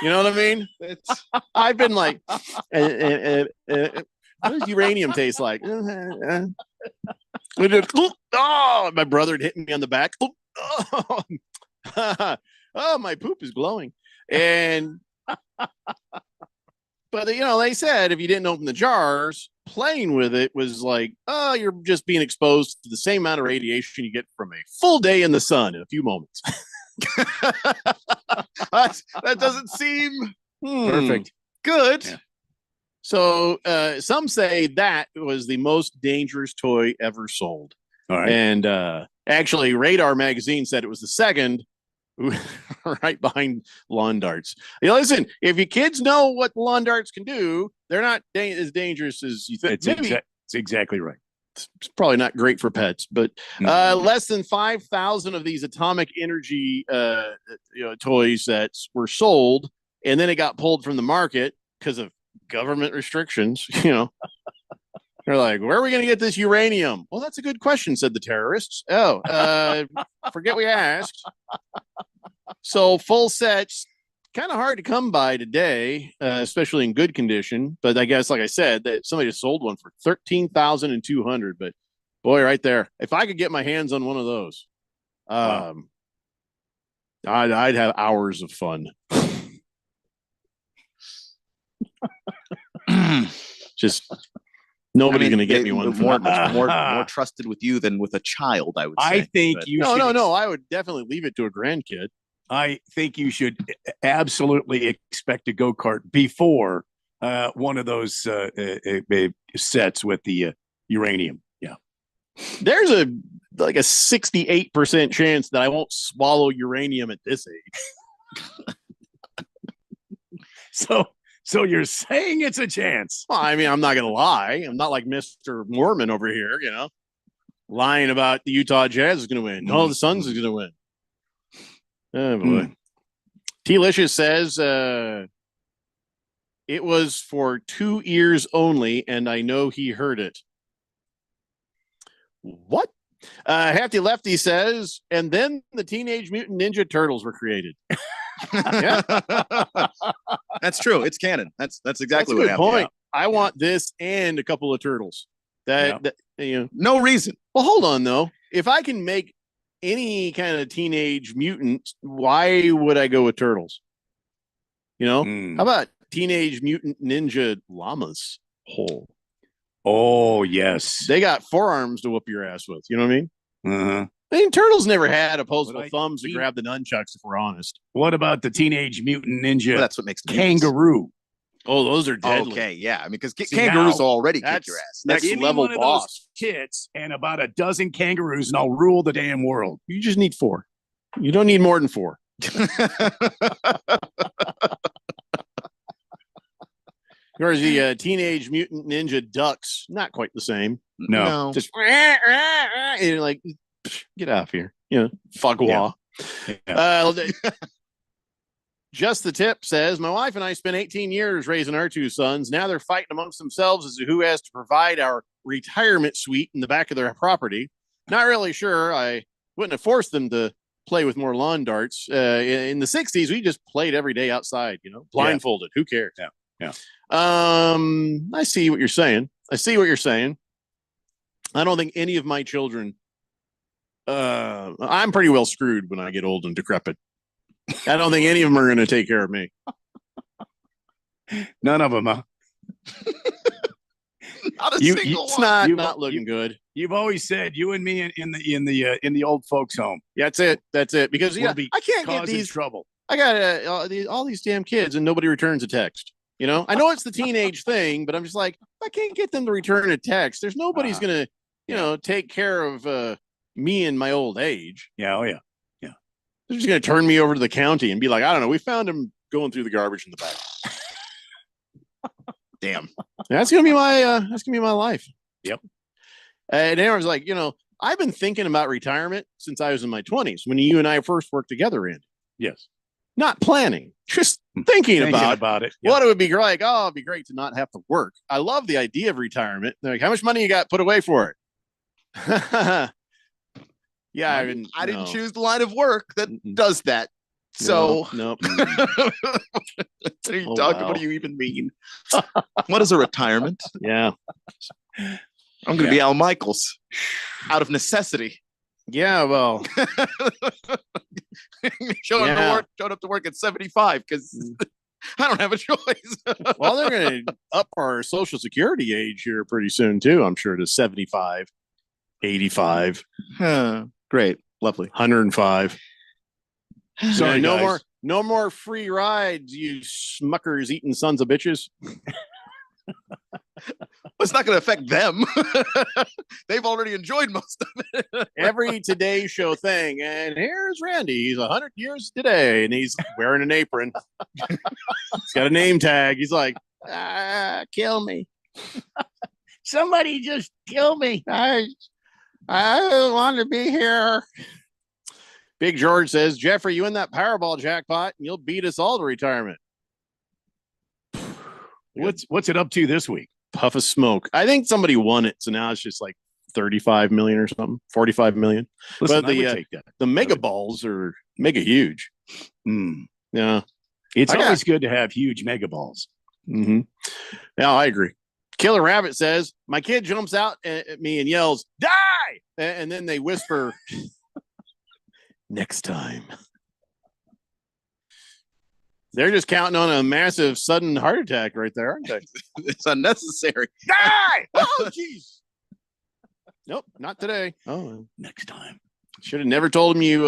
You know what I mean? I've been like, what does uranium taste like? My brother had hit me on the back. Oh, my poop is glowing. And, but they said if you didn't open the jars, playing with it was like, oh, you're just being exposed to the same amount of radiation you get from a full day in the sun in a few moments. That doesn't seem perfect. Good. Yeah. So some say that was the most dangerous toy ever sold. All right. And actually, Radar Magazine said it was the second, right behind lawn darts. Listen, if your kids know what lawn darts can do, they're not as dangerous as you think. It's exactly right. It's probably not great for pets, but less than 5,000 of these atomic energy toy sets were sold, and then it got pulled from the market because of government restrictions. They're like, where are we going to get this uranium? Well, that's a good question, said the terrorists. Forget we asked. So full sets kind of hard to come by today, especially in good condition. But I guess, like I said, that somebody just sold one for $13,200. But boy, right there, if I could get my hands on one of those, I'd have hours of fun. Just nobody's going to get me one. Much more trusted with you than with a child, I would say. I think But- you No, should no. I would definitely leave it to a grandkid. I think you should absolutely expect a go-kart before one of those sets with the uranium. Yeah. There's a 68% chance that I won't swallow uranium at this age. So you're saying it's a chance. Well, I mean, I'm not going to lie. I'm not like Mr. Mormon over here, lying about the Utah Jazz is going to win. No, the Suns is going to win. Oh, boy. T-Licious says it was for 2 ears only, and I know he heard it. What? Hefty Lefty says, and then the Teenage Mutant Ninja Turtles were created. Yeah. That's true. It's canon. That's exactly what good happened. point. I want this and a couple of turtles. No reason. Well, hold on though. If I can make any kind of teenage mutant, why would I go with turtles? How about Teenage Mutant Ninja Llamas? Oh yes, they got forearms to whoop your ass with. You know what I mean? Uh-huh. I mean, turtles never had opposable thumbs to grab the nunchucks. If we're honest, what about the Teenage Mutant Ninja? Well, that's what makes them kangaroo. Oh, those are deadly. Okay, yeah. I mean, because kangaroos already kick your ass. Next Give me level one of boss. those kids and about a dozen kangaroos, and I'll rule the damn world. You just need 4. You don't need more than 4. Whereas the Teenage Mutant Ninja Ducks, not quite the same. No. Just and like, get out of here. Fagua. Yeah. Just the Tip says, my wife and I spent 18 years raising our 2 sons. Now they're fighting amongst themselves as to who has to provide our retirement suite in the back of their property. Not really sure. I wouldn't have forced them to play with more lawn darts. In the 60s, we just played every day outside, blindfolded. Who cares? Yeah. I see what you're saying. I don't think any of my children, I'm pretty well screwed when I get old and decrepit. I don't think any of them are going to take care of me. None of them, huh? Not a single it's one. not looking good. You've always said you and me in the old folks' home. Yeah, that's it. Because We'll be I can't get causing these trouble. I got all these damn kids and nobody returns a text. I know it's the teenage thing, but I'm just like, I can't get them to return a text. There's nobody's gonna, take care of me in my old age. Yeah, oh yeah. They're just gonna turn me over to the county and be like, I don't know, we found him going through the garbage in the back. Damn. That's gonna be my life. Yep. And Aaron's like, I've been thinking about retirement since I was in my 20s when you and I first worked together, Andy. Yes. Not planning, just thinking about it. What it would be like. Oh, it'd be great to not have to work. I love the idea of retirement. They're like, how much money you got put away for it? Yeah, I didn't choose the line of work that does that. So nope. What are you talking? What do you even mean? What is a retirement? Yeah. I'm going to be Al Michaels out of necessity. Yeah, well, showed up to work at 75 because I don't have a choice. Well, they're going to up our Social Security age here pretty soon too. I'm sure to 75, 85. Great, lovely, 105. Sorry, no more free rides, you smuckers eating sons of bitches. It's not going to affect them. They've already enjoyed most of it. Every Today Show thing. And here's Randy. He's 100 years today, and he's wearing an apron. He's got a name tag. He's like, kill me. Somebody just kill me. I want to be here. Big George says, Jeffrey, you win that Powerball jackpot, and you'll beat us all to retirement. What's it up to this week? Puff of smoke. I think somebody won it, so now it's just like 35 million or something, 45 million. Listen, but I would take that. The mega balls are mega huge. Mm. Yeah. It's I got- always good to have huge mega balls. Mm-hmm. Yeah, I agree. Killer Rabbit says, my kid jumps out at me and yells, die! And then they whisper, next time. They're just counting on a massive sudden heart attack right there, aren't they? It's unnecessary. Die! Oh, jeez. Nope, not today. Oh, next time. Should have never told him you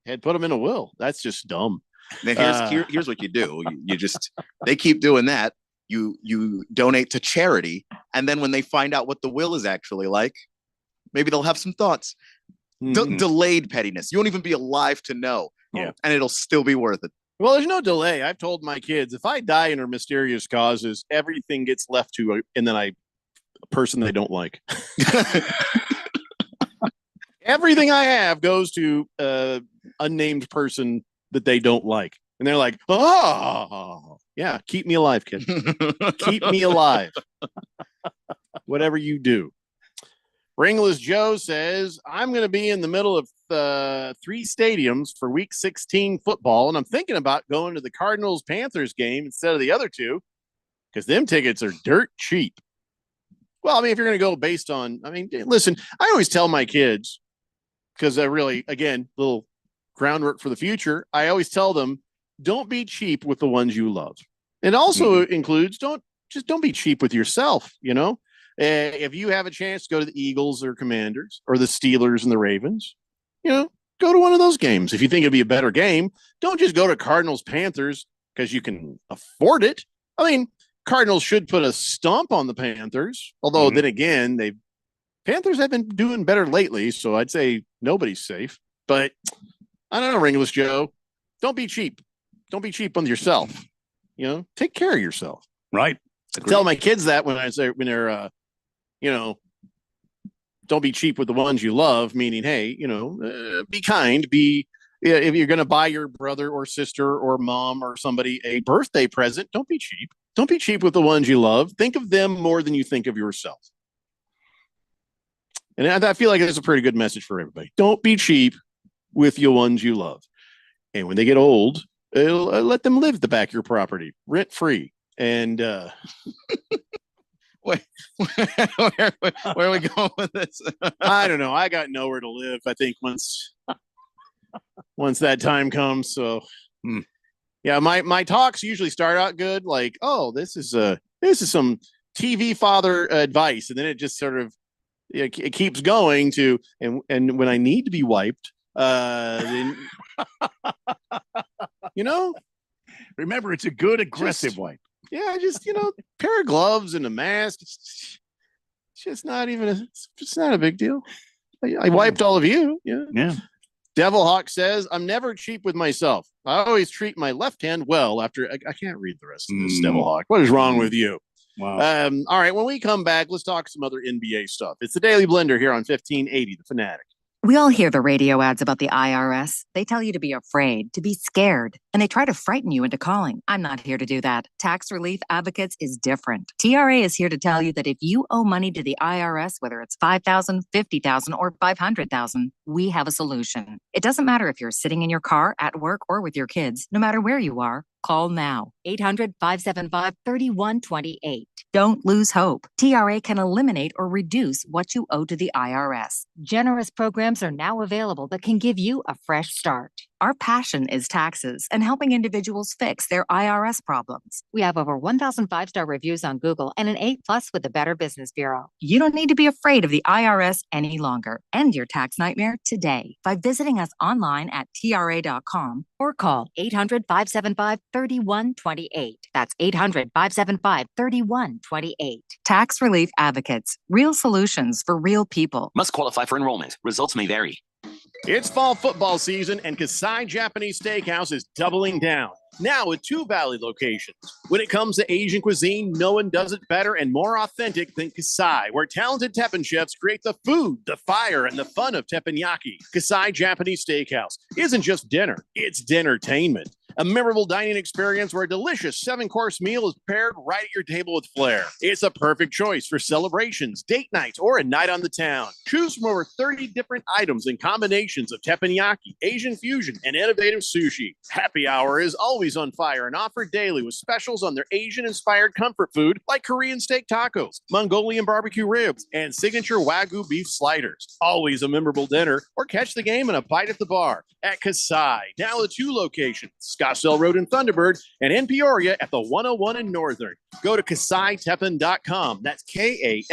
had put him in a will. That's just dumb. Now here's what you do. You just they keep doing that. You donate to charity, and then when they find out what the will is actually like, maybe they'll have some thoughts. Delayed pettiness. You won't even be alive to know. Yeah. And it'll still be worth it. Well, there's no delay. I've told my kids if I die under mysterious causes, everything gets left to and then a person they don't like. Everything I have goes to unnamed person that they don't like. And they're like, oh, yeah, keep me alive, kid. Keep me alive. Whatever you do. Ringless Joe says, I'm going to be in the middle of 3 stadiums for week 16 football. And I'm thinking about going to the Cardinals-Panthers game instead of the other 2 because them tickets are dirt cheap. Well, I mean, if you're going to go based on, I mean, listen, I always tell my kids, because I really, again, little groundwork for the future. I always tell them, don't be cheap with the ones you love. It also includes, don't be cheap with yourself. You know, if you have a chance to go to the Eagles or Commanders or the Steelers and the Ravens, you know, go to one of those games. If you think it'd be a better game, don't just go to Cardinals Panthers because you can afford it. I mean, Cardinals should put a stomp on the Panthers. Although then again, Panthers have been doing better lately, so I'd say nobody's safe. But I don't know, Ringless Joe. Don't be cheap. Don't be cheap on yourself. You know, take care of yourself. Right. I tell my kids that when they're, you know, don't be cheap with the ones you love. Meaning, hey, you know, be kind. If you're going to buy your brother or sister or mom or somebody a birthday present, don't be cheap. Don't be cheap with the ones you love. Think of them more than you think of yourself. And I feel like it's a pretty good message for everybody. Don't be cheap with your ones you love. And when they get old, let them live the back of your property rent free. And where are we going with this? I don't know. I got nowhere to live. I think once that time comes. So yeah, my talks usually start out good. Like, oh, this is some TV father advice, and then it just sort of it keeps going to and when I need to be wiped, then, you know, remember it's a good aggressive wipe. Yeah, just, you know, pair of gloves and a mask. It's just not it's not a big deal. I wiped all of you. Yeah. Devil Hawk says, I'm never cheap with myself. I always treat my left hand well after I can't read the rest of this, Devil Hawk. What is wrong with you? Wow. All right, when we come back, let's talk some other NBA stuff. It's the Daily Blender here on 1580 The Fanatic. We all hear the radio ads about the IRS. They tell you to be afraid, to be scared, and they try to frighten you into calling. I'm not here to do that. Tax Relief Advocates is different. TRA is here to tell you that if you owe money to the IRS, whether it's $5,000, $50,000, or $500,000, we have a solution. It doesn't matter if you're sitting in your car, at work, or with your kids. No matter where you are, call now. 800-575-3128. Don't lose hope. TRA can eliminate or reduce what you owe to the IRS. Generous programs are now available that can give you a fresh start. Our passion is taxes and helping individuals fix their IRS problems. We have over 1,000 5-star reviews on Google and an A+ with the Better Business Bureau. You don't need to be afraid of the IRS any longer. End your tax nightmare today by visiting us online at TRA.com or call 800-575-3128. That's 800-575-3128. Tax Relief Advocates. Real solutions for real people. Must qualify for enrollment. Results may vary. It's fall football season, and Kasai Japanese Steakhouse is doubling down. Now with 2 Valley locations. When it comes to Asian cuisine, no one does it better and more authentic than Kasai, where talented Teppanyaki chefs create the food, the fire, and the fun of teppanyaki. Kasai Japanese Steakhouse isn't just dinner, it's dinnertainment. a memorable dining experience where a delicious 7-course meal is prepared right at your table with flair. It's a perfect choice for celebrations, date nights, or a night on the town. Choose from over 30 different items and combinations of teppanyaki, Asian fusion, and innovative sushi. Happy Hour is always on fire and offered daily with specials on their Asian-inspired comfort food like Korean steak tacos, Mongolian barbecue ribs, and signature Wagyu beef sliders. Always a memorable dinner, or catch the game and a bite at the bar at Kasai. Now the 2 locations, Scottsdale Road in Thunderbird and in Peoria at the 101 in Northern. Go to KasaiTeppen.com. That's Kasai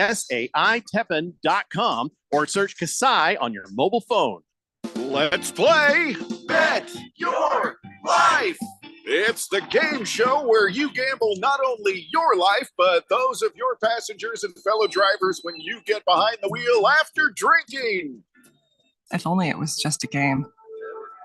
Teppen.com, or search Kasai on your mobile phone. Let's play Bet Your Life. It's the game show where you gamble not only your life, but those of your passengers and fellow drivers when you get behind the wheel after drinking. If only it was just a game.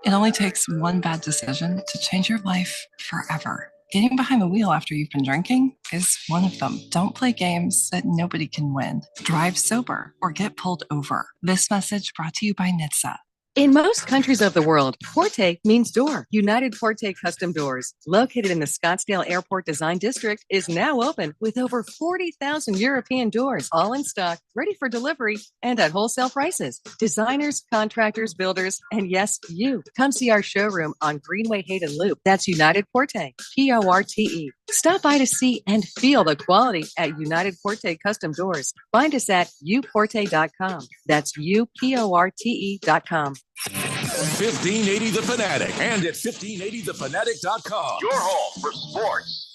It only takes one bad decision to change your life forever. Getting behind the wheel after you've been drinking is one of them. Don't play games that nobody can win. Drive sober or get pulled over. This message brought to you by NHTSA. In most countries of the world, Porte means door. United Porte Custom Doors, located in the Scottsdale Airport Design District, is now open with over 40,000 European doors, all in stock, ready for delivery, and at wholesale prices. Designers, contractors, builders, and yes, you. Come see our showroom on Greenway Hayden Loop. That's United Porte, Porte. Stop by to see and feel the quality at United Porte Custom Doors. Find us at uporte.com. That's uporte.com. 1580 The Fanatic and at 1580thefanatic.com. Your home for sports.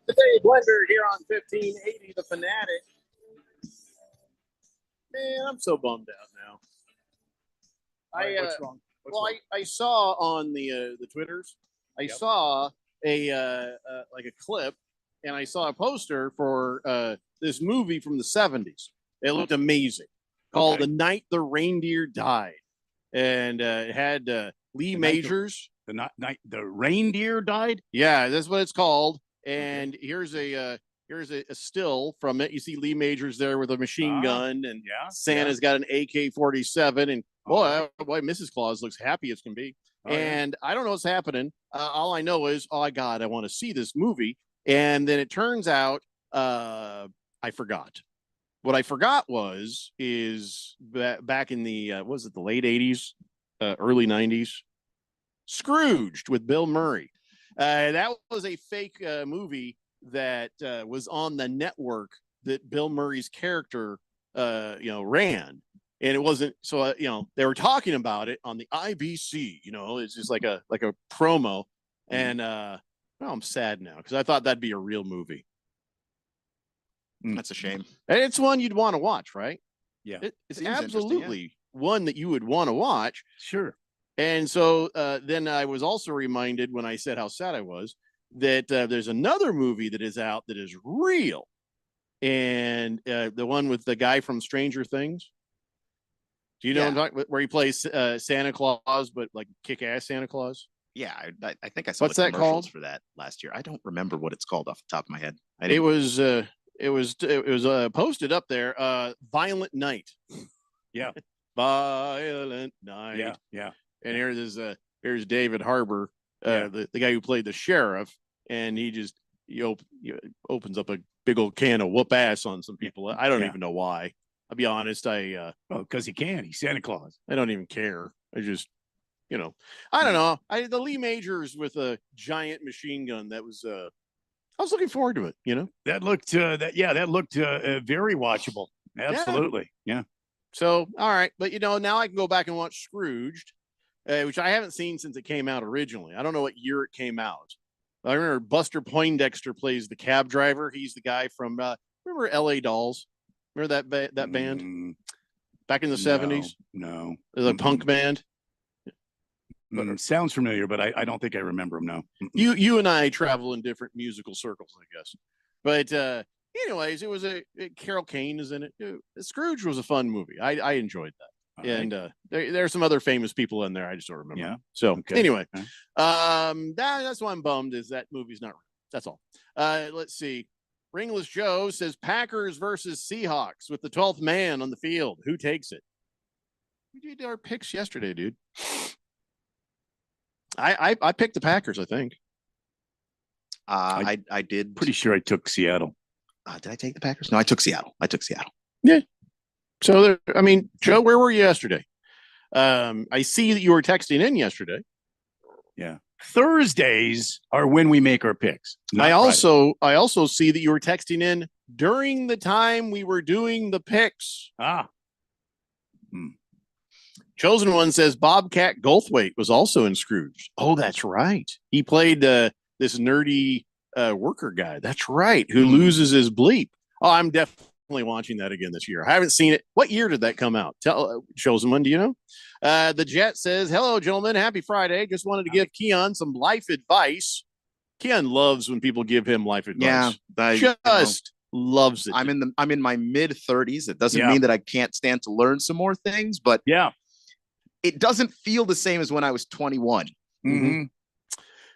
The Day Blender here on 1580 The Fanatic. Man, I'm so bummed out now. What's wrong? I saw on the Twitters, I saw a like a clip, and I saw a poster for this movie from the 70s. It looked amazing, called "The Night the Reindeer Died," and it had Lee Majors. The reindeer died. Yeah, that's what it's called. And here's a still from it. You see Lee Majors there with a machine gun, and Santa's got an AK-47, and boy, Mrs. Claus looks happy as can be. And I don't know what's happening. All I know is, oh my God, I want to see this movie. And then it turns out I forgot. What I forgot is back in the the late 80s, early 90s, Scrooged with Bill Murray. That was a fake movie that was on the network that Bill Murray's character ran, and it wasn't so they were talking about it on the IBC. It's just like a promo, and I'm sad now because I thought that'd be a real movie. That's a shame. And it's one you'd want to watch, right? Yeah, it's Seems absolutely one that you would want to watch. Sure. And so then I was also reminded when I said how sad I was that there's another movie that is out that is real. And the one with the guy from Stranger Things. Do you know what I'm talking about? Where he plays Santa Claus, but like kick-ass Santa Claus? Yeah, I think I saw What's the that commercials called? for that last year. I don't remember what it's called off the top of my head. It was posted up there. Violent Night. Yeah. Violent Night. Yeah. And here's David Harbour, the guy who played the sheriff, and he opens up a big old can of whoop ass on some people. I don't even know why. I'll be honest. Because he can. He's Santa Claus. I don't even care. I just, I don't know. The Lee Majors with a giant machine gun. That was I was looking forward to it. That looked very watchable. Absolutely. Yeah. So all right, but now I can go back and watch Scrooged. Which I haven't seen since it came out originally. I don't know what year it came out. I remember Buster Poindexter plays the cab driver. He's the guy from remember L.A. Dolls? Remember that band back in the 70s? No, the punk band. Sounds familiar, but I don't think I remember them. No. You and I travel in different musical circles, I guess. But anyways, it was Carol Kane is in it. Scrooge was a fun movie. I enjoyed that. And there's some other famous people in there. I just don't remember. Yeah. So Okay. anyway, that's why I'm bummed is that movie's not real. That's all. Let's see. Ringless Joe says Packers versus Seahawks with the 12th man on the field. Who takes it? We did our picks yesterday, dude. I picked the Packers, I think. I did. Pretty sure I took Seattle. Did I take the Packers? No, I took Seattle. Yeah. So, Joe, where were you yesterday? I see that you were texting in yesterday. Yeah. Thursdays are when we make our picks. I also see that you were texting in during the time we were doing the picks. Chosen One says Bobcat Goldthwait was also in Scrooge. Oh, that's right. He played this nerdy worker guy. That's right. Who loses his bleep. Oh, I'm definitely watching that again this year. I haven't seen it. What year did that come out? Tell Chosen One, do you know? The Jet says, hello, gentlemen. Happy Friday. Just wanted to give Keon some life advice. Keon loves when people give him life advice. Yeah. Loves it. I'm in my mid 30s. It doesn't mean that I can't stand to learn some more things, but it doesn't feel the same as when I was 21. Mm-hmm.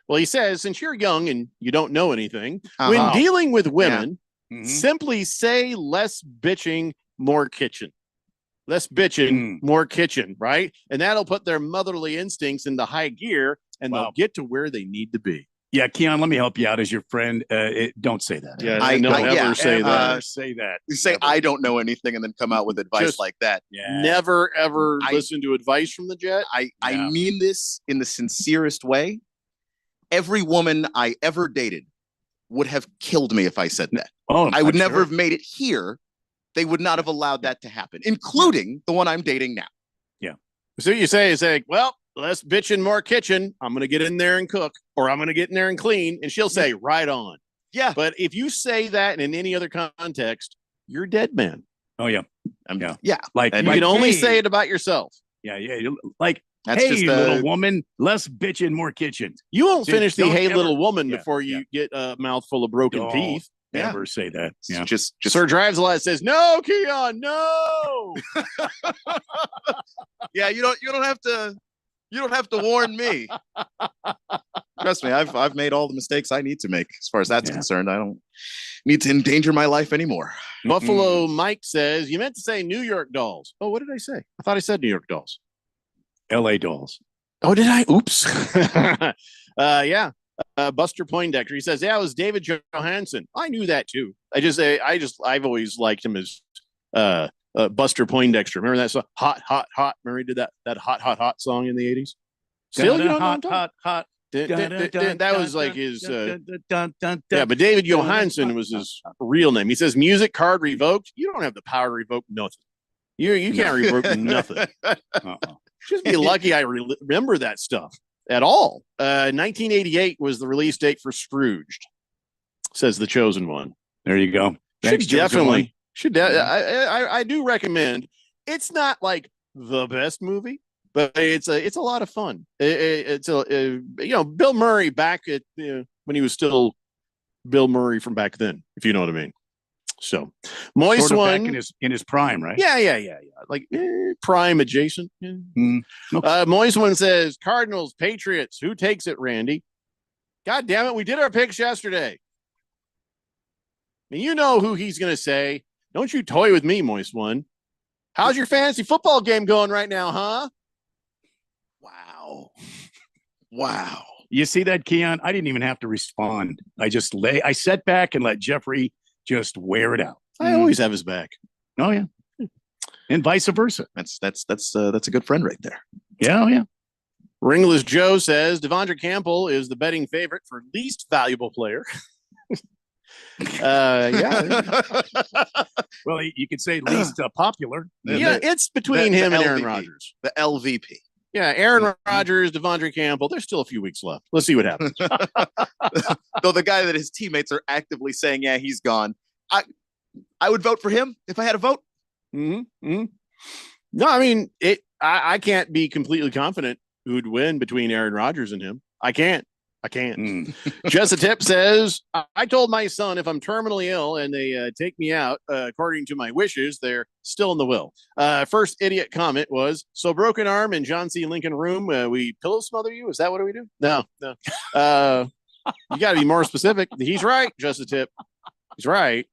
Well, he says, since you're young and you don't know anything, when dealing with women, simply say less bitching, more kitchen. Less bitching, more kitchen, right? And that'll put their motherly instincts into high gear and they'll get to where they need to be. Yeah, Keon, let me help you out as your friend. Don't say that. Yeah, I don't ever say that. Say that. You say I don't know anything and then come out with advice like that. Yeah. Never ever listen to advice from the Jet. I mean this in the sincerest way. Every woman I ever dated would have killed me if I said that. Oh, I would never have made it here. They would not have allowed that to happen, including the one I'm dating now. Yeah. So you say is like, well, less bitching, more kitchen. I'm going to get in there and cook, or I'm going to get in there and clean. And she'll say, right on. Yeah. But if you say that in any other context, you're dead man. Oh, yeah. Yeah. Like, you can only say it about yourself. Yeah. Like, that's hey, just little woman, less bitching, more kitchen. You won't See, finish the don't hey, ever- little woman Yeah, before you get a mouthful of broken Don't teeth. Never say that. Yeah. Just Sir Drives a Lot says, no, Keon, no. Yeah, you don't have to warn me. Trust me, I've made all the mistakes I need to make as far as that's concerned. I don't need to endanger my life anymore. Buffalo Mike says, you meant to say New York Dolls. Oh, what did I say? I thought I said New York Dolls. LA Dolls. Oh, did I? Oops. Yeah. Buster Poindexter. He says, yeah, it was David Johansen. I knew that too. I've always liked him as Buster Poindexter. Remember that song? Hot, hot, hot. Remember he did that hot, hot, hot song in the 80s? Still, you don't know hot, hot. That was like his yeah, but David Johansen was his real name. He says music card revoked. You don't have the power to revoke nothing. You can't revoke nothing. Just be lucky I remember that stuff at all. 1988 was the release date for Scrooged, says the Chosen One. There you go. Thanks, I do recommend. It's not like the best movie, but it's a lot of fun. It's Bill Murray back at when he was still Bill Murray from back then, if you know what I mean. So Moist sort of One back in his prime, right? Yeah. Like prime adjacent. Yeah. Moist One says Cardinals, Patriots. Who takes it, Randy? God damn it, we did our picks yesterday. I mean, you know who he's going to say. Don't you toy with me, Moist One. How's your fantasy football game going right now, huh? Wow. You see that, Keon? I didn't even have to respond. I sat back and let Jeffrey just wear it out. I always have his back. Oh yeah. And vice versa. That's a good friend right there. Yeah, yeah. Ringless Joe says Devondre Campbell is the betting favorite for least valuable player. Yeah. Well, you could say least popular. Yeah, it's between him and Aaron Rodgers. The LVP. Yeah, Aaron Rodgers, Devondre Campbell. There's still a few weeks left. Let's see what happens. Though the guy that his teammates are actively saying, yeah, he's gone. I would vote for him if I had a vote. Mm-hmm. No, I mean, I can't be completely confident who'd win between Aaron Rodgers and him. I can't. I can't. Just a Tip says, I told my son if I'm terminally ill and they take me out, according to my wishes, they're still in the will. First idiot comment was, so broken arm in John C. Lincoln room, we pillow smother you? Is that what we do? No. You got to be more specific. He's right, Just a Tip. He's right.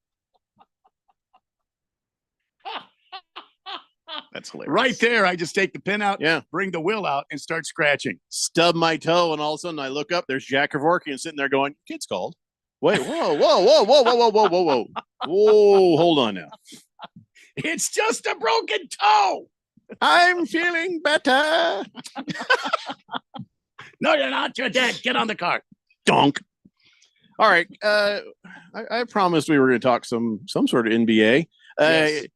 That's hilarious. Right there, I just take the pin out, yeah, bring the will out, and start scratching. Stub my toe, and all of a sudden I look up. There's Jack Kevorkian sitting there going, "Kid's called." Wait, whoa! Hold on now. It's just a broken toe. I'm feeling better. No, you're not. You're dead. Get on the car. Donk. All right. I promised we were going to talk some sort of NBA. Yes.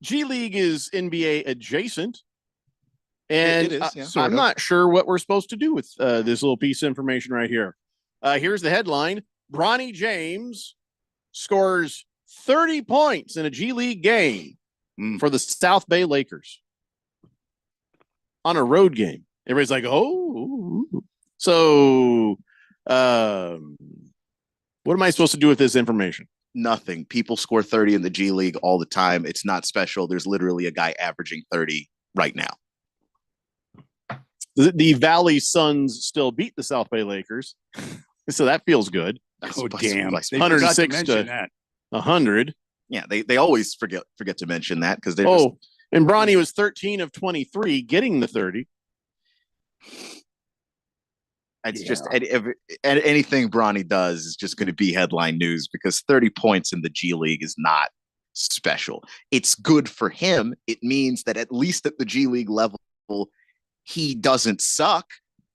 G League is NBA adjacent, and It is, yeah. I'm not sure what we're supposed to do with this little piece of information right here. Here's the headline: Bronny James scores 30 points in a G League game for the South Bay Lakers on a road game. Everybody's like, "Oh, so what am I supposed to do with this information?" Nothing. People score 30 in the G League all the time. It's not special. There's literally a guy averaging 30 right now. The Valley Suns still beat the South Bay Lakers, so that feels good. Oh, damn. 106 to 100. Yeah, they always forget to mention that because they and Bronny was 13 of 23 getting the 30. It's just anything Bronny does is just going to be headline news because 30 points in the G League is not special. It's good for him. It means that at least at the G League level, he doesn't suck.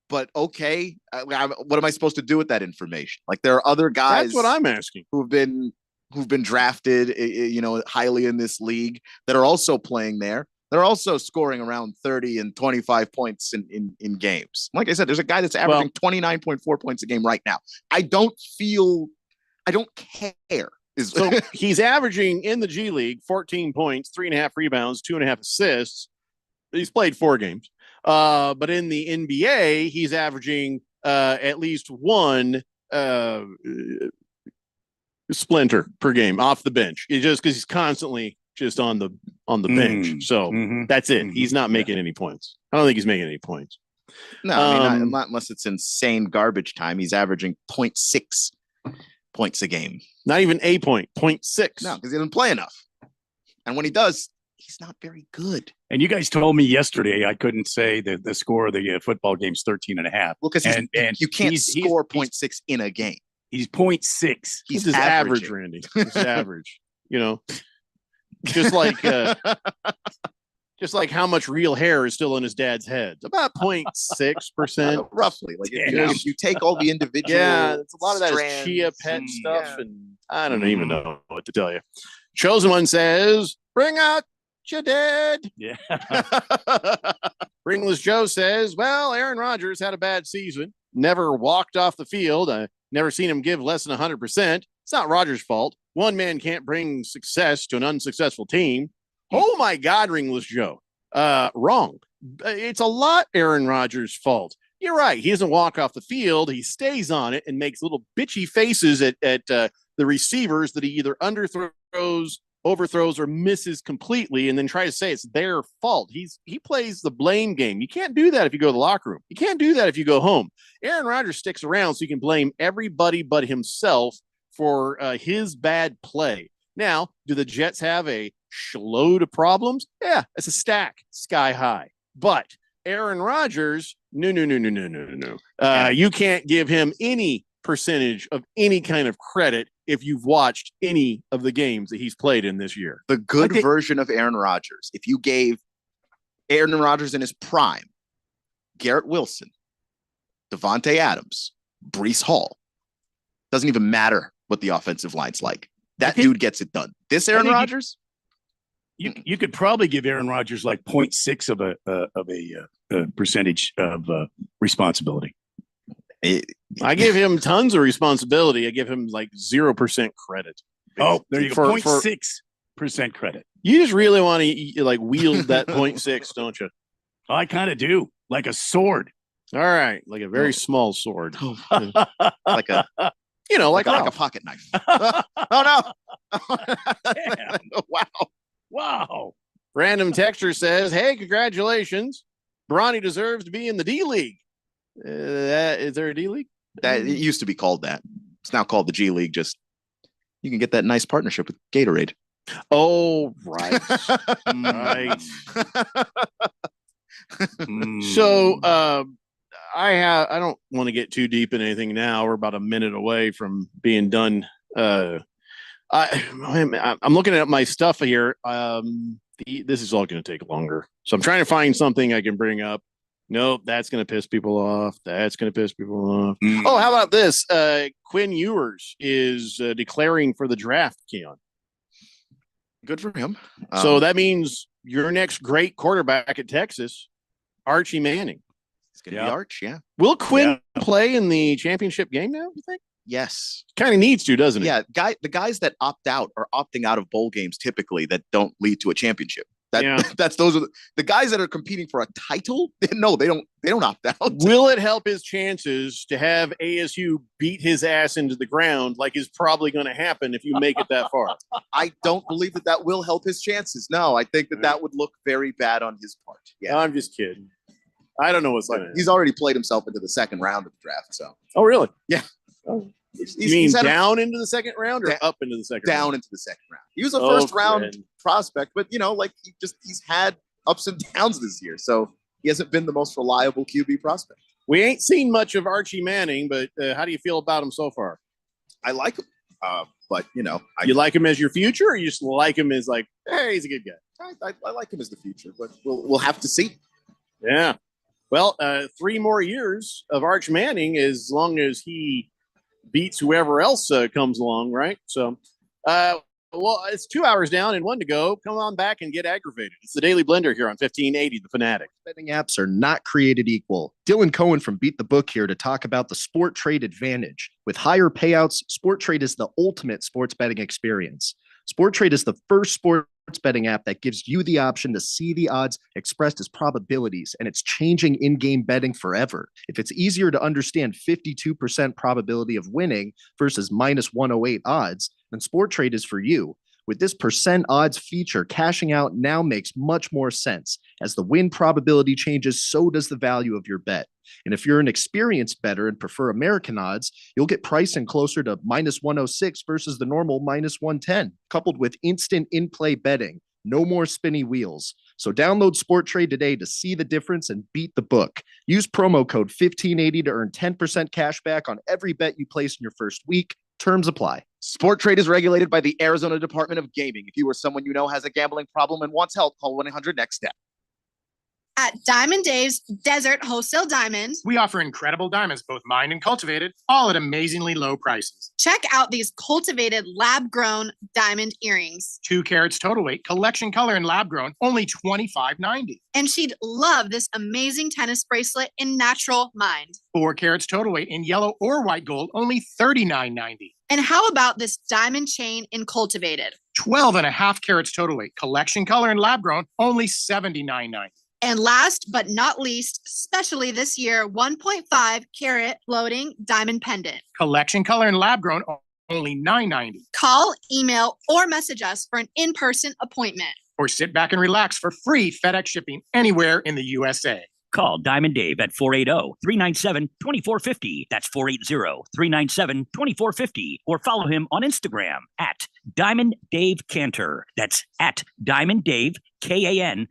But okay, what am I supposed to do with that information? Like there are other guys. That's what I'm asking. Who've been drafted, highly in this league that are also playing there. They're also scoring around 30 and 25 points in games. Like I said, there's a guy that's averaging 29.4 points a game right now. I don't care. So he's averaging in the G League 14 points, 3.5 rebounds, 2.5 assists. He's played 4 games. But in the NBA, he's averaging at least one splinter per game off the bench. It's just because he's constantly just on the bench. So that's it. He's not making any points. I don't think he's making any points. No, I mean, not unless it's insane garbage time. He's averaging 0.6 points a game. Not even a point, 0.6. No, because he doesn't play enough. And when he does, he's not very good. And you guys told me yesterday I couldn't say that the score of the football game's 13.5. Well, because you can't score 0.6 in a game. He's 0.6. He's his average, Randy. He's average. Just like how much real hair is still in his dad's head. About 0.6%. Roughly. Like if you take all the individual it's a lot of that is chia pet stuff, and I don't even know what to tell you. Chosen One says, bring out your dad. Yeah. Ringless Joe says, well, Aaron Rodgers had a bad season. Never walked off the field. I never seen him give less than 100%. It's not Rodgers' fault. One man can't bring success to an unsuccessful team. Oh my God, Ringless Joe. Wrong. It's a lot Aaron Rodgers' fault. You're right. He doesn't walk off the field. He stays on it and makes little bitchy faces at the receivers that he either underthrows, overthrows, or misses completely, and then try to say it's their fault. He plays the blame game. You can't do that if you go to the locker room. You can't do that if you go home. Aaron Rodgers sticks around so he can blame everybody but himself for his bad play. Now, do the Jets have a shitload of problems? Yeah, it's a stack sky high. But Aaron Rodgers, no. You can't give him any percentage of any kind of credit if you've watched any of the games that he's played in this year. The good version of Aaron Rodgers, if you gave Aaron Rodgers in his prime, Garrett Wilson, Devontae Adams, Breece Hall, doesn't even matter what the offensive line's like. That dude gets it done. This Aaron Rodgers? You could probably give Aaron Rodgers like 0.6 of a percentage of responsibility. I give him tons of responsibility. I give him like 0% credit. Oh, there you go. 0.6% credit. You just really want to like wield that 0.6, don't you? I kind of do, like a sword. All right, like a very small sword. Like a like a pocket knife. Oh no! Wow. Random texture says, "Hey, congratulations! Bronny deserves to be in the D League." Is there a D League? That it used to be called that. It's now called the G League. Just you can get that nice partnership with Gatorade. Oh, right. Right. So I don't want to get too deep in anything now. We're about a minute away from being done. I'm looking at my stuff here. This is all going to take longer. So I'm trying to find something I can bring up. Nope, that's going to piss people off. That's going to piss people off. Oh, how about this? Quinn Ewers is declaring for the draft, Keon. Good for him. So that means your next great quarterback at Texas, Archie Manning. It's going to be Arch, yeah. Will Quinn play in the championship game now, you think? Yes. Kind of needs to, doesn't it? Yeah, the guys that opt out are opting out of bowl games typically that don't lead to a championship. Those are the guys that are competing for a title. No, they don't opt out. Will it help his chances to have ASU beat his ass into the ground like is probably going to happen if you make it that far? I don't believe that will help his chances. No, I think that would look very bad on his part. Yeah, I'm just kidding. I don't know what's going to happen. He's already played himself into the second round of the draft. So. Oh, really? Yeah. You mean down into the second round or up into the second round? Down into the second round. He was a first round prospect, but he's had ups and downs this year. So he hasn't been the most reliable QB prospect. We ain't seen much of Archie Manning, but how do you feel about him so far? I like him. But you like him as your future, or you just like him as like, hey, he's a good guy? I like him as the future, but we'll have to see. Yeah. Well, 3 more years of Arch Manning, as long as he beats whoever else comes along, right? So, well, it's 2 hours down and 1 to go. Come on back and get aggravated. It's the Daily Blender here on 1580 The Fanatic. Betting apps are not created equal. Dylan Cohen from Beat the Book here to talk about the Sport Trade Advantage. With higher payouts, Sport Trade is the ultimate sports betting experience. Sport Trade is the first sports betting app that gives you the option to see the odds expressed as probabilities, and it's changing in-game betting forever. If it's easier to understand 52% probability of winning versus minus 108 odds, then Sport Trade is for you. With this percent odds feature, cashing out now makes much more sense. As the win probability changes, so does the value of your bet. And if you're an experienced bettor and prefer American odds, you'll get pricing closer to minus 106 versus the normal minus 110, coupled with instant in-play betting. No more spinny wheels. So download Sport Trade today to see the difference and beat the book. Use promo code 1580 to earn 10% cash back on every bet you place in your first week. Terms apply. Sport Trade is regulated by the Arizona Department of Gaming. If you or someone you know has a gambling problem and wants help, call 1-800-NEXT-STEP. At Diamond Dave's Desert Wholesale Diamonds, we offer incredible diamonds, both mined and cultivated, all at amazingly low prices. Check out these cultivated lab-grown diamond earrings. 2 carats total weight, collection color and lab-grown, only $25.90. And she'd love this amazing tennis bracelet in natural mined. 4 carats total weight in yellow or white gold, only $39.90. And how about this diamond chain in cultivated? 12.5 carats total weight, collection color and lab-grown, only $79.90. And last but not least, especially this year, 1.5 carat floating diamond pendant. Collection color and lab grown, only $9.90. Call, email, or message us for an in-person appointment. Or sit back and relax for free FedEx shipping anywhere in the USA. Call Diamond Dave at 480-397-2450. That's 480-397-2450. Or follow him on Instagram at Diamond Dave Cantor. That's at Diamond Dave, Kantor.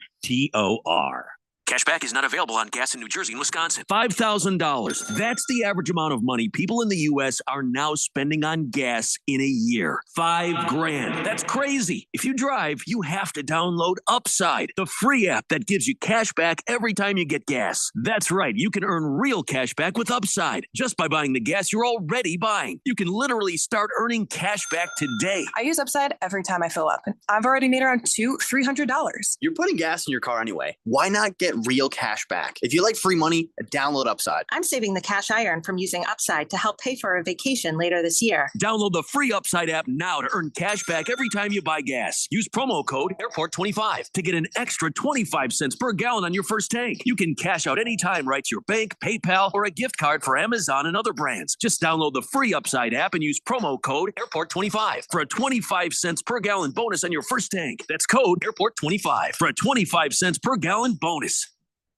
Cashback is not available on gas in New Jersey and Wisconsin. $5,000. That's the average amount of money people in the U.S. are now spending on gas in a year. $5,000. That's crazy. If you drive, you have to download Upside, the free app that gives you cash back every time you get gas. That's right. You can earn real cash back with Upside just by buying the gas you're already buying. You can literally start earning cash back today. I use Upside every time I fill up. I've already made around $200-300. You're putting gas in your car anyway. Why not get get real cash back. If you like free money, download Upside. I'm saving the cash I earn from using Upside to help pay for a vacation later this year. Download the free Upside app now to earn cash back every time you buy gas. Use promo code Airport25 to get an extra 25 cents per gallon on your first tank. You can cash out anytime right to your bank, PayPal, or a gift card for Amazon and other brands. Just download the free Upside app and use promo code Airport25 for a 25 cents per gallon bonus on your first tank. That's code Airport25 for a 25 cents per gallon bonus.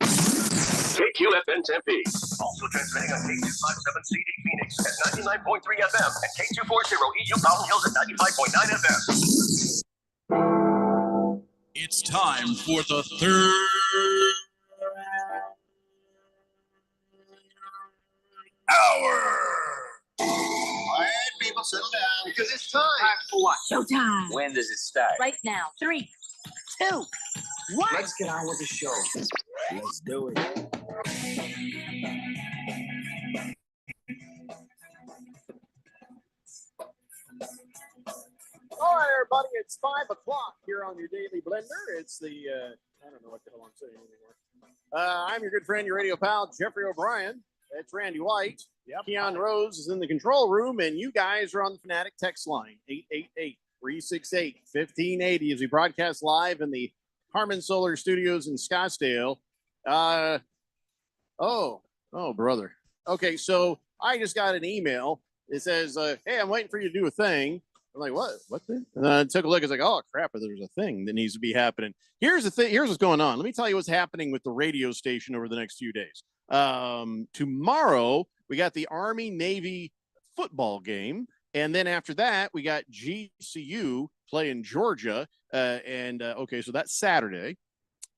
KQFN Tempe. Also transmitting on K257CD Phoenix at 99.3 FM and K240 EU Mountain Hills at 95.9 FM. It's time for the third hour. Quiet, people, settle down. Because it's time. For what? Showtime. When does it start? Right now. 3, 2, 1. Let's get on with the show. Let's do it. All right, everybody, it's 5 o'clock here on your Daily Blender. It's the, I don't know what the hell I'm saying anymore. I'm your good friend, your radio pal, Jeffrey O'Brien. That's Randy White. Keon Rose is in the control room, and you guys are on the Fanatic text line, 888-368-1580, as we broadcast live in the Harman Solar Studios in Scottsdale. Oh, brother. Okay, so I just got an email. It says, hey, I'm waiting for you to do a thing. I'm like, what thing? And then I took a look. It's like, oh, crap, there's a thing that needs to be happening. Here's the thing. Here's what's going on. Let me tell you what's happening with the radio station over the next few days. Tomorrow, we got the Army-Navy football game. And then after that, we got GCU playing Georgia. Okay, so that's Saturday.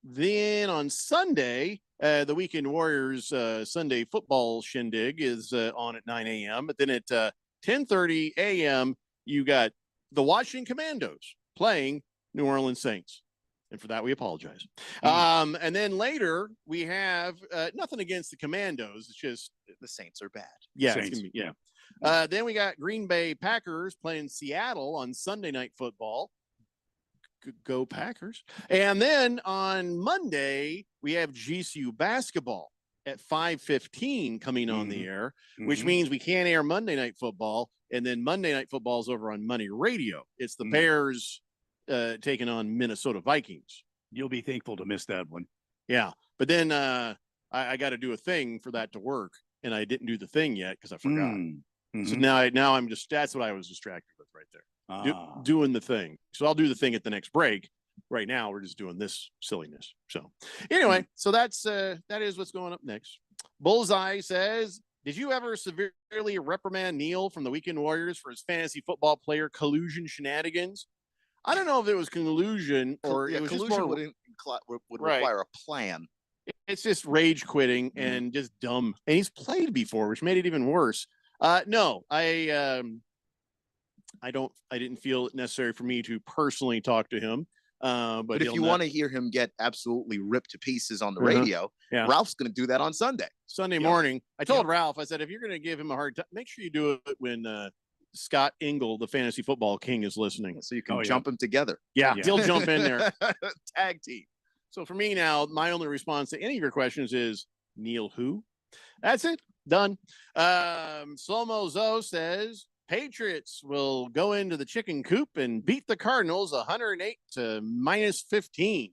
Then on Sunday, the Weekend Warriors Sunday football shindig is on at 9 a.m. But then at 10:30 a.m., you got the Washington Commandos playing New Orleans Saints. And for that, we apologize. And then later, we have nothing against the Commandos. It's just the Saints are bad. Yeah. Saints. It's gonna be, yeah. Then we got Green Bay Packers playing Seattle on Sunday Night Football. Go Packers. And then on Monday, we have GCU basketball at 5:15 coming on the air, which means we can't air Monday Night Football. And then Monday Night Football is over on Money Radio. It's the Bears taking on Minnesota Vikings. You'll be thankful to miss that one. Yeah. But then I got to do a thing for that to work. And I didn't do the thing yet because I forgot. So now I'm just, that's what I was distracted with right there. Doing the thing. So I'll do the thing at the next break. Right now, we're just doing this silliness. So anyway, so that is what's going up next. Bullseye says, did you ever severely reprimand Neil from the Weekend Warriors for his fantasy football player collusion shenanigans? I don't know if it was collusion or it was collusion just more, would require a plan. It's just rage quitting and just dumb. And he's played before, which made it even worse. No, I didn't feel it necessary for me to personally talk to him. But if you want to hear him get absolutely ripped to pieces on the radio, Ralph's going to do that on Sunday morning. I told Ralph, I said, if you're going to give him a hard time, make sure you do it when Scott Engel, the fantasy football king, is listening. So you can jump them together. Yeah, he'll jump in there. Tag team. So for me now, my only response to any of your questions is Neil who? That's it. Done. Slow-Mo Zoe says, Patriots will go into the chicken coop and beat the Cardinals 108 to -15.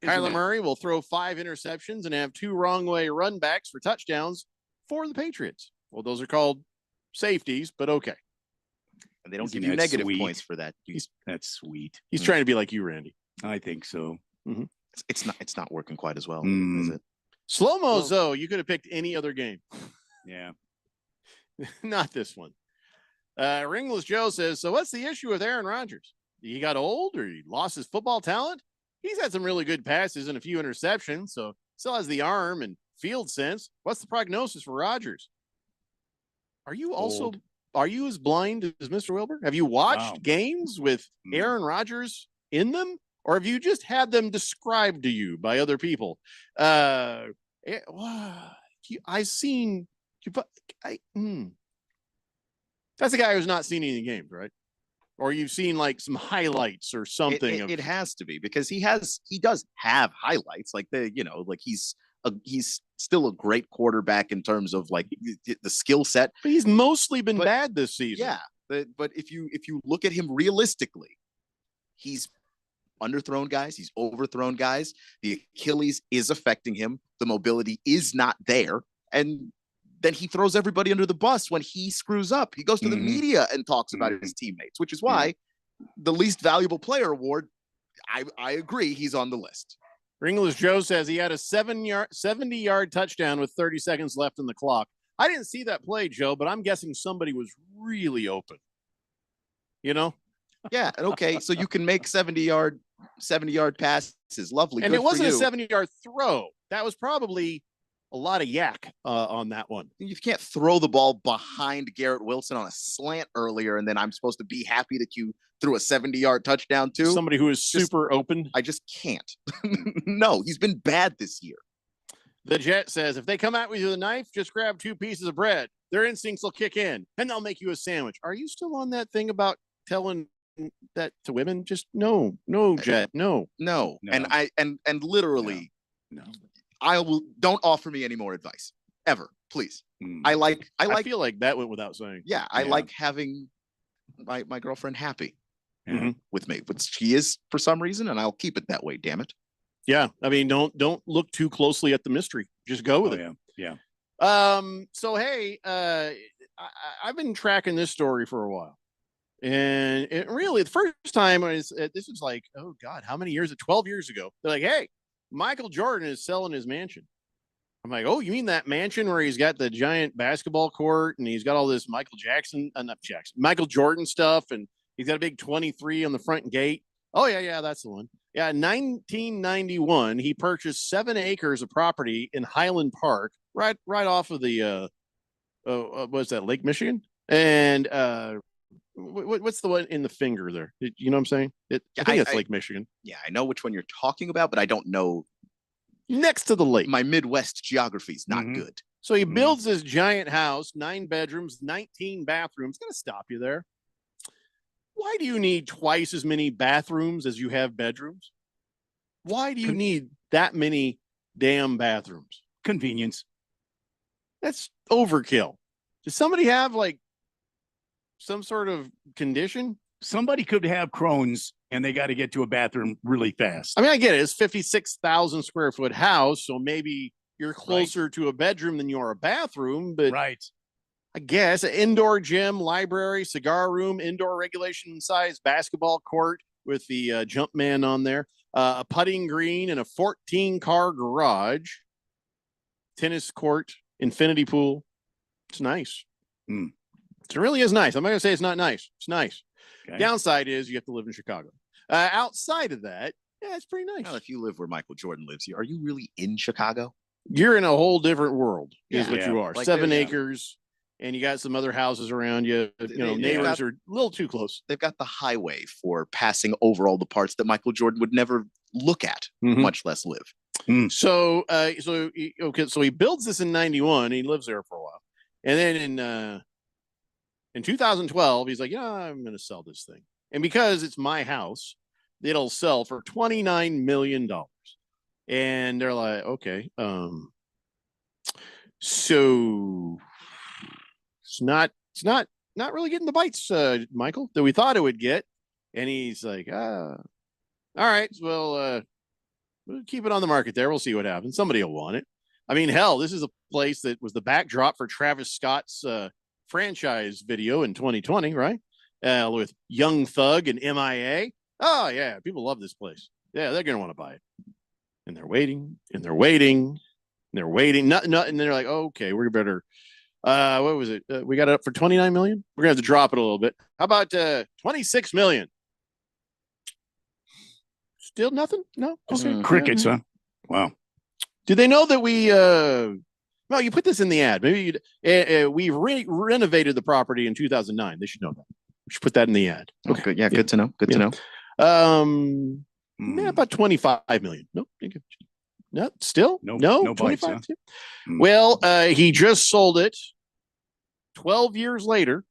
Kyler Murray will throw 5 interceptions and have 2 wrong way run backs for touchdowns for the Patriots. Well, those are called safeties, but okay. And they don't give you negative points for that. That's sweet. He's trying to be like you, Randy. I think so. It's not working quite as well, is it? Slow-Mo Zoe, you could have picked any other game. Yeah. Not this one. Ringless Joe says, so what's the issue with Aaron Rodgers? He got old or he lost his football talent? He's had some really good passes and a few interceptions, so still has the arm and field sense. What's the prognosis for Rodgers? Are you as blind as Mr. Wilbur? Have you watched games with Aaron Rodgers in them? Or have you just had them described to you by other people? I've seen you, but that's a guy who's not seen any games, right? or you've seen like some highlights or something. It has to be, because he does have highlights, like he's still a great quarterback in terms of like the skill set. But he's mostly been bad this season. Yeah, but if you look at him realistically, he's underthrown guys, he's overthrown guys. The Achilles is affecting him. The mobility is not there, and then he throws everybody under the bus when he screws up. He goes to the media and talks about his teammates, which is why the least valuable player award, I agree, he's on the list. Ringless Joe says he had a 70-yard touchdown with 30 seconds left in the clock. I didn't see that play, Joe, but I'm guessing somebody was really open. You know? Yeah. Okay. So you can make 70-yard passes. Lovely. And Good it wasn't for a you. 70-yard throw. That was probably a lot of yak on that one. You can't throw the ball behind Garrett Wilson on a slant earlier, and then I'm supposed to be happy that you threw a 70-yard touchdown too. Somebody who is super open. I just can't. No, he's been bad this year. The Jet says, if they come at you with a knife, just grab 2 pieces of bread. Their instincts will kick in, and they'll make you a sandwich. Are you still on that thing about telling that to women? Just no, Jet, no. And literally, don't offer me any more advice ever, please. I feel like that went without saying. Yeah, I like having my girlfriend happy with me, but she is for some reason, and I'll keep it that way. Damn it. Yeah, I mean, don't look too closely at the mystery. Just go with it. Yeah. So hey, I've been tracking this story for a while, and it really the first time this was like, oh God, how many years? 12 years ago. They're like, hey, Michael Jordan is selling his mansion. I'm like, oh, you mean that mansion where he's got the giant basketball court and he's got all this Michael Jordan stuff, and he's got a big 23 on the front gate. Oh yeah, that's the one. Yeah, in 1991, he purchased 7 acres of property in Highland Park, right off of the what's that, Lake Michigan? And what's the one in the finger there? You know what I'm saying? I think it's Lake Michigan. Yeah, I know which one you're talking about, but I don't know. Next to the lake. My Midwest geography is not good. So he builds this giant house, 9 bedrooms, 19 bathrooms. Gonna stop you there. Why do you need twice as many bathrooms as you have bedrooms? Why do you need that many damn bathrooms? Convenience. That's overkill. Does somebody have like some sort of condition? Somebody could have Crohn's and they got to get to a bathroom really fast. I mean, I get it. It's 56,000 square foot house, so maybe you're closer to a bedroom than you are a bathroom, but I guess an indoor gym, library, cigar room, indoor regulation size basketball court with the jump man on there, a putting green and a 14-car garage, tennis court, infinity pool. It's nice. It really is nice. I'm not going to say it's not nice. It's nice. Okay. Downside is you have to live in Chicago. Outside of that, yeah, it's pretty nice. Well, if you live where Michael Jordan lives, are you really in Chicago? You're in a whole different world, is what you are. Like 7 acres. And you got some other houses around you. Neighbors are a little too close. They've got the highway for passing over all the parts that Michael Jordan would never look at, much less live. So he builds this in 91. He lives there for a while. And then in 2012, he's like, I'm going to sell this thing. And because it's my house, it'll sell for $29 million. And they're like, okay. So it's not really getting the bites, Michael, that we thought it would get. And he's like, all right, well, we'll keep it on the market there. We'll see what happens. Somebody will want it. I mean, hell, this is a place that was the backdrop for Travis Scott's franchise video in 2020, right? With Young Thug and MIA. Oh, yeah, people love this place. Yeah, they're going to want to buy it. And they're waiting, and they're waiting, and they're waiting. And they're like, oh, okay, we better. What was it? We got it up for 29 million. We're gonna have to drop it a little bit. How about 26 million? Still nothing? No. Okay. Crickets, huh? Wow. Do they know that we? Well, you put this in the ad. Maybe we renovated the property in 2009. They should know that. We should put that in the ad. Okay. Good. Yeah. Good to know. Good to know. Yeah, about 25 million. Nope. No, still no 25. Bites, huh? Well, he just sold it 12 years later,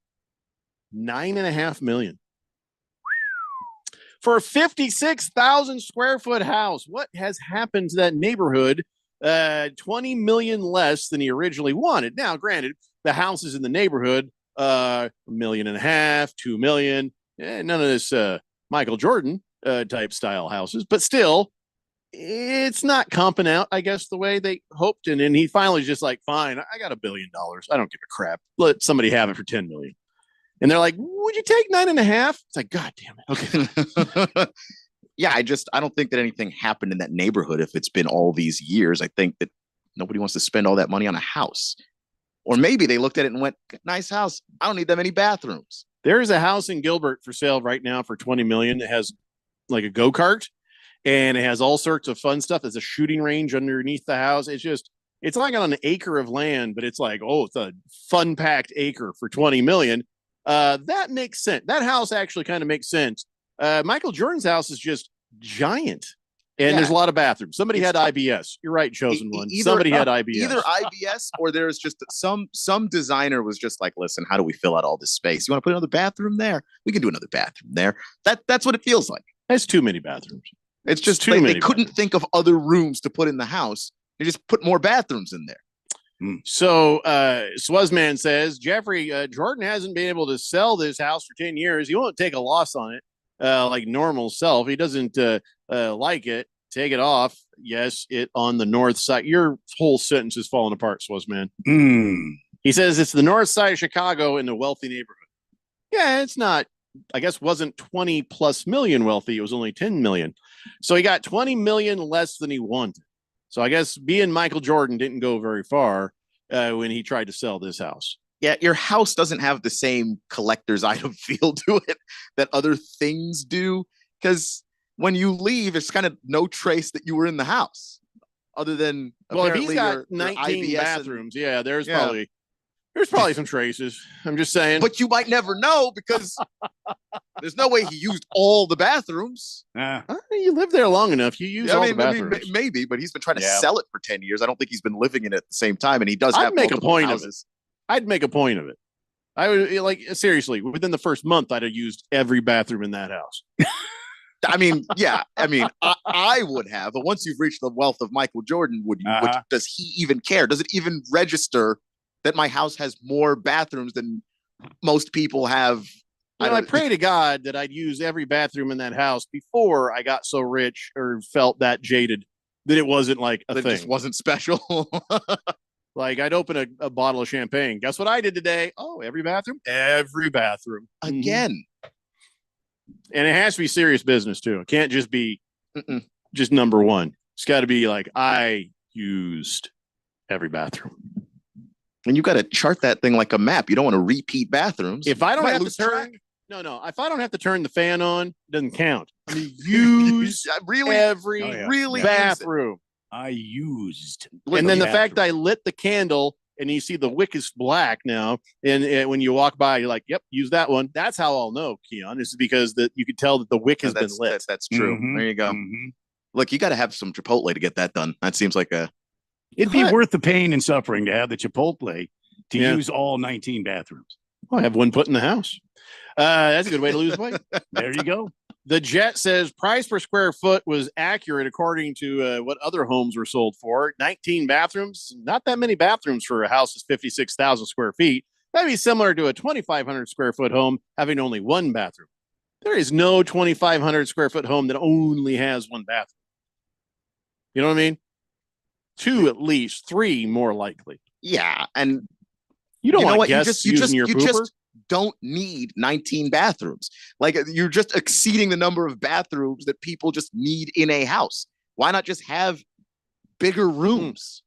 $9.5 million. for a 56,000 square foot house. What has happened to that neighborhood? 20 million less than he originally wanted. Now, granted, the houses in the neighborhood, $1.5 million, 2 million, none of this Michael Jordan type style houses, but still, it's not comping out, I guess, the way they hoped. And then he finally just like, fine, I got $1 billion. I don't give a crap. Let somebody have it for 10 million. And they're like, would you take 9.5? It's like, God damn it. Okay. Yeah, I don't think that anything happened in that neighborhood if it's been all these years. I think that nobody wants to spend all that money on a house. Or maybe they looked at it and went, nice house. I don't need that many bathrooms. There's a house in Gilbert for sale right now for 20 million. It has like a go-kart and it has all sorts of fun stuff. There's a shooting range underneath the house. It's like on an acre of land, but it's like, it's a fun packed acre for 20 million. That makes sense. That house actually kind of makes sense. Michael Jordan's house is just giant. And there's a lot of bathrooms. Somebody had IBS. You're right, chosen one. Somebody had IBS. Either IBS or there's just some designer was just like, listen, how do we fill out all this space? You want to put another bathroom there? We can do another bathroom there. That's what it feels like. That's too many bathrooms. It's just they couldn't think of other rooms to put in the house. They just put more bathrooms in there. So Swazman says, Jeffrey, Jordan hasn't been able to sell this house for 10 years. He won't take a loss on it like normal self. He doesn't like it. Take it off. Yes, it on the north side. Your whole sentence is falling apart, Swazman. He says it's the north side of Chicago in a wealthy neighborhood. Yeah, it's not. I guess wasn't 20 plus million wealthy. It was only 10 million. So he got 20 million less than he wanted. So I guess being Michael Jordan didn't go very far when he tried to sell this house. Yeah, your house doesn't have the same collector's item feel to it that other things do. Because when you leave, it's kind of no trace that you were in the house. Other than, well, if he's got 19 bathrooms, there's probably some traces. I'm just saying. But you might never know because there's no way he used all the bathrooms. You live there long enough. You use all the bathrooms. Maybe, but he's been trying to sell it for 10 years. I don't think he's been living in it at the same time. And he does have make a point houses. I'd make a point of it. I would seriously, within the first month, I'd have used every bathroom in that house. I would have, but once you've reached the wealth of Michael Jordan, does he even care? Does it even register that my house has more bathrooms than most people have? I pray to God that I'd use every bathroom in that house before I got so rich or felt that jaded that it wasn't like a thing. It just wasn't special. Like I'd open a bottle of champagne. Guess what I did today? Oh, every bathroom? Every bathroom. Again. And it has to be serious business too. It can't just be just number one. It's got to be like, I used every bathroom. And you got to chart that thing like a map. You don't want to repeat bathrooms. If I don't have to turn, if I don't have to turn the fan on, it doesn't count. I mean, use every bathroom. I used. And then the fact I lit the candle and you see the wick is black now. And when you walk by, you're like, yep, use that one. That's how I'll know, Keon. This is because you can tell that the wick has been lit. That's true. There you go. Look, you got to have some Chipotle to get that done. That seems like it'd be worth the pain and suffering to have the Chipotle to use all 19 bathrooms. Well, I have one put in the house. That's a good way to lose weight. There you go. The Jet says price per square foot was accurate according to what other homes were sold for. 19 bathrooms, not that many bathrooms for a house that's 56,000 square feet. That'd be similar to a 2,500 square foot home having only one bathroom. There is no 2,500 square foot home that only has one bathroom. You know what I mean? 2 at least, 3 more likely. Yeah, and you don't want guests using your pooper? Just don't need 19 bathrooms. Like you're just exceeding the number of bathrooms that people just need in a house. Why not just have bigger rooms?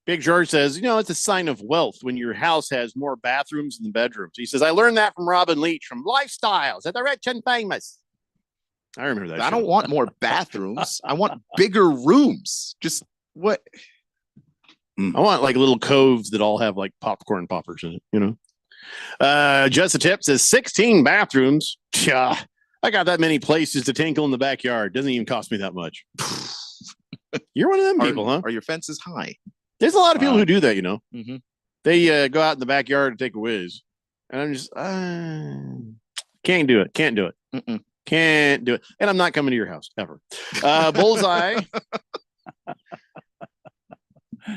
Big George says, it's a sign of wealth when your house has more bathrooms than bedrooms. He says, I learned that from Robin Leach from Lifestyles at the Rich and Famous. I remember that. I don't want more bathrooms. I want bigger rooms. Just what? I want like little coves that all have like popcorn poppers in it, Just a Tip says 16 bathrooms. Yeah, I got that many places to tinkle in the backyard. Doesn't even cost me that much. You're one of them people, huh? Are your fences high? There's a lot of people who do that, They go out in the backyard and take a whiz. And I'm just, can't do it. Can't do it. Can't do it. And I'm not coming to your house ever. Bullseye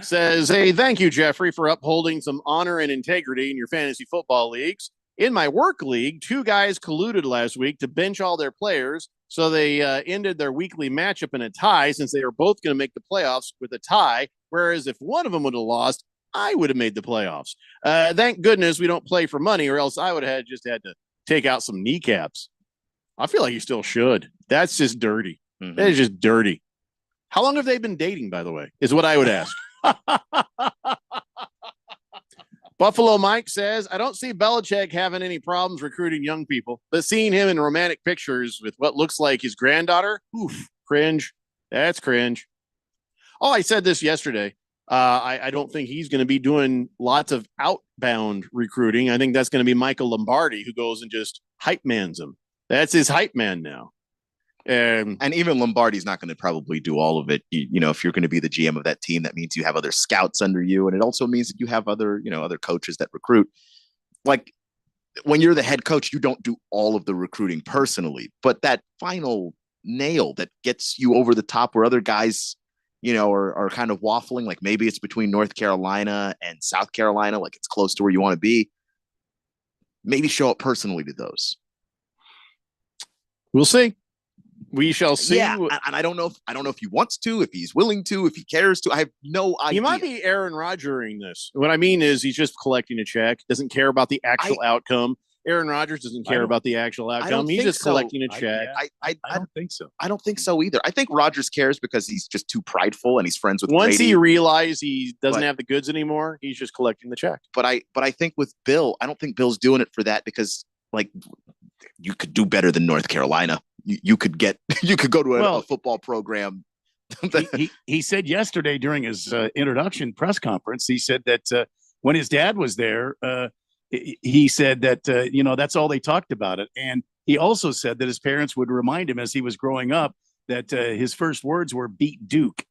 says, hey, thank you, Jeffrey, for upholding some honor and integrity in your fantasy football leagues. In my work league, 2 guys colluded last week to bench all their players. So they ended their weekly matchup in a tie since they were both going to make the playoffs with a tie. Whereas if one of them would have lost, I would have made the playoffs. Thank goodness we don't play for money, or else I would have just had to take out some kneecaps. I feel like you still should. That's just dirty. Mm-hmm. That is just dirty. How long have they been dating, by the way, is what I would ask. Buffalo Mike says, I don't see Belichick having any problems recruiting young people, but seeing him in romantic pictures with what looks like his granddaughter, oof, cringe. That's cringe. Oh, I said this yesterday. I don't think he's going to be doing lots of outbound recruiting. I think that's going to be Michael Lombardi, who goes and just hype mans him. That's his hype man now. And even Lombardi's not going to probably do all of it. You know, if you're going to be the GM of that team, that means you have other scouts under you. And it also means that you have other coaches that recruit. Like when you're the head coach, you don't do all of the recruiting personally, but that final nail that gets you over the top where other guys, are kind of waffling, like maybe it's between North Carolina and South Carolina, like it's close to where you want to be. Maybe show up personally to those. We'll see. We shall see. Yeah, and I don't know if he wants to, if he's willing to, if he cares to. I have no idea. He might be Aaron Rodgering this. What I mean is he's just collecting a check, doesn't care about the actual outcome. Aaron Rodgers doesn't care about the actual outcome. He's just collecting a check. I don't think so. I don't think so either. I think Rodgers cares because he's just too prideful and he's friends with Once Brady. he realizes he doesn't have the goods anymore, he's just collecting the check. But I think with Bill, I don't think Bill's doing it for that because like you could do better than North Carolina. You could go to a football program. he said yesterday during his introduction press conference, he said that when his dad was there, he said that, that's all they talked about it. And he also said that his parents would remind him as he was growing up that his first words were beat Duke.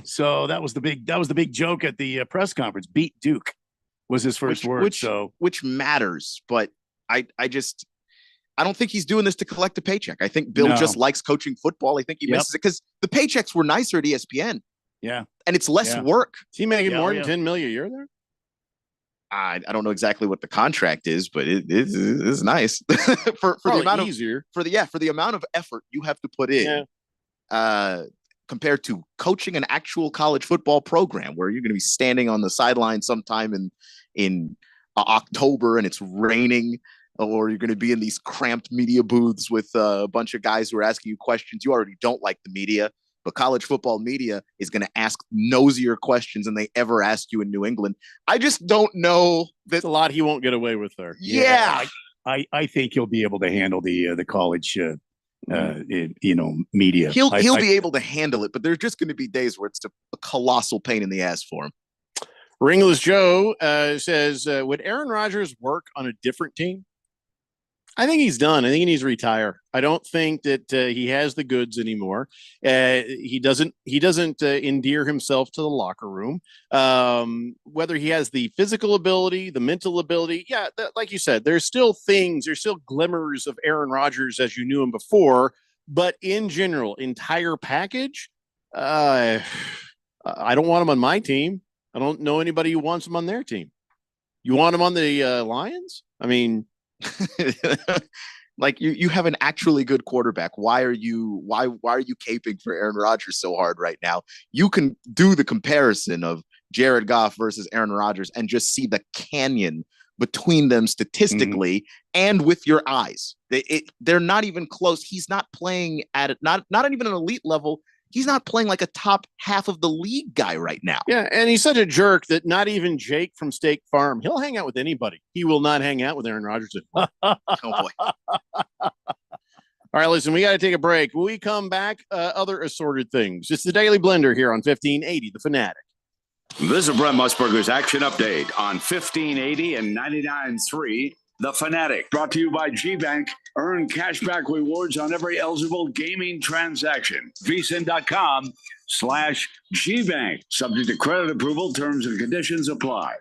So that was the big joke at the press conference. Beat Duke was his first word. Which matters. But I don't think he's doing this to collect a paycheck. I think Bill just likes coaching football. I think he misses it because the paychecks were nicer at ESPN. Yeah. And it's less work. Is he making more than $10 million a year there? I don't know exactly what the contract is, but it's nice for the amount of the amount of effort you have to put in compared to coaching an actual college football program where you're going to be standing on the sideline sometime in October and it's raining, or you're going to be in these cramped media booths with a bunch of guys who are asking you questions. You already don't like the media, but college football media is going to ask nosier questions than they ever asked you in New England. I just don't know. That's a lot he won't get away with there. Yeah. I think he'll be able to handle the college, media. He'll be able to handle it, but there's just going to be days where it's a colossal pain in the ass for him. Ringless Joe says, would Aaron Rodgers work on a different team? I think he's done. I think he needs to retire. I don't think that he has the goods anymore. He doesn't endear himself to the locker room. Whether he has the physical ability, the mental ability, like you said, there's still glimmers of Aaron Rodgers as you knew him before. But in general, entire package, I don't want him on my team. I don't know anybody who wants him on their team. You want him on the Lions? I mean. Like you have an actually good quarterback. Why are you caping for Aaron Rodgers so hard right now? You can do the comparison of Jared Goff versus Aaron Rodgers and just see the canyon between them statistically and with your eyes. They're not even close. He's not playing at not even an elite level. He's not playing like a top half of the league guy right now. Yeah, and he's such a jerk that not even Jake from State Farm, he'll hang out with anybody. He will not hang out with Aaron Rodgers. Oh, boy. All right, listen, we got to take a break. When we come back, other assorted things. It's the Daily Blender here on 1580, The Fanatic. This is Brent Musburger's Action Update on 1580 and 99.3 The Fanatic. Brought to you by G-Bank. Earn cashback rewards on every eligible gaming transaction. vsin.com/GBank. Subject to credit approval. Terms and conditions apply.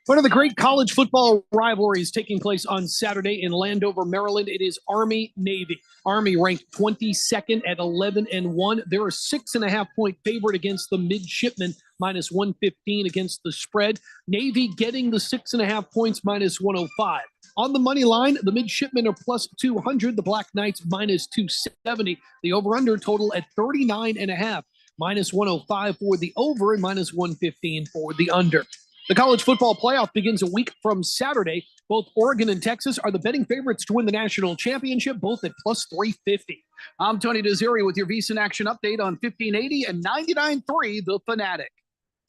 One of the great college football rivalries taking place on Saturday in Landover, Maryland. It is Army-Navy. Army ranked 22nd at 11-1. They're a 6.5-point favorite against the midshipmen, minus 115 against the spread. Navy getting the 6.5 points, minus 105. On the money line, the midshipmen are plus 200. The Black Knights minus 270. The over-under total at 39.5. Minus 105 for the over and minus 115 for the under. The college football playoff begins a week from Saturday. Both Oregon and Texas are the betting favorites to win the national championship, both at plus 350. I'm Tony Desiri with your VSiN Action Update on 1580 and 99.3 The Fanatic.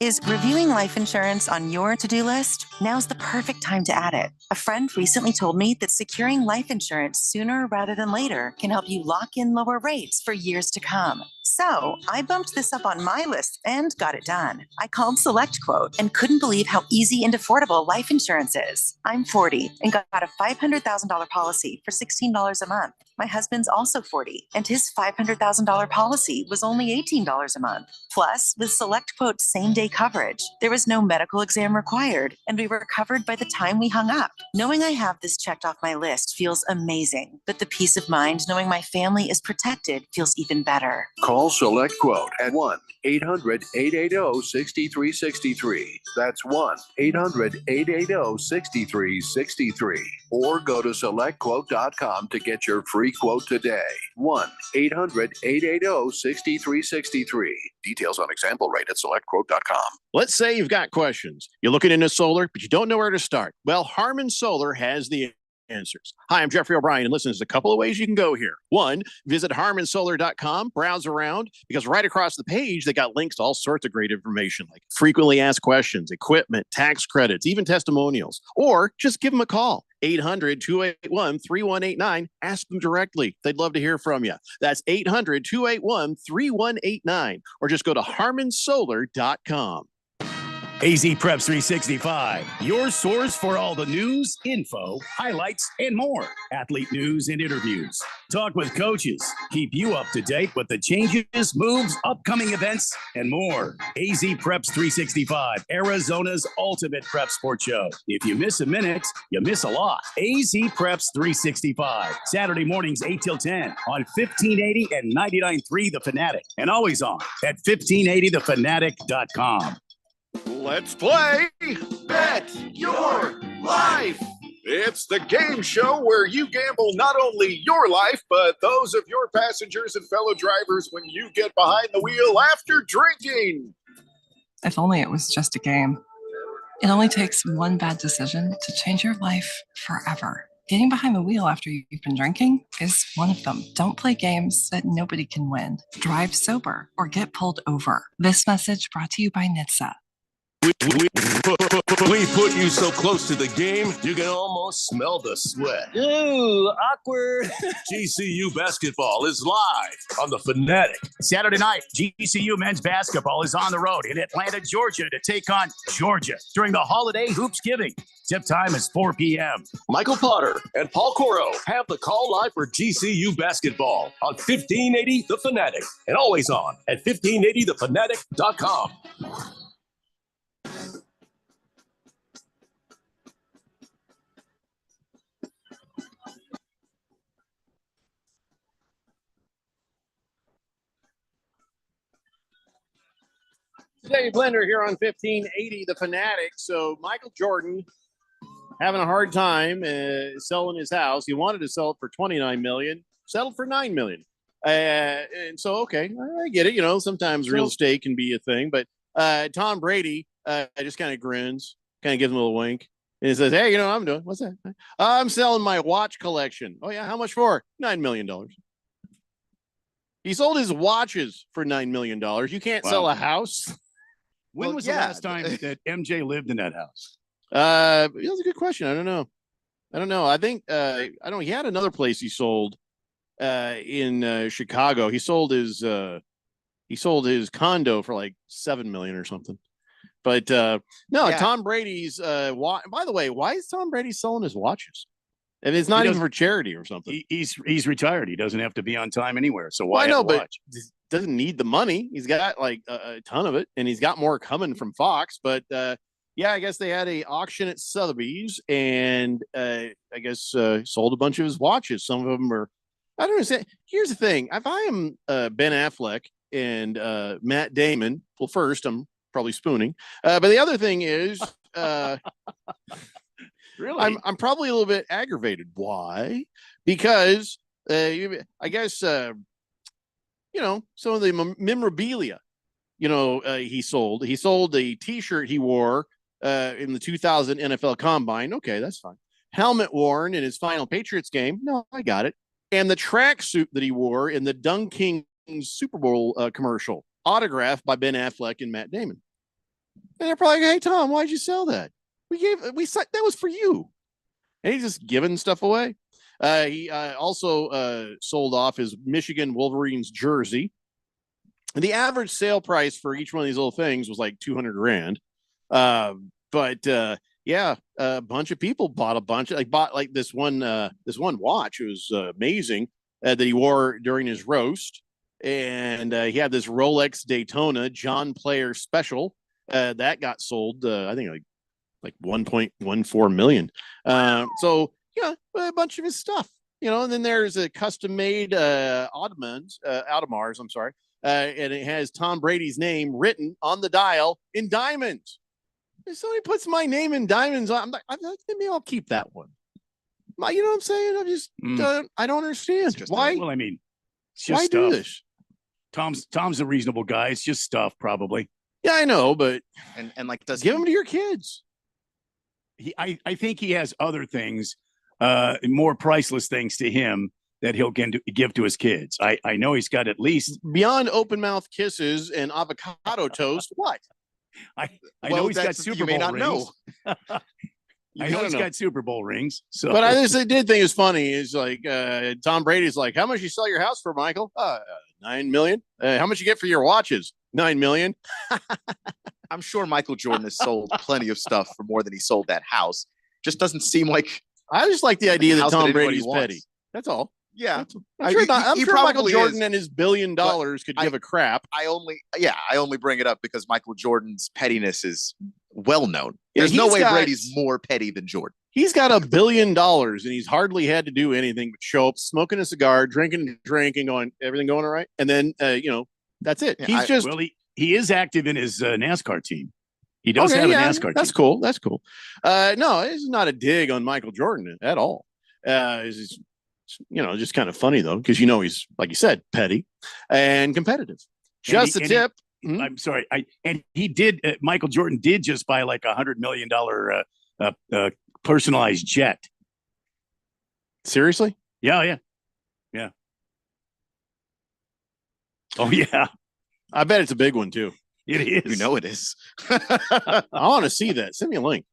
Is reviewing life insurance on your to-do list? Now's the perfect time to add it. A friend recently told me that securing life insurance sooner rather than later can help you lock in lower rates for years to come. So I bumped this up on my list and got it done. I called SelectQuote and couldn't believe how easy and affordable life insurance is. I'm 40 and got a $500,000 policy for $16 a month. My husband's also 40, and his $500,000 policy was only $18 a month. Plus, with SelectQuote same-day coverage, there was no medical exam required, and we were covered by the time we hung up. Knowing I have this checked off my list feels amazing, but the peace of mind knowing my family is protected feels even better. Call SelectQuote at 1-800-880-6363. That's 1-800-880-6363. Or go to SelectQuote.com to get your free quote today. 1-800-880-6363. Details on example rate at SelectQuote.com. Let's say you've got questions. You're looking into solar, but you don't know where to start. Well, Harman Solar has the answers. Hi, I'm Jeffrey O'Brien, and listen, there's a couple of ways you can go here. One, visit harmansolar.com, browse around, because right across the page, they got links to all sorts of great information, like frequently asked questions, equipment, tax credits, even testimonials. Or just give them a call, 800-281-3189. Ask them directly. They'd love to hear from you. That's 800-281-3189. Or just go to harmansolar.com. AZ Preps 365, your source for all the news, info, highlights, and more. Athlete news and interviews. Talk with coaches. Keep you up to date with the changes, moves, upcoming events, and more. AZ Preps 365, Arizona's ultimate prep sports show. If you miss a minute, you miss a lot. AZ Preps 365, Saturday mornings 8 till 10 on 1580 and 99.3 The Fanatic. And always on at 1580thefanatic.com. Let's play Bet Your Life. It's the game show where you gamble not only your life, but those of your passengers and fellow drivers when you get behind the wheel after drinking. If only it was just a game. It only takes one bad decision to change your life forever. Getting behind the wheel after you've been drinking is one of them. Don't play games that nobody can win. Drive sober or get pulled over. This message brought to you by NHTSA. We put you so close to the game, you can almost smell the sweat. Ooh, awkward. GCU basketball is live on The Fanatic. Saturday night, GCU men's basketball is on the road in Atlanta, Georgia to take on Georgia during the holiday Hoopsgiving. Tip time is 4 p.m. Michael Potter and Paul Coro have the call live for GCU basketball on 1580 The Fanatic and always on at 1580thefanatic.com. Dave Blender here on 1580 The Fanatic. So Michael Jordan having a hard time selling his house. He wanted to sell it for $29 million, settled for $9 million. And so, okay, I get it. You know, sometimes real estate can be a thing, but Tom Brady just kind of grins, kind of gives him a little wink. And he says, hey, you know what I'm doing? What's that? I'm selling my watch collection. Oh, yeah. How much for? $9 million. He sold his watches for $9 million. You can't sell a house. When was the last time that MJ lived in that house? That's a good question. I don't know. I think he had another place he sold in Chicago. He sold his condo for like $7 million or something. But Tom Brady's by the way, why is Tom Brady selling his watches? And it's not even for charity or something. He's retired. He doesn't have to be on time anywhere. So why? I know, but doesn't need the money. He's got like a ton of it, and he's got more coming from Fox. But yeah, I guess they had a auction at Sotheby's, and I guess sold a bunch of his watches. Some of them are, I don't know. Here's the thing: if I am Ben Affleck and Matt Damon, well, first I'm probably spooning, but the other thing is, Really, I'm probably a little bit aggravated. Why? Because I guess some of the memorabilia. He sold a T-shirt he wore in the 2000 NFL Combine. Okay, that's fine. Helmet worn in his final Patriots game. No, I got it. And the tracksuit that he wore in the Dunking Super Bowl commercial, autographed by Ben Affleck and Matt Damon. And they're probably like, "Hey Tom, why'd you sell that? That was for you." And he's just giving stuff away. He also sold off his Michigan Wolverines jersey. The average sale price for each one of these little things was like $200,000. Yeah, a bunch of people bought this one watch. It was amazing that he wore during his roast. And he had this Rolex Daytona John Player special that got sold. I think like 1.14 million. So yeah, a bunch of his stuff, and then there's a custom made Audemars, I'm sorry. And it has Tom Brady's name written on the dial in diamonds. If somebody puts my name in diamonds, I'm like, maybe I'll keep that one. You know what I'm saying? I'm just, I don't understand. Why? Well, I mean, it's just why stuff. do this? Tom's a reasonable guy. It's just stuff, probably. Yeah, I know, but and like, give them to your kids. I think he has other things, more priceless things to him that he'll give to his kids. I know he's got at least beyond open mouth kisses and avocado toast. What? I know he's got Super Bowl rings. Know. I know he's got Super Bowl rings. So, but I just did think it's funny is like Tom Brady's like, "How much you sell your house for, Michael? $9 million. How much you get for your watches? $9 million." I'm sure Michael Jordan has sold plenty of stuff for more than he sold that house. Just doesn't seem like. I just like the idea that Tom Brady is petty. That's all. Yeah, I'm sure Michael Jordan and his $1 billion could give a crap. I only bring it up because Michael Jordan's pettiness is well known. There's no way Brady's more petty than Jordan. He's got $1 billion and he's hardly had to do anything but show up, smoking a cigar, drinking, going, everything going all right, and then that's it. Yeah, he is active in his NASCAR team. He does have a NASCAR team. That's cool. That's cool. No, it's not a dig on Michael Jordan at all. It's just kind of funny though, because he's, like you said, petty and competitive. Just a tip. I'm sorry. He did. Michael Jordan did just buy like $100 million personalized jet. Seriously? Yeah. Oh yeah. I bet it's a big one too. It is. It is. I want to see that. Send me a link.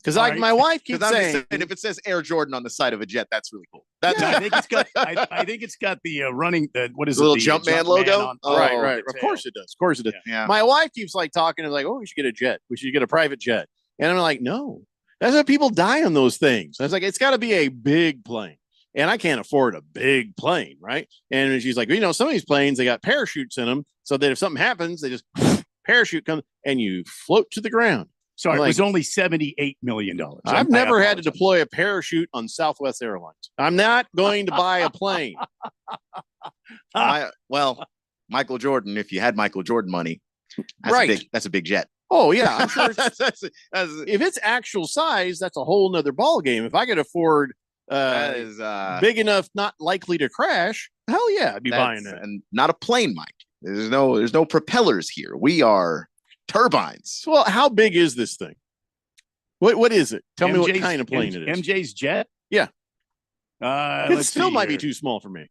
Because my wife keeps saying, if it says Air Jordan on the side of a jet, that's really cool. I think it's got. I think it's got the running. What is the little Jumpman logo? Right. Of course it does. Of course it does. Yeah. My wife keeps talking and "Oh, we should get a jet. We should get a private jet." And I'm like, "No, that's how people die on those things." I was like, "It's got to be a big plane." And I can't afford a big plane, right? And she's like, some of these planes, they got parachutes in them, so that if something happens, they just parachute comes and you float to the ground. Sorry, it was only $78 million. I've never had to deploy a parachute on Southwest Airlines. I'm not going to buy a plane. Michael Jordan, if you had Michael Jordan money, that's a big jet. Oh, yeah. I'm sure if it's actual size, that's a whole nother ball game. If I could afford that is big enough, not likely to crash, hell yeah, I'd be buying that. And not a plane, Mike. There's no propellers here. We are turbines. Well, how big is this thing? What is it? Tell me what kind of plane it is. MJ's jet? Yeah. It still might be too small for me.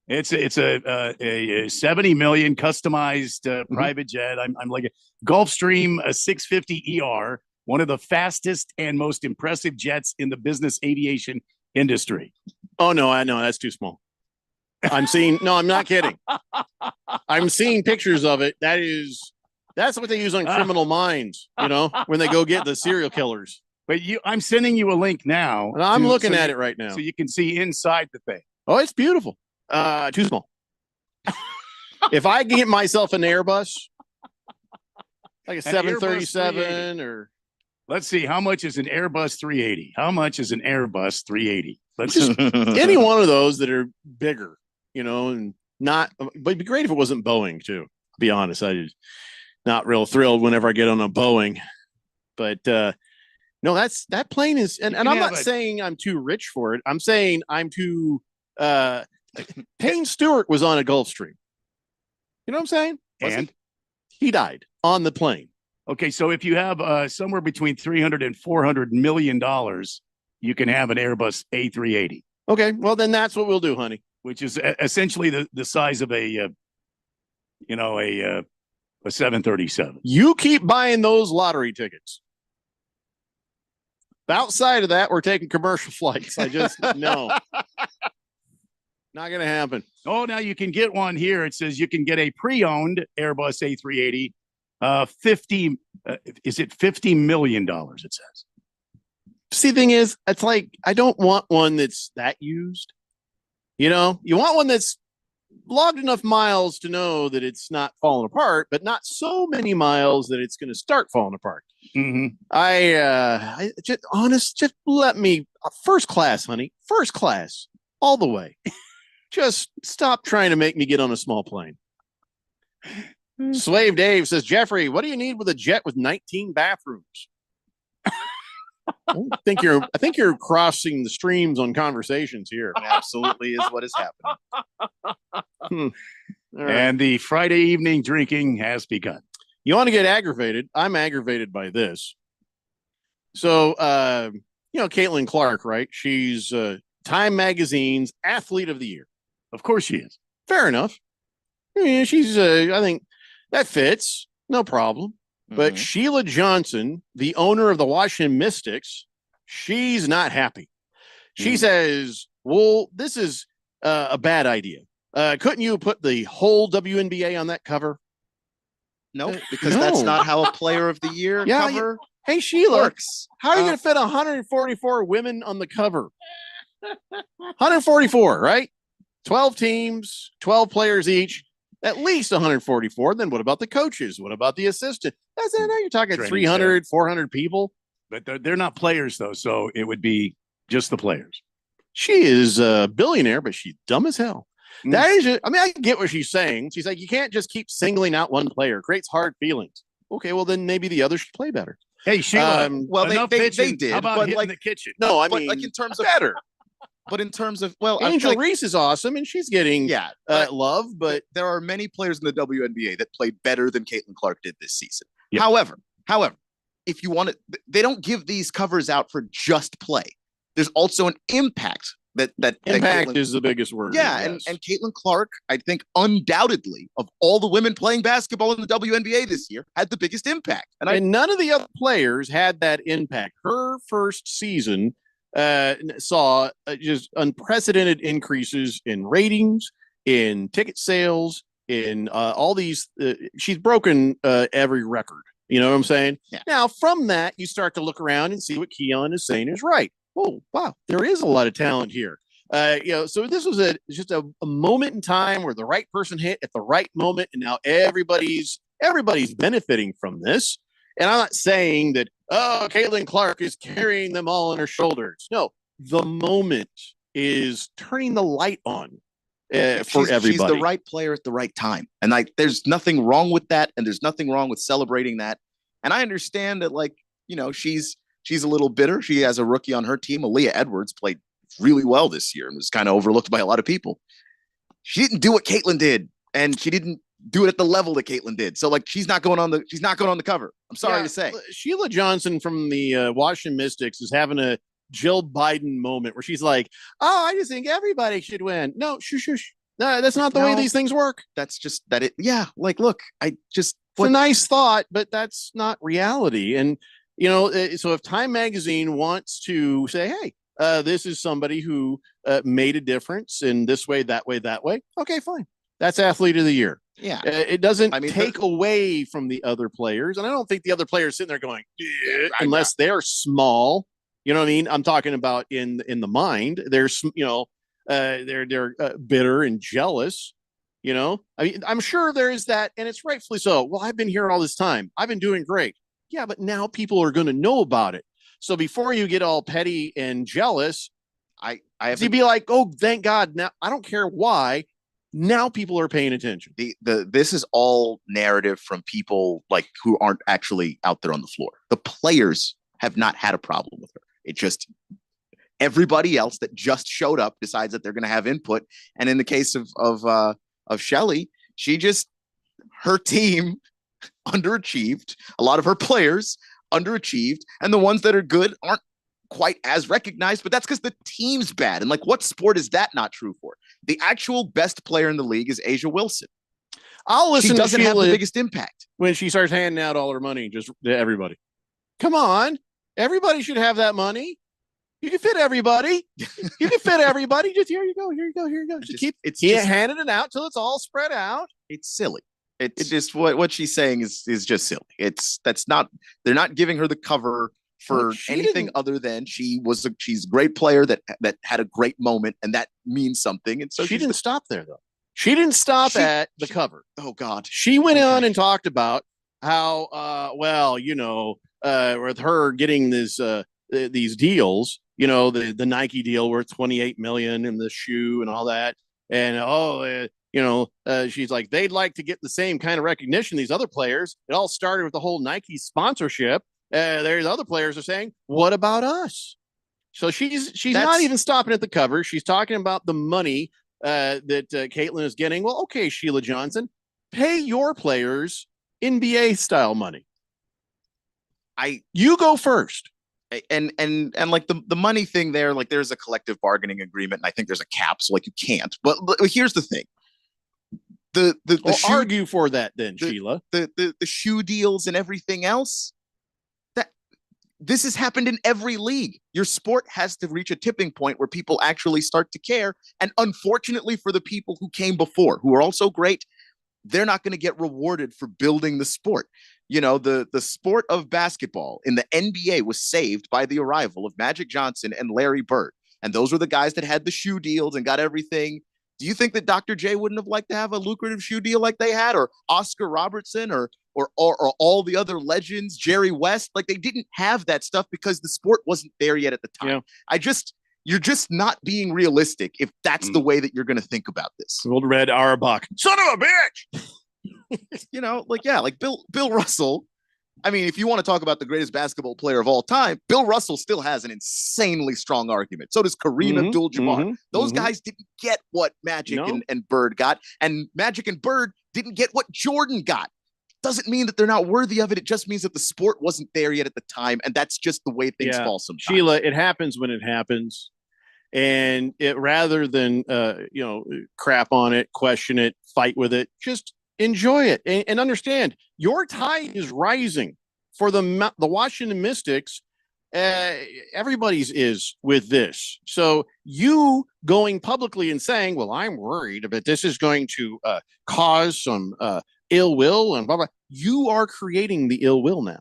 It's a 70 million customized private jet. I'm like a Gulfstream, a 650 ER, one of the fastest and most impressive jets in the business aviation industry. Oh no, I know that's too small. I'm not kidding. I'm seeing pictures of it. That's what they use on Criminal Minds, when they go get the serial killers. But I'm sending you a link now. And I'm looking at it right now. So you can see inside the thing. Oh, it's beautiful. Too small. If I get myself an Airbus, like a 737 or Let's see. How much is an Airbus 380? How much is an Airbus 380? Let's Just any one of those that are bigger, and not, but it'd be great if it wasn't Boeing too. To be honest, I just not real thrilled whenever I get on a Boeing, but no, that plane is, and I'm not saying I'm too rich for it. I'm saying I'm too, Payne Stewart was on a Gulfstream. You know what I'm saying? And he died on the plane. Okay, so if you have somewhere between $300 and $400 million, you can have an Airbus A380. Okay, well then that's what we'll do, honey. Which is essentially the size of a 737. You keep buying those lottery tickets. Outside of that, we're taking commercial flights. I just no. Not going to happen. Oh, now you can get one here. It says you can get a pre-owned Airbus A380. Is it $50 million? It says. See, the thing is, it's like I don't want one that's that used. You want one that's logged enough miles to know that it's not falling apart, but not so many miles that it's going to start falling apart. Mm-hmm. I just let me first class, honey, first class all the way. Just stop trying to make me get on a small plane. Slave Dave says, Jeffrey, what do you need with a jet with 19 bathrooms? I think you're crossing the streams on conversations here. Absolutely is what is happening. Right. And the Friday evening drinking has begun. You want to get aggravated? I'm aggravated by this. So, Caitlin Clark, right? She's Time Magazine's Athlete of the Year. Of course she is. Fair enough. She's, I think that fits. No problem. But Sheila Johnson, the owner of the Washington Mystics, she's not happy. She says, well, this is a bad idea. Couldn't you put the whole WNBA on that cover? No, because that's not how a player of the year cover hey, Sheila, works. How are you going to fit 144 women on the cover? 144, right? 12 teams, 12 players each. At least 144. Then what about the coaches? What about the assistant? That's it. You're talking 300, 400 people. But they're not players, though. So it would be just the players. She is a billionaire, but she's dumb as hell. That is just, I get what she's saying. She's like, you can't just keep singling out one player. It creates hard feelings. Okay, well, then maybe the others should play better. Hey, Sheila. Well, they did. How about but hitting the kitchen? No, I but mean, like in terms of better. But in terms of, Angel Reese is awesome, and she's getting love. But there are many players in the WNBA that played better than Caitlin Clark did this season. Yep. However, if you want to, they don't give these covers out for just play. There's also an impact that impact is the biggest word. Yeah, and Caitlin Clark, I think, undoubtedly of all the women playing basketball in the WNBA this year, had the biggest impact. And none of the other players had that impact. Her first season saw just unprecedented increases in ratings, in ticket sales, in all these. She's broken every record. You know what I'm saying? Yeah. Now, from that, you start to look around and see what Keon is saying is right. Oh, wow, there is a lot of talent here. So this was just a moment in time where the right person hit at the right moment, and now everybody's benefiting from this. And I'm not saying that, Caitlin Clark is carrying them all on her shoulders. No, the moment is turning the light on for everybody. She's the right player at the right time. And there's nothing wrong with that. And there's nothing wrong with celebrating that. And I understand that, she's a little bitter. She has a rookie on her team. Aaliyah Edwards played really well this year and was kind of overlooked by a lot of people. She didn't do what Caitlin did. And she didn't do it at the level that Caitlin did. So she's not going on the cover. I'm sorry to say. Sheila Johnson from the Washington Mystics is having a Jill Biden moment where she's like, "Oh, I just think everybody should win." No, shush. No, that's not the way these things work. That's just that it. Yeah, look, it's a nice thought, but that's not reality. And so if Time Magazine wants to say, "Hey, this is somebody who made a difference in this way, that way, that way," okay, fine. That's Athlete of the Year. Yeah, it doesn't take away from the other players, and I don't think the other players sitting there going, unless they're small. You know what I mean? I'm talking about in the mind. They're they're bitter and jealous. I'm sure there is that, and it's rightfully so. Well, I've been here all this time. I've been doing great. Yeah, but now people are going to know about it. So before you get all petty and jealous, I have to be like, oh, thank God. Now I don't care why. Now people are paying attention. This is all narrative from people like who aren't actually out there on the floor. The players have not had a problem with her. It just everybody else that just showed up decides that they're going to have input. And in the case of Shelly, her team underachieved. A lot of her players underachieved, and the ones that are good aren't quite as recognized, but that's because the team's bad. And like, what sport is that not true for? The actual best player in the league is Asia Wilson. I'll listen. She doesn't to have the biggest impact when she starts handing out all her money just to everybody. Come on, everybody should have that money. You can fit everybody. You can fit everybody. Just here you go. Here you go. Here you go. Just keep handing it out till it's all spread out. It's silly. It's just what she's saying is just silly. They're not giving her the cover for anything other than she's a great player that had a great moment, and that means something. And so she didn't stop there though. She didn't stop at the cover. Oh God. She went on and talked about how with her getting these deals, the Nike deal worth $28 million and the shoe and all that. And she's like, they'd like to get the same kind of recognition these other players. It all started with the whole Nike sponsorship. There's other players are saying, what about us? So she's not even stopping at the cover. She's talking about the money that Caitlin is getting. Well, okay, Sheila Johnson, pay your players NBA style money. You go first. And like the money thing there, like there's a collective bargaining agreement, and I think there's a cap, so like you can't. But here's the thing. Argue for that then, Sheila. The shoe deals and everything else. This has happened in every league. Your sport has to reach a tipping point where people actually start to care. And unfortunately for the people who came before, who are also great, they're not going to get rewarded for building the sport. The sport of basketball in the NBA was saved by the arrival of Magic Johnson and Larry Bird. And those were the guys that had the shoe deals and got everything. Do you think that Dr. J wouldn't have liked to have a lucrative shoe deal like they had, or Oscar Robertson, or all the other legends, Jerry West? Like, they didn't have that stuff because the sport wasn't there yet at the time. Yeah. You're just not being realistic if that's the way that you're going to think about this. Old Red Auerbach, son of a bitch. Like Bill Russell. I mean, if you want to talk about the greatest basketball player of all time, Bill Russell still has an insanely strong argument. So does Kareem Abdul-Jabbar. Those guys didn't get what Magic and Bird got, and Magic and Bird didn't get what Jordan got. Doesn't mean that they're not worthy of it. It just means that the sport wasn't there yet at the time, and that's just the way things fall sometimes. Sheila, it happens when it happens, and it rather than crap on it, question it, fight with it, just enjoy it and understand your tide is rising. For the Washington Mystics, everybody's is with this. So you going publicly and saying, well, I'm worried that this is going to cause some ill will and blah, blah. You are creating the ill will now.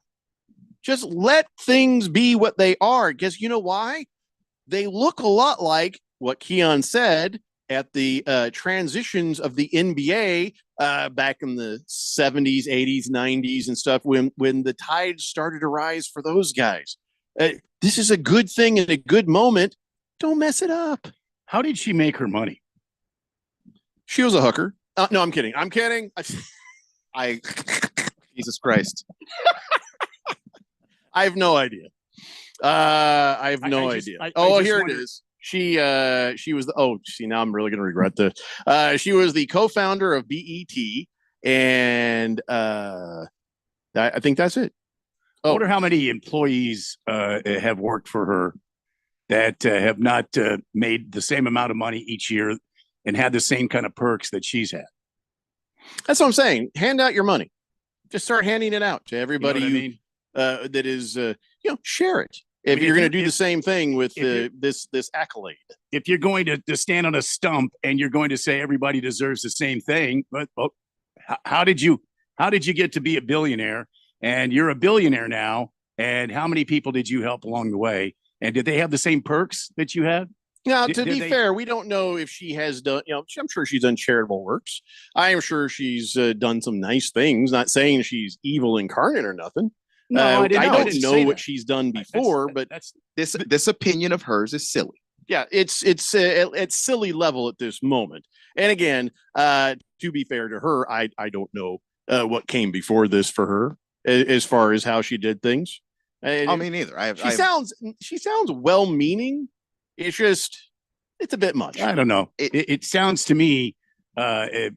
Just let things be what they are, because you know why? They look a lot like what Keon said at the transitions of the NBA back in the 70s, 80s, 90s and stuff, when the tide started to rise for those guys. This is a good thing and a good moment. Don't mess it up. How did she make her money? She was a hooker. No, I'm kidding. Jesus Christ. I have no idea. I have no idea. Here it is. She was now I'm really going to regret this. She was the co-founder of BET, and I think that's it. I wonder how many employees have worked for her that have not made the same amount of money each year and had the same kind of perks that she's had. That's what I'm saying. Hand out your money. Just start handing it out to everybody that is, share it. If you're going to do the same thing with this accolade. If you're going to stand on a stump and you're going to say everybody deserves the same thing, but how did you get to be a billionaire? And you're a billionaire now. And how many people did you help along the way? And did they have the same perks that you had? Now, to be fair, we don't know if she has done, I'm sure she's done charitable works. I am sure she's done some nice things, not saying she's evil incarnate or nothing. No, I didn't know say what that. she's done before, but this opinion of hers is silly. yeah, it's silly level at this moment. And again, to be fair to her, I don't know what came before this for her as far as how she did things. I mean, neither. She sounds well-meaning. It's a bit much. I don't know. It sounds to me. I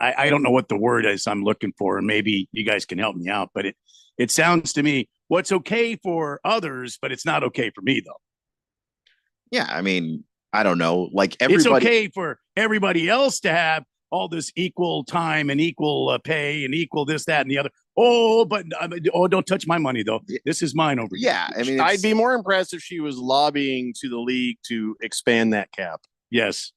don't know what the word is I'm looking for, and maybe you guys can help me out. But it sounds to me what's okay for others, but it's not okay for me, though. Yeah, I mean, I don't know. Like everybody, it's okay for everybody else to have all this equal time and equal pay and equal this, that, and the other. Oh, but don't touch my money though. This is mine over here. Yeah, I mean, I'd be more impressed if she was lobbying to the league to expand that cap. Yes,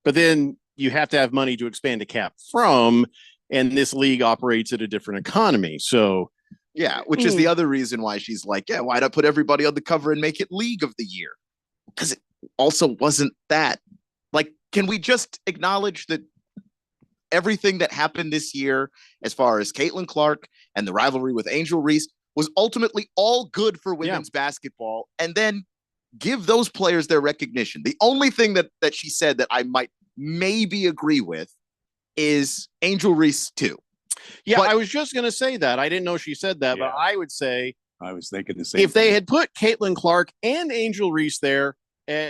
but then you have to have money to expand a cap from, and this league operates at a different economy. So, yeah, which is the other reason why she's like, yeah, why'd I put everybody on the cover and make it League of the Year? Because it also wasn't that. Like, can we just acknowledge that everything that happened this year, as far as Caitlin Clark and the rivalry with Angel Reese, was ultimately all good for women's basketball, and then give those players their recognition? The only thing that she said that I might maybe agree with is Angel Reese too. Yeah, but I was just going to say that. I didn't know she said that, but I would say I was thinking the same. If they had put Caitlin Clark and Angel Reese there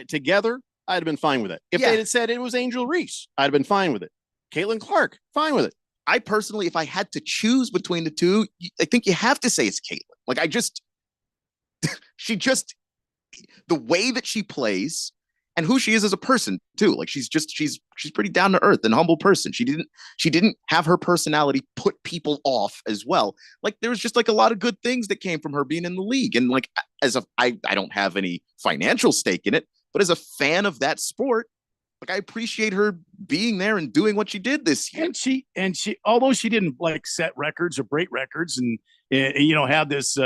together, I'd have been fine with it. If they had said it was Angel Reese, I'd have been fine with it. Caitlin Clark, fine with it. I personally, if I had to choose between the two, I think you have to say it's Caitlin. Like the way that she plays and who she is as a person too. Like she's pretty down to earth and humble person. She didn't have her personality put people off as well. Like there was just like a lot of good things that came from her being in the league. And like I don't have any financial stake in it, but as a fan of that sport, like I appreciate her being there and doing what she did this year. And she, although she didn't like set records or break records and have this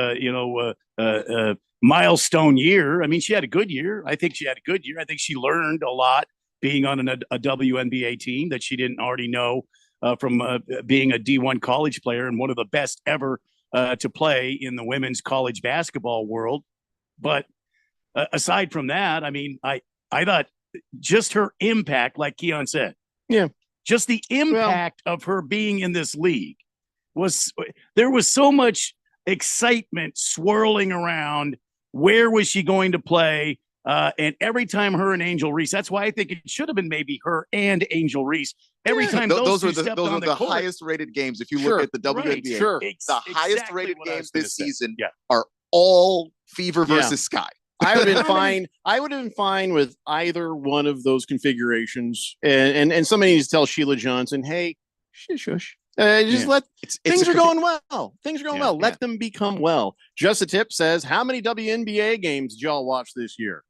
milestone year. I mean, she had a good year. I think she had a good year. I think she learned a lot being on a WNBA team that she didn't already know from being a D1 college player and one of the best ever to play in the women's college basketball world. But aside from that, I mean, I thought just her impact, like Keon said, just the impact of her being in this league there was so much excitement swirling around. Where was she going to play? And every time her and Angel Reese, that's why I think it should have been maybe her and Angel Reese. Every time those were the highest rated games. If you look at the WNBA, the highest rated games this season are all Fever versus Sky. I would have been fine. I would have been fine with either one of those configurations. And somebody needs to tell Sheila Johnson, hey, shush. Let things are going well. Things are going well. Let them become well. Just a Tip says, how many WNBA games did y'all watch this year?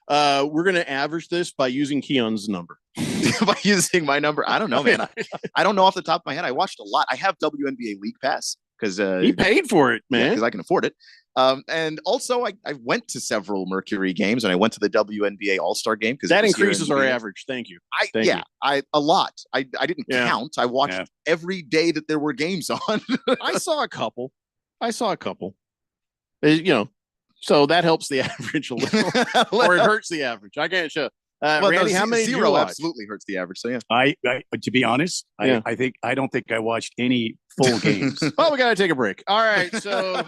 We're going to average this by using Keon's number. By using my number? I don't know, man. I don't know off the top of my head. I watched a lot. I have WNBA League Pass because he paid for it, man. Because I can afford it. And also, I went to several Mercury games, and I went to the WNBA All-Star game because that increases our average. Thank you. A lot. I didn't count. I watched every day that there were games on. I saw a couple. So that helps the average a little, or it hurts the average. I can't show. Randy, how many? Zero absolutely hurts the average. So yeah. I to be honest, I don't think I watched any full games. Well, we got to take a break. All right, so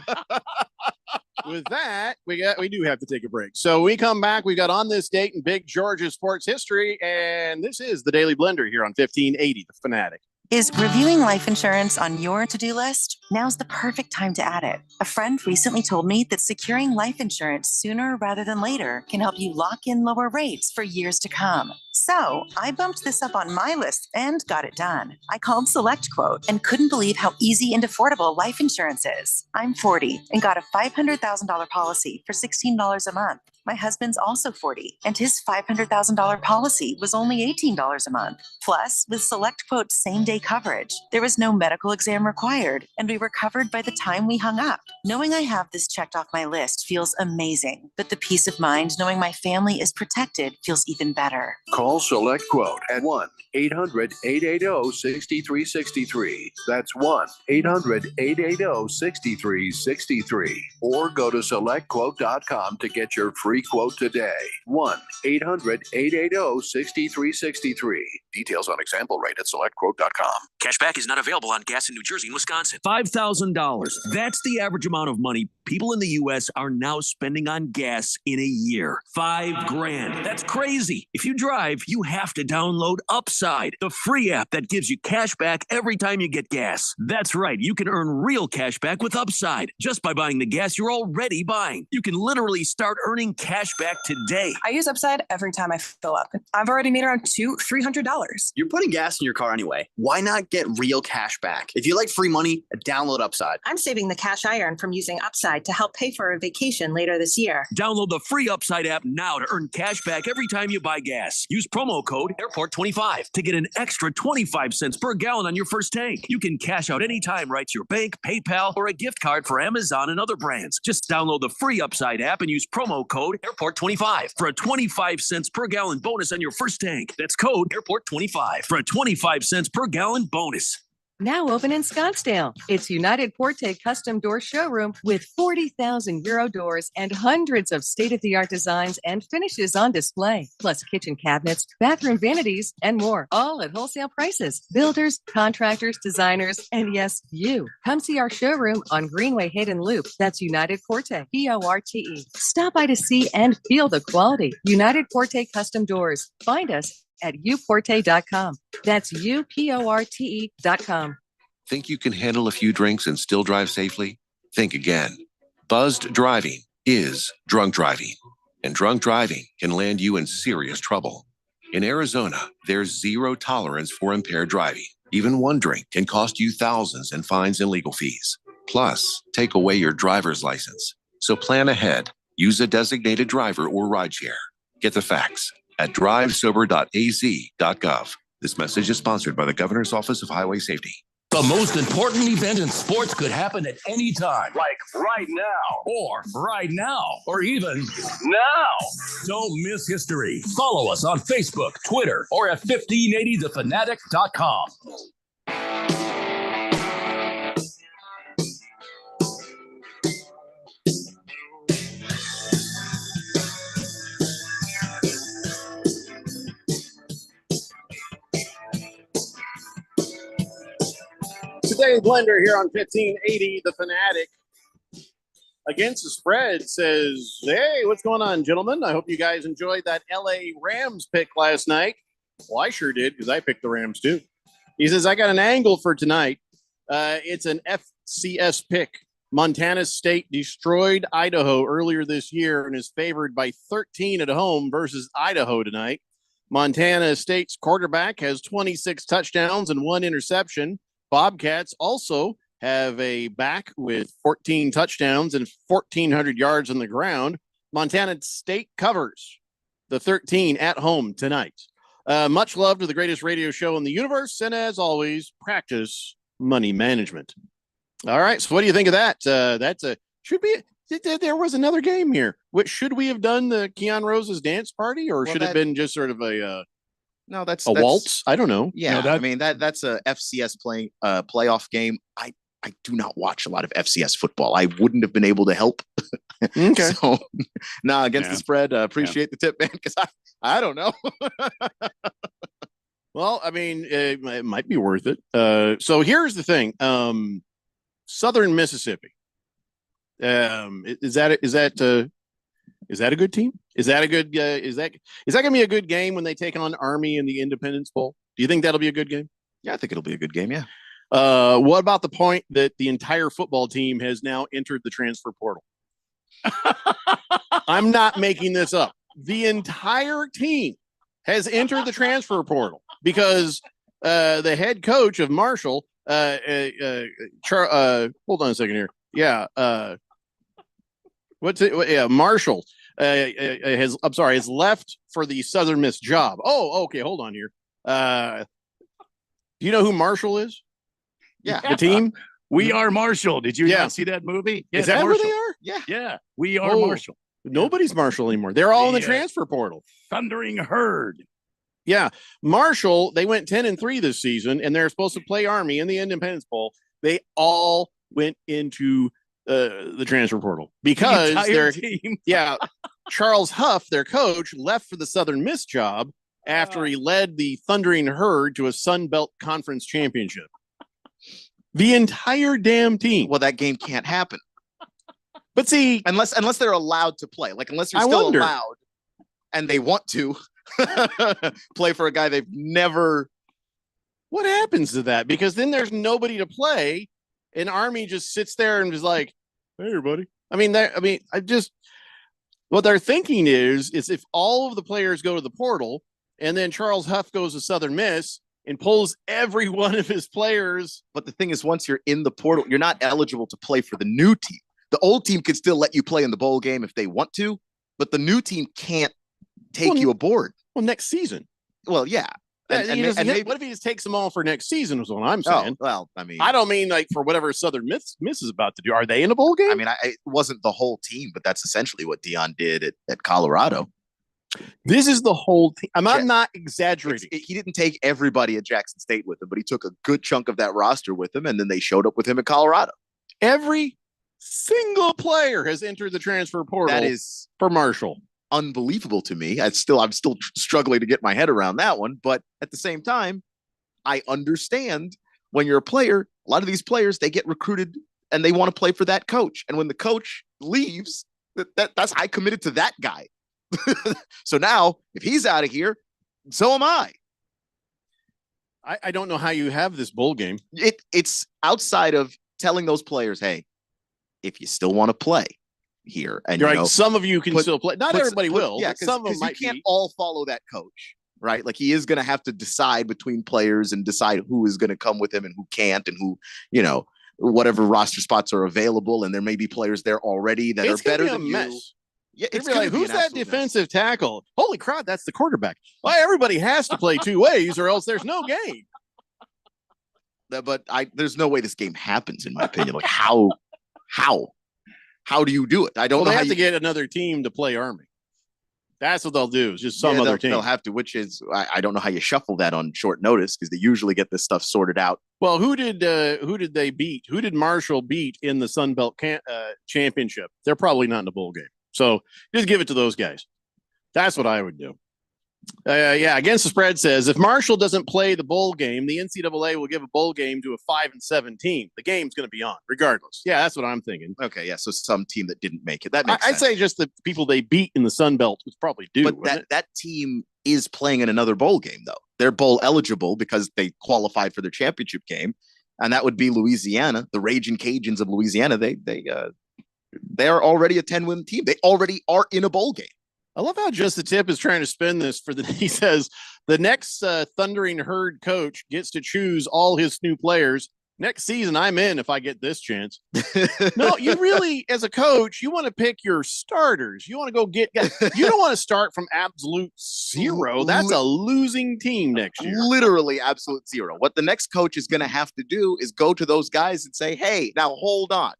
with that, we do have to take a break. So when we come back, we got On This Date in Big Georgia sports history, and this is the Daily Blender here on 1580 The Fanatic. Is reviewing life insurance on your to-do list? Now's the perfect time to add it. A friend recently told me that securing life insurance sooner rather than later can help you lock in lower rates for years to come. So I bumped this up on my list and got it done. I called SelectQuote and couldn't believe how easy and affordable life insurance is. I'm 40 and got a $500,000 policy for $16 a month. My husband's also 40, and his $500,000 policy was only $18 a month. Plus, with SelectQuote same-day coverage, there was no medical exam required, and we were covered by the time we hung up. Knowing I have this checked off my list feels amazing, but the peace of mind knowing my family is protected feels even better. Call Select Quote at 1-800-880-6363. That's 1-800-880-6363. Or go to SelectQuote.com to get your free quote today. 1-800-880-6363. Details on example rate at SelectQuote.com. Cashback is not available on gas in New Jersey and Wisconsin. $5,000. That's the average amount of money people in the U.S. are now spending on gas in a year. $5,000. That's crazy. If you drive, you have to download Upside, the free app that gives you cash back every time you get gas. That's right. You can earn real cash back with Upside just by buying the gas you're already buying. You can literally start earning cash back today. I use Upside every time I fill up. I've already made around $300. You're putting gas in your car anyway. Why not get real cash back? If you like free money, download Upside. I'm saving the cash I earn from using Upside to help pay for a vacation later this year. Download the free Upside app now to earn cash back every time you buy gas. Use promo code AIRPORT25 to get an extra 25 cents per gallon on your first tank. You can cash out anytime right to your bank, PayPal, or a gift card for Amazon and other brands. Just download the free Upside app and use promo code AIRPORT25 for a 25 cents per gallon bonus on your first tank. That's code AIRPORT25 for a 25 cents per gallon bonus. Now open in Scottsdale. It's United Porte Custom Door Showroom with 40,000 Euro doors and hundreds of state-of-the-art designs and finishes on display, plus kitchen cabinets, bathroom vanities, and more, all at wholesale prices. Builders, contractors, designers, and yes, you. Come see our showroom on Greenway Hayden Loop. That's United Porte, P-O-R-T-E. Stop by to see and feel the quality. United Porte Custom Doors. Find us at uporte.com. That's uporte.com. Think you can handle a few drinks and still drive safely? Think again. Buzzed driving is drunk driving, and drunk driving can land you in serious trouble. In Arizona, there's zero tolerance for impaired driving. Even one drink can cost you thousands in fines and legal fees. Plus, take away your driver's license. So plan ahead. Use a designated driver or rideshare. Get the facts at drivesober.az.gov. This message is sponsored by the Governor's Office of Highway Safety. The most important event in sports could happen at any time. Like right now. Or right now. Or even now. Don't miss history. Follow us on Facebook, Twitter, or at 1580thefanatic.com. Today's blender here on 1580 The Fanatic. Against the Spread says, hey, what's going on, gentlemen? I hope you guys enjoyed that LA Rams pick last night. Well, I sure did, because I picked the Rams too. He says, I got an angle for tonight. It's an FCS pick. Montana State destroyed Idaho earlier this year and is favored by 13 at home versus Idaho tonight. Montana State's quarterback has 26 touchdowns and 1 interception. Bobcats also have a back with 14 touchdowns and 1,400 yards on the ground. Montana State covers the 13 at home tonight. Much love to the greatest radio show in the universe. And as always, practice money management. All right. So what do you think of that? There was another game here. Should we have done the Keon Rose's dance party, or should it have been just sort of a no, that's waltz? I don't know. Yeah, I mean that's a FCS playoff game. I do not watch a lot of FCS football. I wouldn't have been able to help. Okay. So, against the Spread. Appreciate the tip, man, because I don't know. Well, I mean, it might be worth it. So here's the thing. Southern Mississippi. Is that a good team? Is that gonna be a good game when they take on Army in the Independence Bowl? Do you think that'll be a good game? Yeah, I think it'll be a good game. Yeah. What about the point that the entire football team has now entered the transfer portal? I'm not making this up. The entire team has entered the transfer portal because the head coach of Marshall, hold on a second here. Yeah. Marshall has left for the Southern Miss job. Oh, okay. Hold on here. Do you know who Marshall is? Yeah. The team? We Are Marshall. Did you Yeah. not see that movie? Is that Marshall. where they are? Yeah. Yeah. We Are Oh, Marshall. Nobody's Marshall anymore. They're all in the The, transfer portal. Thundering Herd. Yeah. Marshall, they went 10-3 this season, and they're supposed to play Army in the Independence Bowl. They all went into the transfer portal because entire their team. yeah, Charles Huff, their coach, left for the Southern Miss job after he led the Thundering Herd to a Sun Belt Conference championship. The entire damn team. Well, that game can't happen. But see, unless they're allowed to play, like unless you're I still wonder. allowed and they want to play for a guy they've never. What happens to that? Because then there's nobody to play, and Army just sits there and is like, "Hey, everybody." What they're thinking is if all of the players go to the portal, and then Charles Huff goes to Southern Miss and pulls every one of his players. But the thing is, once you're in the portal, you're not eligible to play for the new team. The old team could still let you play in the bowl game if they want to, but the new team can't take you aboard. Well, next season. Well, yeah. What if he just takes them all for next season? Is what I'm saying. Oh, well, I mean, I don't mean like for whatever Southern Miss is about to do. Are they in a bowl game? I mean, it wasn't the whole team, but that's essentially what Dion did at Colorado. This is the whole team. I'm not exaggerating. He didn't take everybody at Jackson State with him, but he took a good chunk of that roster with him, and then they showed up with him at Colorado. Every single player has entered the transfer portal. That is for Marshall. Unbelievable to me. I'm still struggling to get my head around that one, but at the same time, I understand when you're a player, a lot of these players, they get recruited and they want to play for that coach. And when the coach leaves, that's I committed to that guy. So now if he's out of here, so am I. I don't know how you have this bowl game. It's outside of telling those players, hey, if you still want to play here, and you're you like, know, some of you can still play. Not everybody will. Yeah, but some of them might you can't be. all follow that coach, right? Like he is going to have to decide between players and decide who is going to come with him and who can't, and who, you know, whatever roster spots are available. And there may be players there already that It's are gonna better be a than mess. you. Yeah, It's gonna like, be who's an that absolute mess. defensive tackle? Holy crap, that's the quarterback. Well, everybody has to play two ways, or else there's no game. But there's no way this game happens, in my opinion. Like how do you do it? I don't Well, know they how have you to get another team to play Army. That's what they'll do. Is just some Yeah, other they'll- team. They'll have to, which is I don't know how you shuffle that on short notice because they usually get this stuff sorted out. Well, who did they beat? Who did Marshall beat in the Sun Belt championship? They're probably not in the bowl game. So just give it to those guys. That's what I would do. Yeah, against the spread says if Marshall doesn't play the bowl game, the NCAA will give a bowl game to a 5-7 team. The game's going to be on regardless. Yeah, that's what I'm thinking. Okay, yeah. So some team that didn't make it. That makes I'd sense. say just the people they beat in the Sun Belt would probably do. But that team is playing in another bowl game, though. They're bowl eligible because they qualified for their championship game, and that would be Louisiana, the Raging Cajuns of Louisiana. They are already a 10-win team. They already are in a bowl game. I love how Just the Tip is trying to spin this for the. He says the next Thundering Herd coach gets to choose all his new players. Next season, I'm in if I get this chance. No, you really, as a coach, you want to pick your starters. You want to go get guys. You don't want to start from absolute zero. That's a losing team next year. Literally absolute zero. What the next coach is going to have to do is go to those guys and say, hey, now hold on.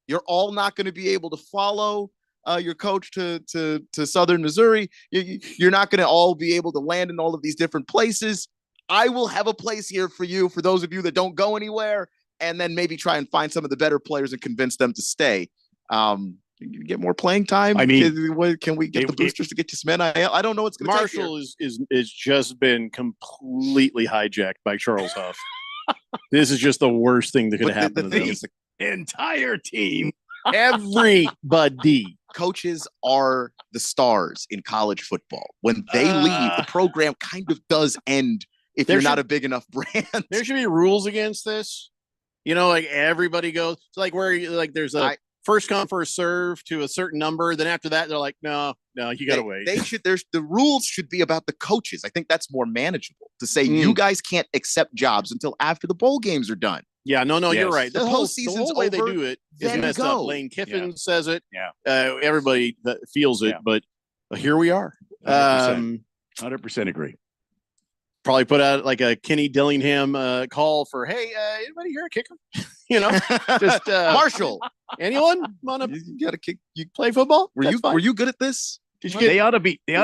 You're all not going to be able to follow your coach to Southern Missouri. You're not going to all be able to land in all of these different places. I will have a place here for you, for those of you that don't go anywhere, and then maybe try and find some of the better players and convince them to stay. You get more playing time. I mean, can we get the boosters to get you some NIL? I don't know what's going to take Marshall is just been completely hijacked by Charles Huff. This is just the worst thing that could happen to them. Entire team. Everybody. Coaches are the stars in college football. When they leave, the program kind of does end if you're not a big enough brand. There should be rules against this. You know, like everybody goes. It's like where there's a first come first serve to a certain number. Then after that, they're like, no, you got to wait. They should. The rules should be about the coaches. I think that's more manageable to say you guys can't accept jobs until after the bowl games are done. Yeah, no, you're Yes. right. The The whole postseason's way they over, do it is then messed go. up. Lane Kiffin says it. Yeah. Everybody that feels it, Yeah. but here we are. 100% agree. Probably put out like a Kenny Dillingham call for, hey, anybody here a kicker? Just Marshall. Anyone want to You got to kick. You play football? were That's you fine. were you good at this? Did you get? They ought to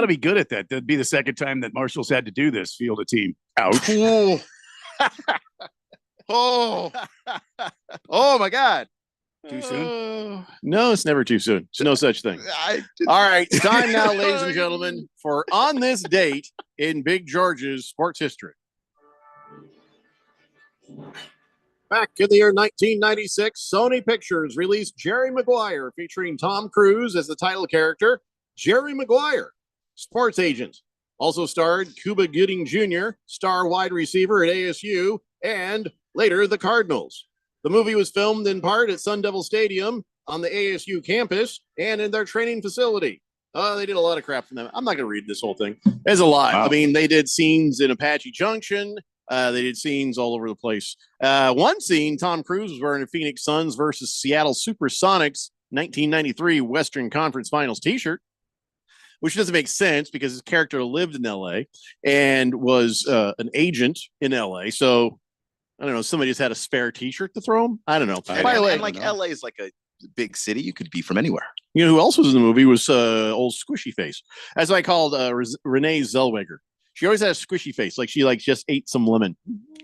be good at that. That'd be the second time that Marshall's had to do this. Field a team. Ouch. Oh, oh my God! Too soon. No, it's never too soon. There's no such thing. All right, time now, ladies and gentlemen, for On This Date in Big George's sports history. Back in the year 1996, Sony Pictures released Jerry Maguire, featuring Tom Cruise as the title character, Jerry Maguire, sports agent. Also starred Cuba Gooding Jr., star wide receiver at ASU, and later the Cardinals. The movie was filmed in part at Sun Devil Stadium on the ASU campus and in their training facility. They did a lot of crap from them. I'm not going to read this whole thing. There's a lot. Wow. I mean, they did scenes in Apache Junction. They did scenes all over the place. One scene, Tom Cruise was wearing a Phoenix Suns versus Seattle Supersonics 1993 Western Conference Finals t-shirt, which doesn't make sense because his character lived in LA and was an agent in LA. So I don't know, somebody just had a spare t-shirt to throw him. I don't know. By the way, And like LA is like a big city. You could be from anywhere. you know who else was in the movie was old Squishy Face. That's what I called Renee Zellweger. She always had a squishy face, like she just ate some lemon.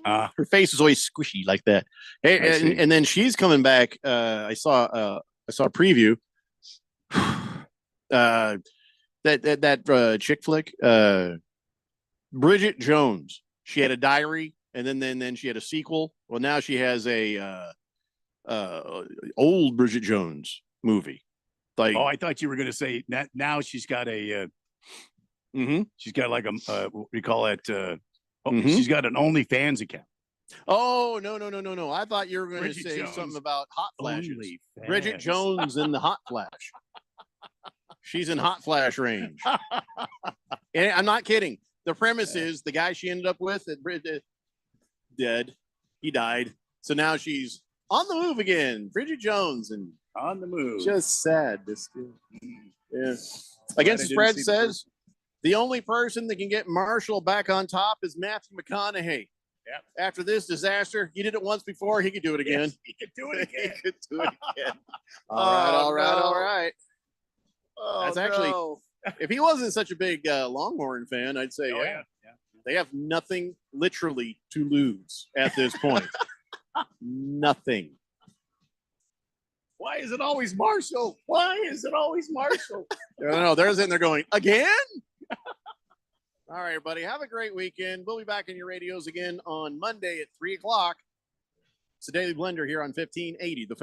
Her face was always squishy like that. Hey, and then she's coming back. I saw a preview. That chick flick, Bridget Jones. She had a diary, and then she had a sequel. Well, now she has a old Bridget Jones movie. Like, Oh, I thought you were going to say that now she's got a. She's got like a what we call it. She's got an OnlyFans account. oh no! I thought you were going to Bridget say Jones. something about hot flashes. OnlyFans. Bridget Jones in the hot flash. She's in hot flash range. And I'm not kidding. The premise is the guy she ended up with dead. He died. So now she's on the move again. Bridget Jones and on the move. Just sad. Yeah. Against the spread says the only person that can get Marshall back on top is Matthew McConaughey. Yep. After this disaster, he did it once before. He could do it again. Yes, he could do it again. He could do it again. All right. Oh, That's actually, no. if he wasn't such a big Longhorn fan, I'd say, yeah. They have nothing literally to lose at this point. Nothing. Why is it always Marshall? Why is it always Marshall? No, they're sitting there going, again? All right, everybody. Have a great weekend. We'll be back in your radios again on Monday at 3 o'clock. It's the Daily Blender here on 1580. The